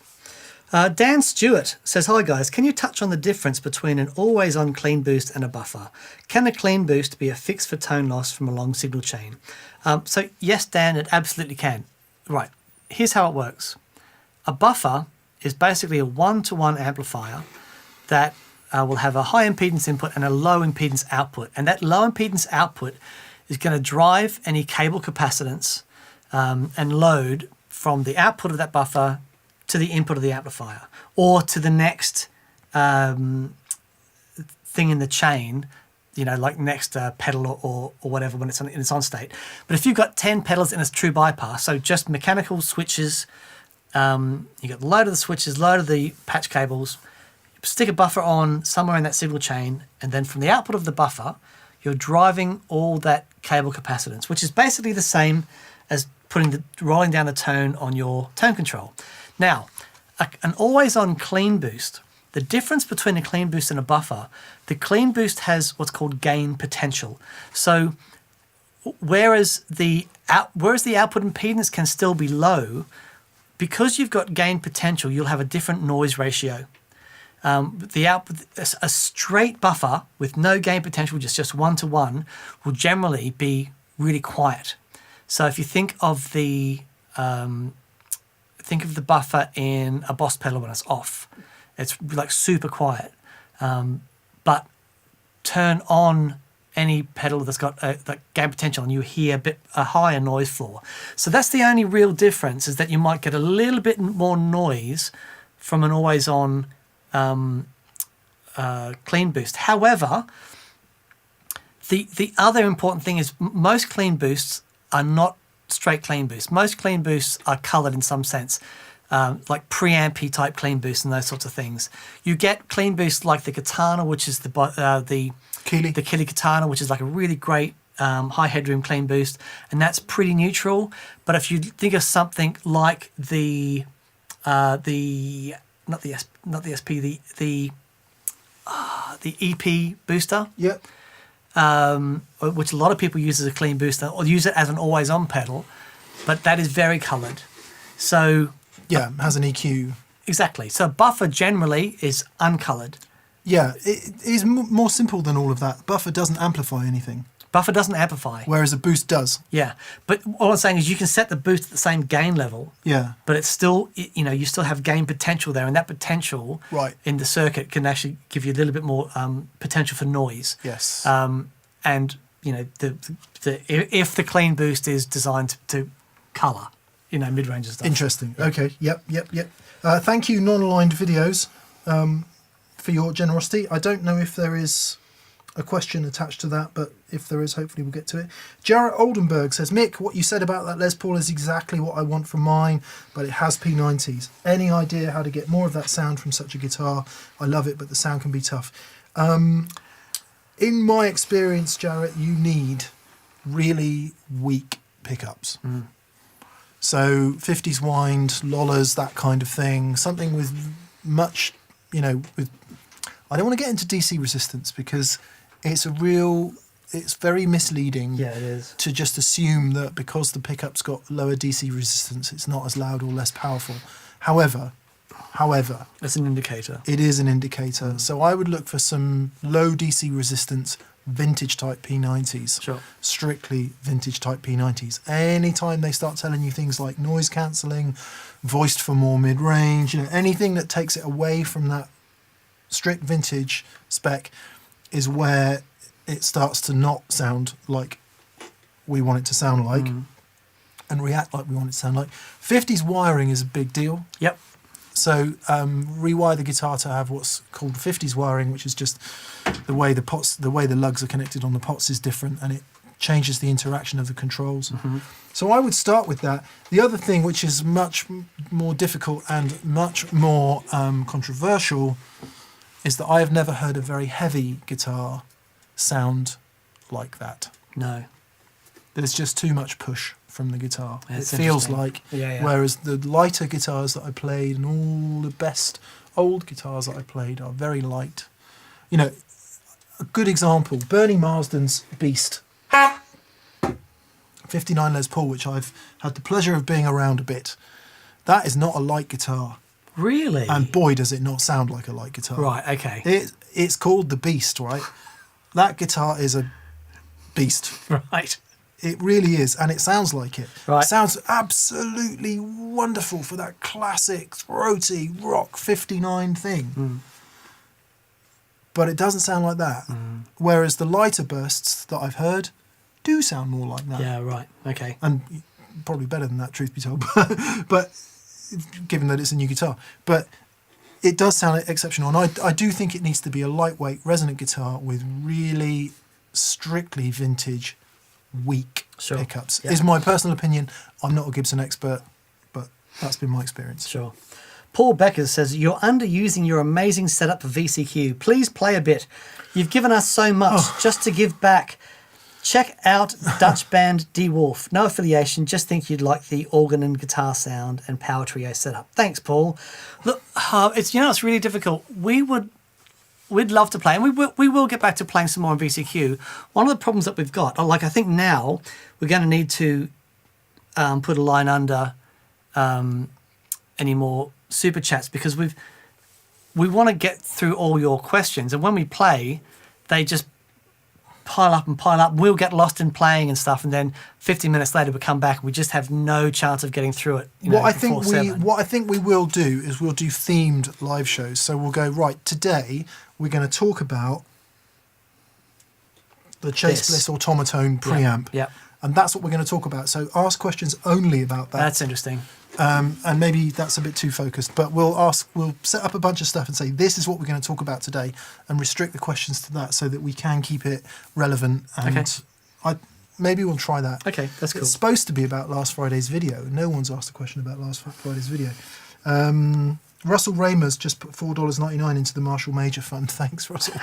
Dan Stewart says, hi guys, can you touch on the difference between an always-on clean boost and a buffer? Can a clean boost be a fix for tone loss from a long signal chain? So yes, Dan, it absolutely can. Right, here's how it works. A buffer is basically a one-to-one amplifier that will have a high impedance input and a low impedance output. And that low impedance output is going to drive any cable capacitance and load from the output of that buffer to the input of the amplifier, or to the next thing in the chain, you know, like next pedal or whatever when it's in its on state. But if you've got 10 pedals in a true bypass, so just mechanical switches, you got the load of the switches, load of the patch cables, stick a buffer on somewhere in that signal chain, and then from the output of the buffer, you're driving all that cable capacitance, which is basically the same as rolling down the tone on your tone control. Now, an always-on clean boost, the difference between a clean boost and a buffer, the clean boost has what's called gain potential. So whereas the output impedance can still be low, because you've got gain potential, you'll have a different noise ratio. A straight buffer with no gain potential, just 1-to-1, will generally be really quiet. So if you think of the buffer in a Boss pedal when it's off, it's like super quiet. But turn on any pedal that's got that gain potential, and you hear a higher noise floor. So that's the only real difference, is that you might get a little bit more noise from an always-on clean boost. However, the other important thing is most clean boosts are not straight clean boosts. Most clean boosts are coloured in some sense, like preampy type clean boosts and those sorts of things. You get clean boosts like the Katana, which is the Keeley Katana, which is like a really great high headroom clean boost, and that's pretty neutral. But if you think of something like the EP booster, yep, which a lot of people use as a clean booster or use it as an always-on pedal, but that is very coloured. So yeah, has an EQ. Exactly. So buffer generally is uncoloured. Yeah, it is more simple than all of that. Buffer doesn't amplify anything. Buffer doesn't amplify. Whereas a boost does. Yeah. But all I'm saying is you can set the boost at the same gain level. Yeah. But it's still, you still have gain potential there. And that potential in the circuit can actually give you a little bit more potential for noise. Yes. And, if the clean boost is designed to colour, mid-range and stuff. Interesting. Yeah. Okay. Yep. Thank you, non-aligned videos, for your generosity. I don't know if there is a question attached to that, but if there is, hopefully we'll get to it. Jarrett Oldenburg says, Mick, what you said about that Les Paul is exactly what I want from mine, but it has P90s. Any idea how to get more of that sound from such a guitar? I love it, but the sound can be tough. In my experience, Jarrett, you need really weak pickups. So 50s wind, lollas, that kind of thing. Something with much, I don't want to get into DC resistance because it's very misleading. Yeah, it is. To just assume that because the pickup's got lower DC resistance, it's not as loud or less powerful. However, it's an indicator. It is an indicator. So I would look for some low DC resistance vintage type P90s. Sure. Strictly vintage type P90s. Anytime they start telling you things like noise cancelling, voiced for more mid-range, anything that takes it away from that strict vintage spec is where it starts to not sound like we want it to sound like and react like we want it to sound like. 50s wiring is a big deal. Yep. So rewire the guitar to have what's called 50s wiring, which is just the way the lugs are connected on the pots is different, and it changes the interaction of the controls. So I would start with that. The other thing, which is much more difficult and much more controversial, is that I have never heard a very heavy guitar sound like that. No. There's just too much push from the guitar. That's it feels like, whereas the lighter guitars that I played and all the best old guitars that I played are very light. A good example, Bernie Marsden's Beast. 59 Les Paul, which I've had the pleasure of being around a bit. That is not a light guitar. Really? And boy, does it not sound like a light guitar. Right, okay. It's called the Beast, right? That guitar is a beast. Right. It really is, and it sounds like it. Right. It sounds absolutely wonderful for that classic, throaty, rock 59 thing. But it doesn't sound like that. Whereas the lighter bursts that I've heard do sound more like that. Yeah, right, okay. And probably better than that, truth be told, but given that it's a new guitar. But it does sound exceptional, and I do think it needs to be a lightweight resonant guitar with really strictly vintage weak pickups. Yeah. Is my personal opinion. I'm not a Gibson expert, but that's been my experience. Sure. Paul Becker says, you're underusing your amazing setup for VCQ. Please play a bit. You've given us so much just to give back. Check out Dutch band D Wolf. No affiliation, just think you'd like the organ and guitar sound and power trio setup. Thanks, Paul. Look, it's it's really difficult. We'd love to play, and we will get back to playing some more on VCQ. One of the problems that we've got, like I think now we're going to need to put a line under any more super chats, because we want to get through all your questions, and when we play, they just pile up and pile up. We'll get lost in playing and stuff, and then 50 minutes later we come back and we just have no chance of getting through it. What I think we will do is we'll do themed live shows. So we'll go, right, today we're going to talk about the Chase Bliss Automaton preamp. Yeah. And that's what we're going to talk about. So ask questions only about that. That's interesting. And maybe that's a bit too focused, but we'll set up a bunch of stuff and say, this is what we're going to talk about today, and restrict the questions to that so that we can keep it relevant. And maybe we'll try that. Okay, that's cool. It's supposed to be about last Friday's video. No one's asked a question about last Friday's video. Russell Ramers just put $4.99 into the Marshall Major Fund. Thanks, Russell.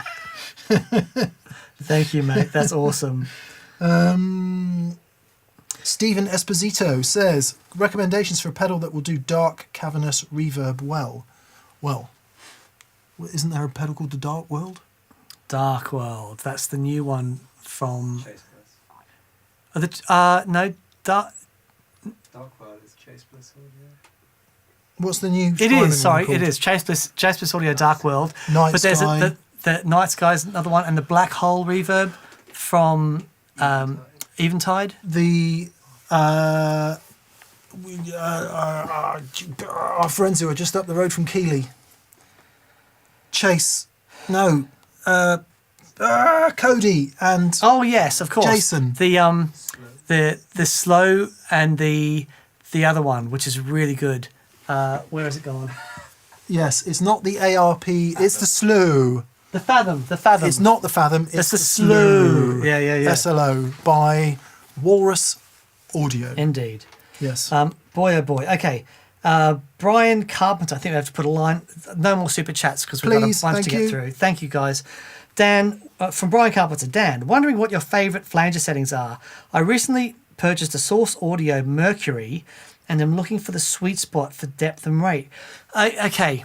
Thank you, mate. That's awesome. Stephen Esposito says, recommendations for a pedal that will do dark, cavernous reverb well. Well, isn't there a pedal called the Dark World? Dark World. That's the new one from... Chase Bliss. No, Dark World is Chase Bliss Audio. What's the new... It is Chase Bliss Audio Dark World. Night but there's Sky. the Night Sky is another one, and the Black Hole reverb from Eventide. The... our friends who are just up the road from Keighley. Chase. No. Cody and... Oh, yes, of course. Jason. The Slow and the other one, which is really good. Where has it gone? Yes, it's not the ARP, it's the Slow. The Fathom. It's not the Fathom, it's the Slow. Slow. Yeah. SLO by Walrus Audio. Indeed. Yes. Boy, oh boy. Okay. Brian Carpenter, I think we have to put a line. No more super chats because we've got a bunch to get through. Thank you, guys. Dan, from Brian Carpenter. Dan, wondering what your favourite flanger settings are. I recently purchased a Source Audio Mercury and I'm looking for the sweet spot for depth and rate. Okay.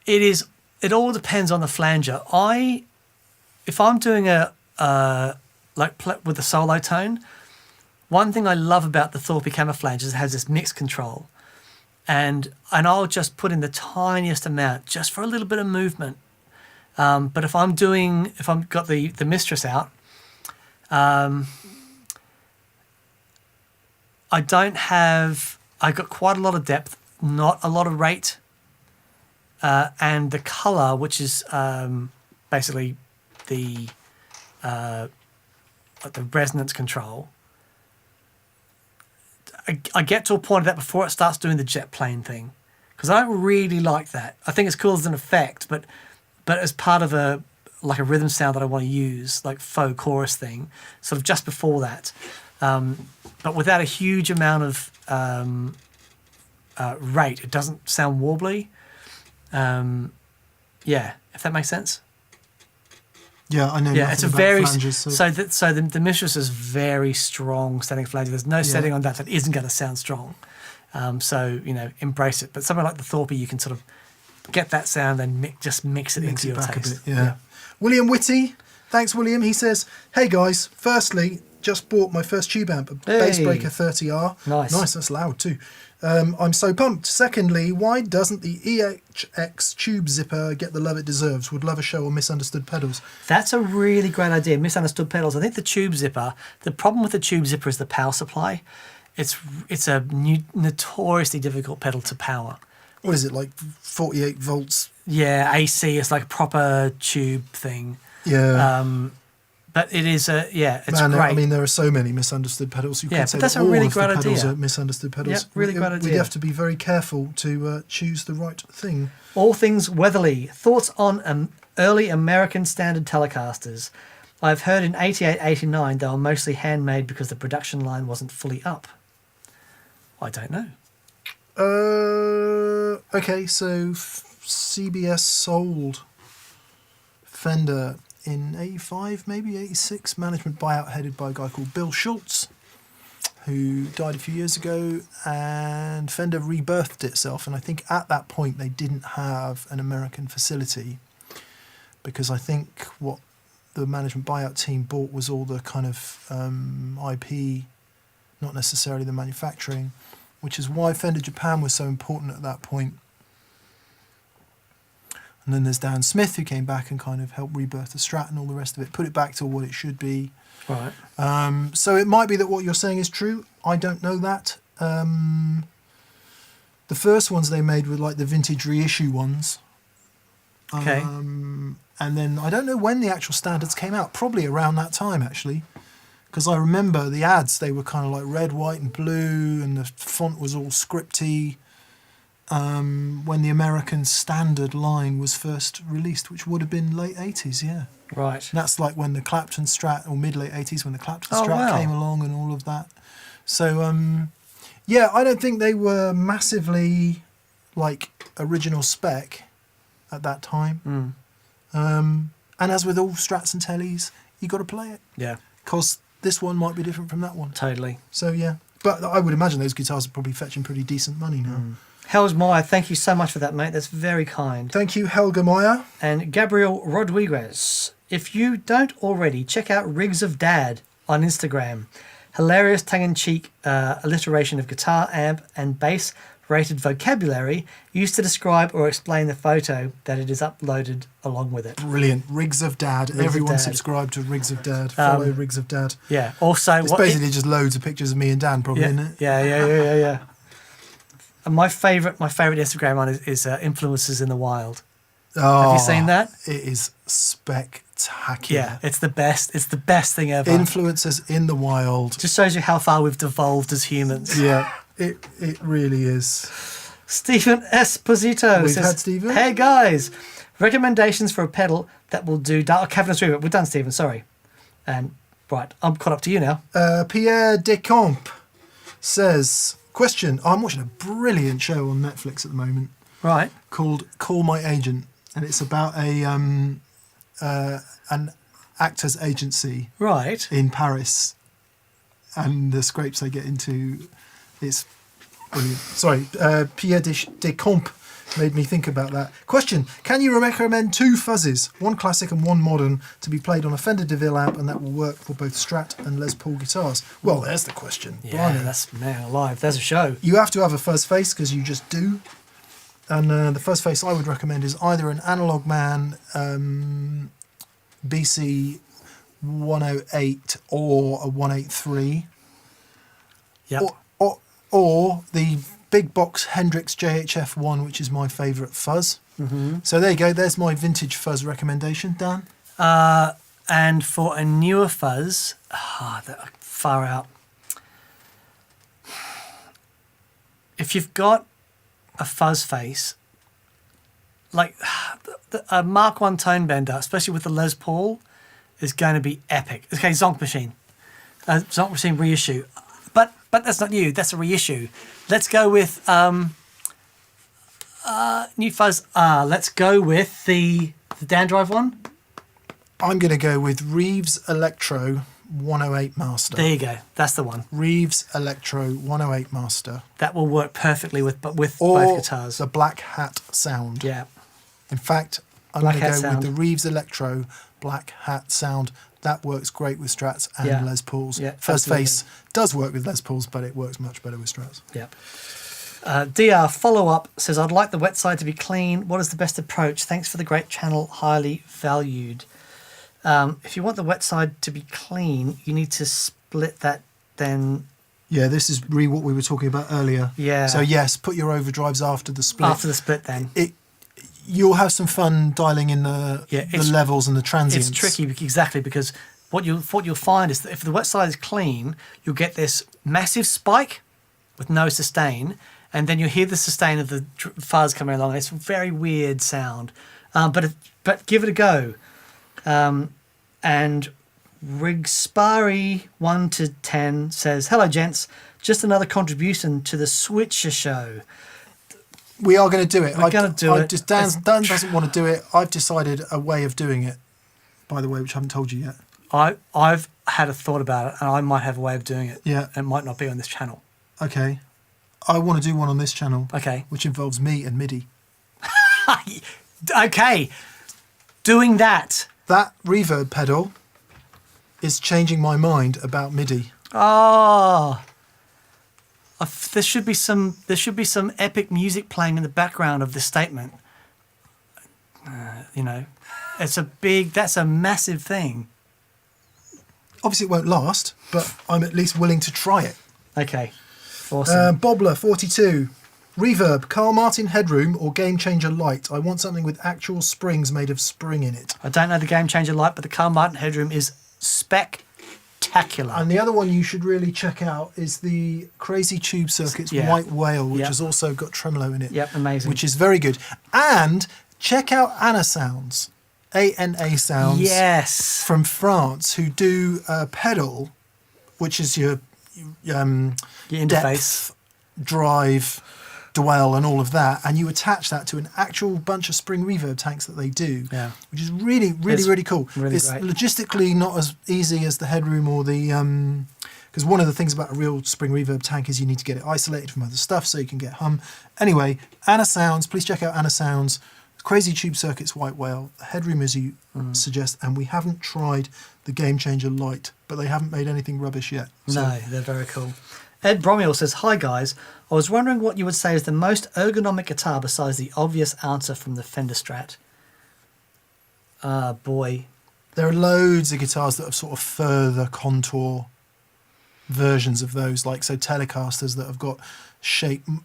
It all depends on the flanger. If I'm doing with the solo tone, one thing I love about the Thorpe Camera flange is it has this mix control, and I'll just put in the tiniest amount just for a little bit of movement. But if I've got the Mistress out, I've got quite a lot of depth, not a lot of rate, and the color, which is basically the resonance control. I get to a point of that before it starts doing the jet plane thing, because I don't really like that. I think it's cool as an effect, but as part of a rhythm sound that I want to use, like faux chorus thing, sort of just before that, but without a huge amount of rate, it doesn't sound warbly. Yeah, if that makes sense. Yeah, I know. Yeah, it's a very flanges, so the Mistress is very strong setting flanger. There's no setting on that isn't going to sound strong. So embrace it. But something like the Thorpe, you can sort of get that sound and just mix it into your taste. A bit, yeah. William Whitty, thanks, William. He says, "Hey guys, firstly, just bought my first tube amp, a Bassbreaker 30R. Nice, that's loud too. I'm so pumped. Secondly, why doesn't the EHX tube zipper get the love it deserves? Would love a show on misunderstood pedals." That's a really great idea. Misunderstood pedals. I think the tube zipper, the problem with the tube zipper is the power supply. It's a notoriously difficult pedal to power. What is it, like 48 volts? Yeah, AC. It's like a proper tube thing. Yeah. But it is it's great. I mean, there are so many misunderstood pedals. You can say that's that a really all of great the pedals idea. are misunderstood pedals. Yeah, really great idea. We have to be very careful to choose the right thing. All things Weatherly. Thoughts on early American standard Telecasters? I've heard in 88, 89 they were mostly handmade because the production line wasn't fully up. I don't know. Okay, so CBS sold Fender in 85, maybe 86. Management buyout headed by a guy called Bill Schultz, who died a few years ago, and Fender rebirthed itself. And I think at that point they didn't have an American facility, because I think what the management buyout team bought was all the kind of IP, not necessarily the manufacturing, which is why Fender Japan was so important at that point. And then there's Dan Smith, who came back and kind of helped rebirth the Strat and all the rest of it, put it back to what it should be. Right. So it might be that what you're saying is true. I don't know that. The first ones they made were like the vintage reissue ones. Okay. And then I don't know when the actual standards came out. Probably around that time, actually. Because I remember the ads, they were kind of like red, white and blue, and the font was all scripty. When the American standard line was first released, which would have been late 80s, yeah. Right. And that's like when the Clapton Strat, or mid-late 80s, when the Clapton Strat came along and all of that. So, yeah, I don't think they were massively, like, original spec at that time. And as with all Strats and Tellys, you got to play it. Yeah. Because this one might be different from that one. Totally. So, yeah. But I would imagine those guitars are probably fetching pretty decent money now. Helge Meyer, thank you so much for that, mate. That's very kind. Thank you, Helga Meyer. And Gabriel Rodriguez, if you don't already, check out Rigs of Dad on Instagram. Hilarious tongue-in-cheek alliteration of guitar, amp, and bass rated vocabulary used to describe or explain the photo that it is uploaded along with it. Brilliant. Rigs of Dad. Everyone subscribe to Rigs of Dad. Follow Rigs of Dad. Yeah. Also, it's basically just loads of pictures of me and Dan, probably, isn't it? Yeah. And my favourite Instagram one is Influencers in the Wild. Oh, have you seen that? It is spectacular. Yeah, it's the best. It's the best thing ever. Influencers in the Wild. Just shows you how far we've devolved as humans. Yeah, it really is. Stephen Esposito We've says, had Stephen. Hey guys, recommendations for a pedal that will do Cavernous Reverb. We're done, Stephen. Sorry. And right, I'm caught up to you now. Pierre Decamp says, question. I'm watching a brilliant show on Netflix at the moment. Right. Called Call My Agent, and it's about an actors agency. Right. In Paris, and the scrapes they get into. It's brilliant. Sorry, Pierre Decamp made me think about that. Question: can you recommend two fuzzes, one classic and one modern, to be played on a Fender DeVille amp, and that will work for both Strat and Les Paul guitars? Well, there's the question. Yeah, Blimey. that's man alive. There's a show. You have to have a fuzz face, because you just do. And the fuzz face I would recommend is either an Analog Man BC 108 or a 183. Yep. Or the big box Hendrix JHF 1, which is my favourite fuzz. Mm-hmm. So there you go. There's my vintage fuzz recommendation, Dan. And for a newer fuzz, far out. If you've got a fuzz face, like a Mark I tone bender, especially with the Les Paul, is going to be epic. Okay, Zonk Machine. Zonk Machine reissue. But that's not new, that's a reissue. Let's go with new fuzz. Let's go with the Dan Drive one. I'm going to go with Reeves Electro 108 Master. There you go. That's the one. Reeves Electro 108 Master. That will work perfectly with both guitars. The Black Hat sound. Yeah. In fact, I'm going to go with the Reeves Electro Black Hat sound. That works great with Strats and Les Pauls. Yeah, Fuzz Face does work with Les Pauls, but it works much better with Strats. Yeah. DR follow-up says, I'd like the wet side to be clean. What is the best approach? Thanks for the great channel. Highly valued. If you want the wet side to be clean, you need to split that then. Yeah, this is really what we were talking about earlier. Yeah. So yes, put your overdrives after the split. After the split then. You'll have some fun dialing in the levels and the transients. It's tricky, exactly, because what you'll find is that if the wet side is clean, you'll get this massive spike with no sustain, and then you'll hear the sustain of the fuzz coming along. It's a very weird sound, but give it a go. And Rigspari 1 to 10 says, "Hello, gents. Just another contribution to the Switcher show." We are going to do it. We're going to do it. Dan doesn't want to do it. I've decided a way of doing it, by the way, which I haven't told you yet. I've had a thought about it, and I might have a way of doing it. Yeah. It might not be on this channel. Okay. I want to do one on this channel. Okay. Which involves me and MIDI. Okay. Doing that. That reverb pedal is changing my mind about MIDI. Oh. There should be some epic music playing in the background of this statement. You know, that's a massive thing. Obviously, it won't last, but I'm at least willing to try it. Okay, awesome. Bobbler 42, reverb, Carl Martin headroom or Game Changer light. I want something with actual springs made of spring in it. I don't know the Game Changer light, but the Carl Martin headroom is spectacular. And the other one you should really check out is the Crazy Tube Circuits White Whale, which has also got tremolo in it. Yep, amazing. Which is very good. And check out Ana Sounds. ANA Sounds, yes, from France, who do a pedal, which is your interface, depth, drive, dwell, and all of that, and you attach that to an actual bunch of spring reverb tanks that they do, which is really cool. It's great. Logistically not as easy as the headroom or the because one of the things about a real spring reverb tank is you need to get it isolated from other stuff so you can get hum. Anyway, Ana Sounds, please check out Ana Sounds. Crazy Tube Circuits White Whale, headroom as you suggest, and we haven't tried the Game Changer light, but they haven't made anything rubbish yet. So. No, they're very cool. Ed Bromiel says, "Hi guys, I was wondering what you would say is the most ergonomic guitar besides the obvious answer from the Fender Strat." Boy. There are loads of guitars that have sort of further contour versions of those, like so Telecasters that have got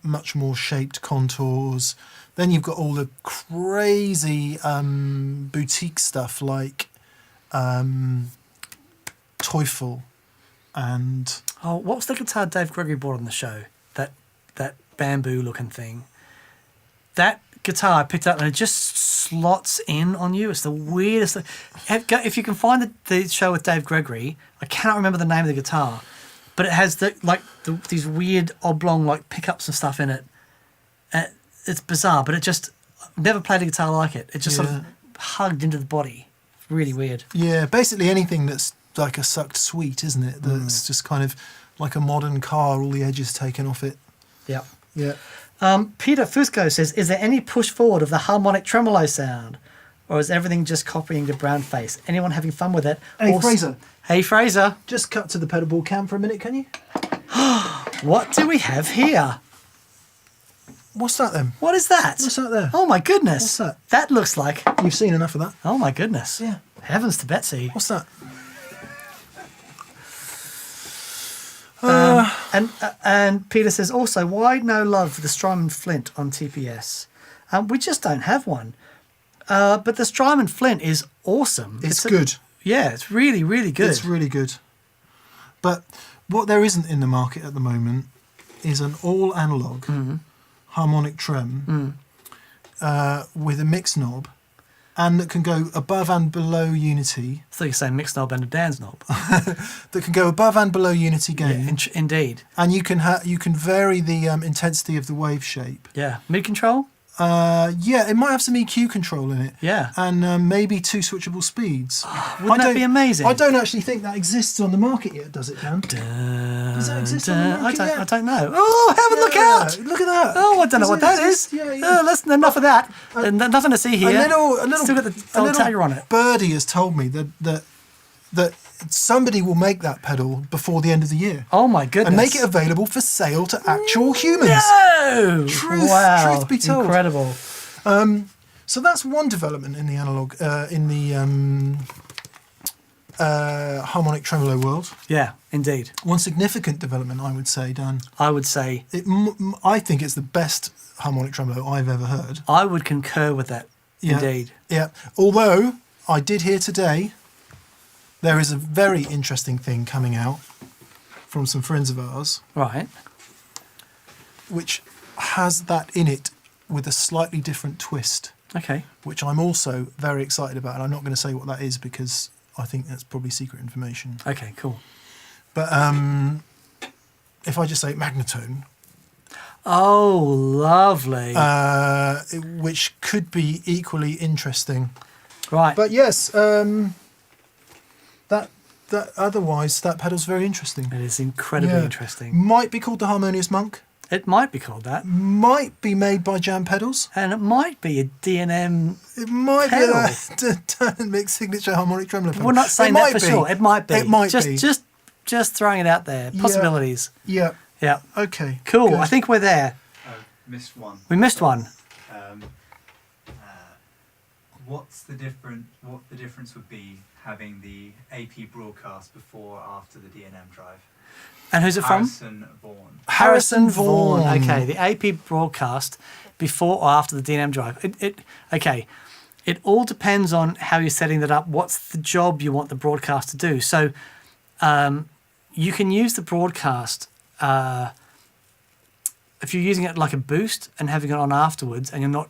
much more shaped contours. Then you've got all the crazy boutique stuff like Teufel and... Oh, what was the guitar Dave Gregory bought on the show? That bamboo looking thing. That guitar I picked up and it just slots in on you. It's the weirdest thing. If you can find the show with Dave Gregory, I cannot remember the name of the guitar, but it has these weird oblong like pickups and stuff in it. It's bizarre, but I've never played a guitar like it. It just sort of hugged into the body. It's really weird. Yeah, basically anything that's like a sucked sweet, isn't it? That's just kind of like a modern car, all the edges taken off it. Yeah. Yeah. Peter Fusco says, "Is there any push forward of the harmonic tremolo sound? Or is everything just copying the brown face? Anyone having fun with it?" Fraser. Hey, Fraser. Just cut to the pedalboard cam for a minute, can you? What do we have here? What's that then? What is that? What's that there? Oh my goodness. What's that? That looks like... You've seen enough of that. Oh my goodness. Yeah. Heavens to Betsy. What's that? And Peter says also, why no love for the Strymon Flint on TPS? We just don't have one. But the Strymon Flint is awesome. It's good. Yeah, it's really, really good. It's really good. But what there isn't in the market at the moment is an all analog harmonic trem with a mix knob, and that can go above and below unity. I thought you were saying mix knob and a Dan's knob. That can go above and below unity gain. Yeah, indeed. And you can vary the intensity of the wave shape. Yeah. Mid control? Yeah, it might have some EQ control in it. Yeah. And maybe 2 switchable speeds. Wouldn't that be amazing? I don't actually think that exists on the market yet, does it, Dan? Does that exist on the market yet? I don't know. Oh, heaven, look out! Look at that. Oh, I don't know what that is. Yeah. Listen, enough of that. Nothing to see here. A little Still got the old tagger on it. Birdie has told me that somebody will make that pedal before the end of the year. Oh my goodness. And make it available for sale to actual humans. No! Truth be told. Incredible. So that's one development in the analog, in the harmonic tremolo world. Yeah, indeed. One significant development, I would say, Dan. I would say... I think it's the best harmonic tremolo I've ever heard. I would concur with that, indeed. Yeah, although I did hear today there is a very interesting thing coming out from some friends of ours. Right. Which has that in it with a slightly different twist. Okay. Which I'm also very excited about. And I'm not going to say what that is because I think that's probably secret information. Okay, cool. But if I just say Magnatone, oh, lovely, which could be equally interesting, right? But yes, that otherwise that pedal's very interesting. It is incredibly interesting. Might be called the Harmonious Monk. It might be called that. Might be made by Jam Pedals. And it might be a D&M It might pedal. be a Mix signature harmonic tremolo pedal. We're not saying that for sure. It might be. It might be. Just throwing it out there. Possibilities. Yeah. Yeah. Okay. Cool. Good. I think we're there. Missed one. We missed one. What the difference would be having the AP broadcast before or after the D&M drive? And who's it from? Harrison Vaughan. Vaughan. Okay, the AP broadcast before or after the D&M drive. It all depends on how you're setting that up. What's the job you want the broadcast to do? So you can use the broadcast if you're using it like a boost and having it on afterwards, and you're not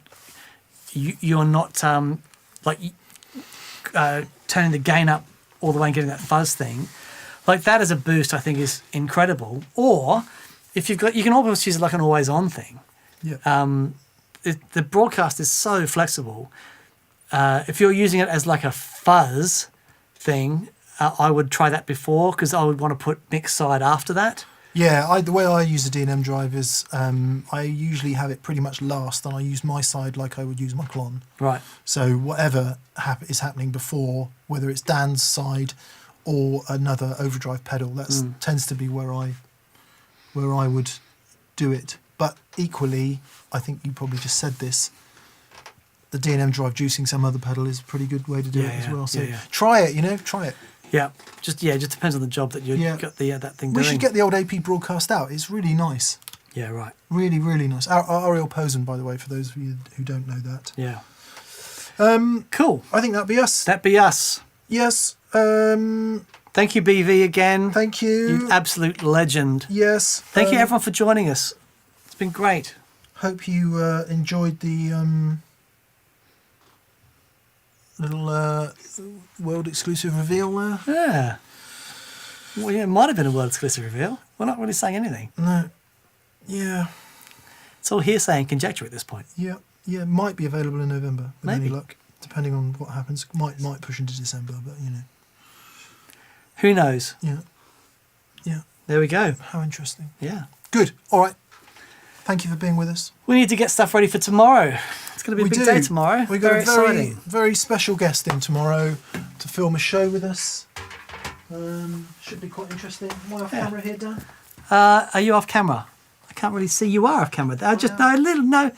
turning the gain up all the way and getting that fuzz thing. Like that as a boost, I think is incredible. Or if you can almost use it like an always-on thing. Yeah. The broadcast is so flexible. If you're using it as like a fuzz thing, I would try that before, because I would want to put mix side after that. Yeah, the way I use a D&M drive is I usually have it pretty much last, and I use my side like I would use my clon. Right. So whatever is happening before, whether it's Dan's side or another overdrive pedal, that tends to be where I would do it. But equally, I think you probably just said this, the D&M drive juicing some other pedal is a pretty good way to do it as well. So try it, try it. Yeah, just depends on the job that you've got that thing doing. We should get the old AP broadcast out. It's really nice. Yeah, right. Really, really nice. Ariel Posen, by the way, for those of you who don't know that. Yeah. Cool. I think that'd be us. That'd be us. Yes. Thank you, BV, again. Thank you. You absolute legend. Yes. Thank you, everyone, for joining us. It's been great. Hope you enjoyed the little world exclusive reveal there. Yeah. Well, yeah, it might have been a world exclusive reveal. We're not really saying anything. No. Yeah. It's all hearsay and conjecture at this point. Yeah. Yeah. Might be available in November with Maybe. any luck, depending on what happens. Might push into December, but Who knows? Yeah. Yeah. There we go. How interesting. Yeah. Good. All right. Thank you for being with us. We need to get stuff ready for tomorrow. It's going to be a big day tomorrow. We've got very a very special guest in tomorrow to film a show with us. Should be quite interesting. Am I off camera here, Dan? Are you off camera? I can't really see. You are off camera. There's a. Yeah.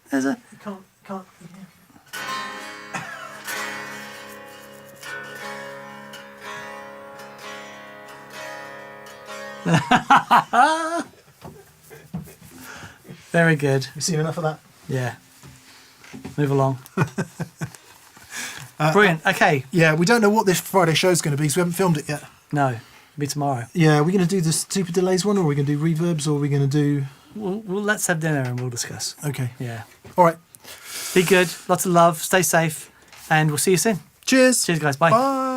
There's a. You can't. Yeah. Very good. You seen enough of that? Yeah. Move along. Brilliant. Okay. Yeah, we don't know what this Friday show's going to be because we haven't filmed it yet. No, it'll be tomorrow. Yeah, are we going to do the Super Delays one, or are we going to do reverbs, or are we going to do... Well, let's have dinner and we'll discuss. Okay. Yeah. All right. Be good. Lots of love. Stay safe. And we'll see you soon. Cheers. Cheers, guys. Bye. Bye.